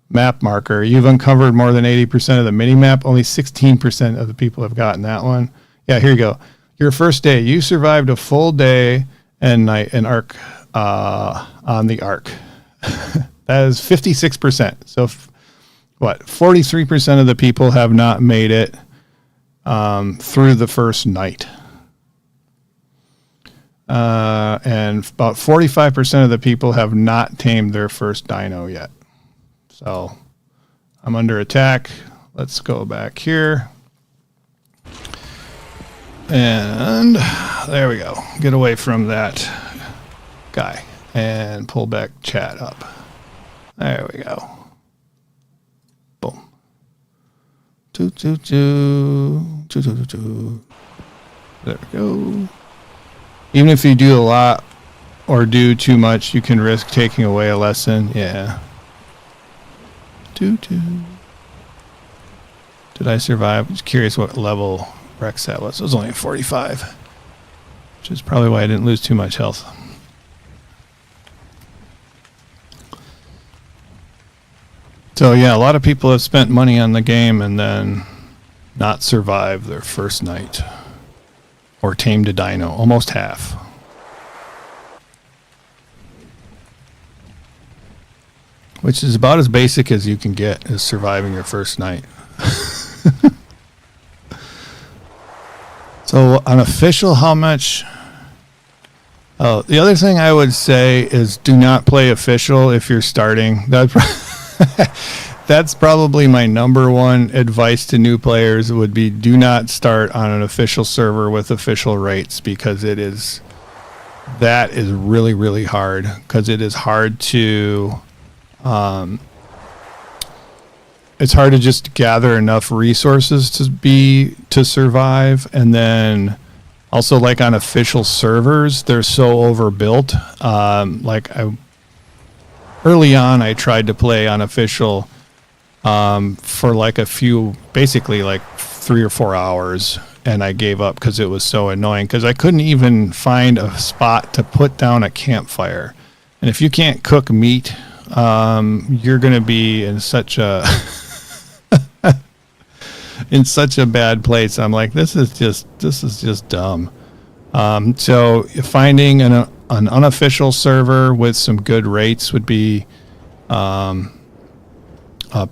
Speaker 1: map marker. You've uncovered more than 80% of the mini map. Only 16% of the people have gotten that one. Yeah, here you go. Your first day. You survived a full day and night in Ark on the Ark. That is 56%. So, 43% of the people have not made it through the first night. And about 45% of the people have not tamed their first dino yet. So I'm under attack. Let's go back here. And there we go. Get away from that guy and pull back chat up. There we go. Boom. There we go. Even if you do a lot or do too much, you can risk taking away a lesson. Yeah. Did I survive? I'm just curious what level Rex that was. It was only a 45, which is probably why I didn't lose too much health. So yeah, a lot of people have spent money on the game and then not survived their first night. Or tamed a dino. Almost half. Which is about as basic as you can get, is surviving your first night. So, unofficial, how much? Oh, the other thing I would say is do not play official if you're starting. That's probably my number one advice to new players would be do not start on an official server with official rates because it is that is really, really hard, because it is hard to it's hard to just gather enough resources to survive. And then also, like, on official servers, they're so overbuilt. Early on, I tried to play unofficial for like basically like 3 or 4 hours, and I gave up because it was so annoying, because I couldn't even find a spot to put down a campfire. And if you can't cook meat, you're going to be in such a in such a bad place. I'm like, this is just dumb. So finding an unofficial server with some good rates would be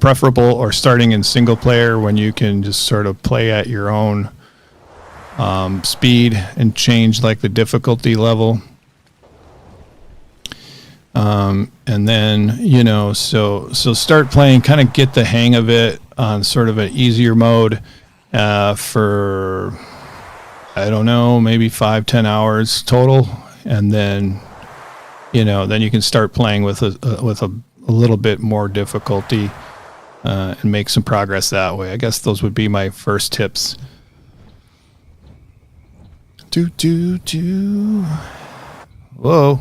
Speaker 1: preferable, or starting in single player when you can just sort of play at your own speed and change like the difficulty level. And then, so start playing, kind of get the hang of it on sort of an easier mode for, I don't know, maybe 5-10 hours total. And then, then you can start playing with a little bit more difficulty and make some progress that way. I guess those would be my first tips. Whoa.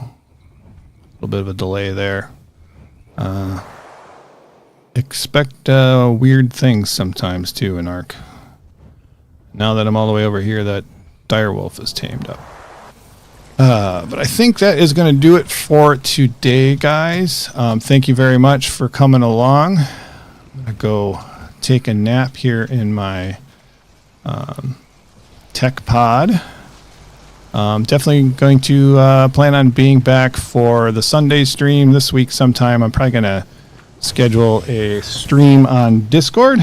Speaker 1: A little bit of a delay there. Expect weird things sometimes too in Ark. Now that I'm all the way over here, that direwolf is tamed up. But I think that is going to do it for today, guys. Thank you very much for coming along. I'm going to go take a nap here in my tech pod. Definitely going to plan on being back for the Sunday stream this week sometime. I'm probably going to schedule a stream on Discord.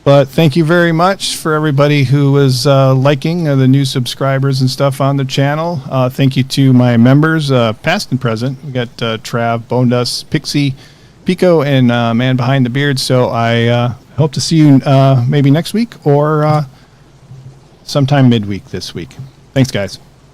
Speaker 1: But thank you very much for everybody who was liking the new subscribers and stuff on the channel. Thank you to my members, past and present. We got Trav, Bone Dust, Pixie, Pico, and Man Behind the Beard. So I hope to see you maybe next week or sometime midweek this week. Thanks, guys.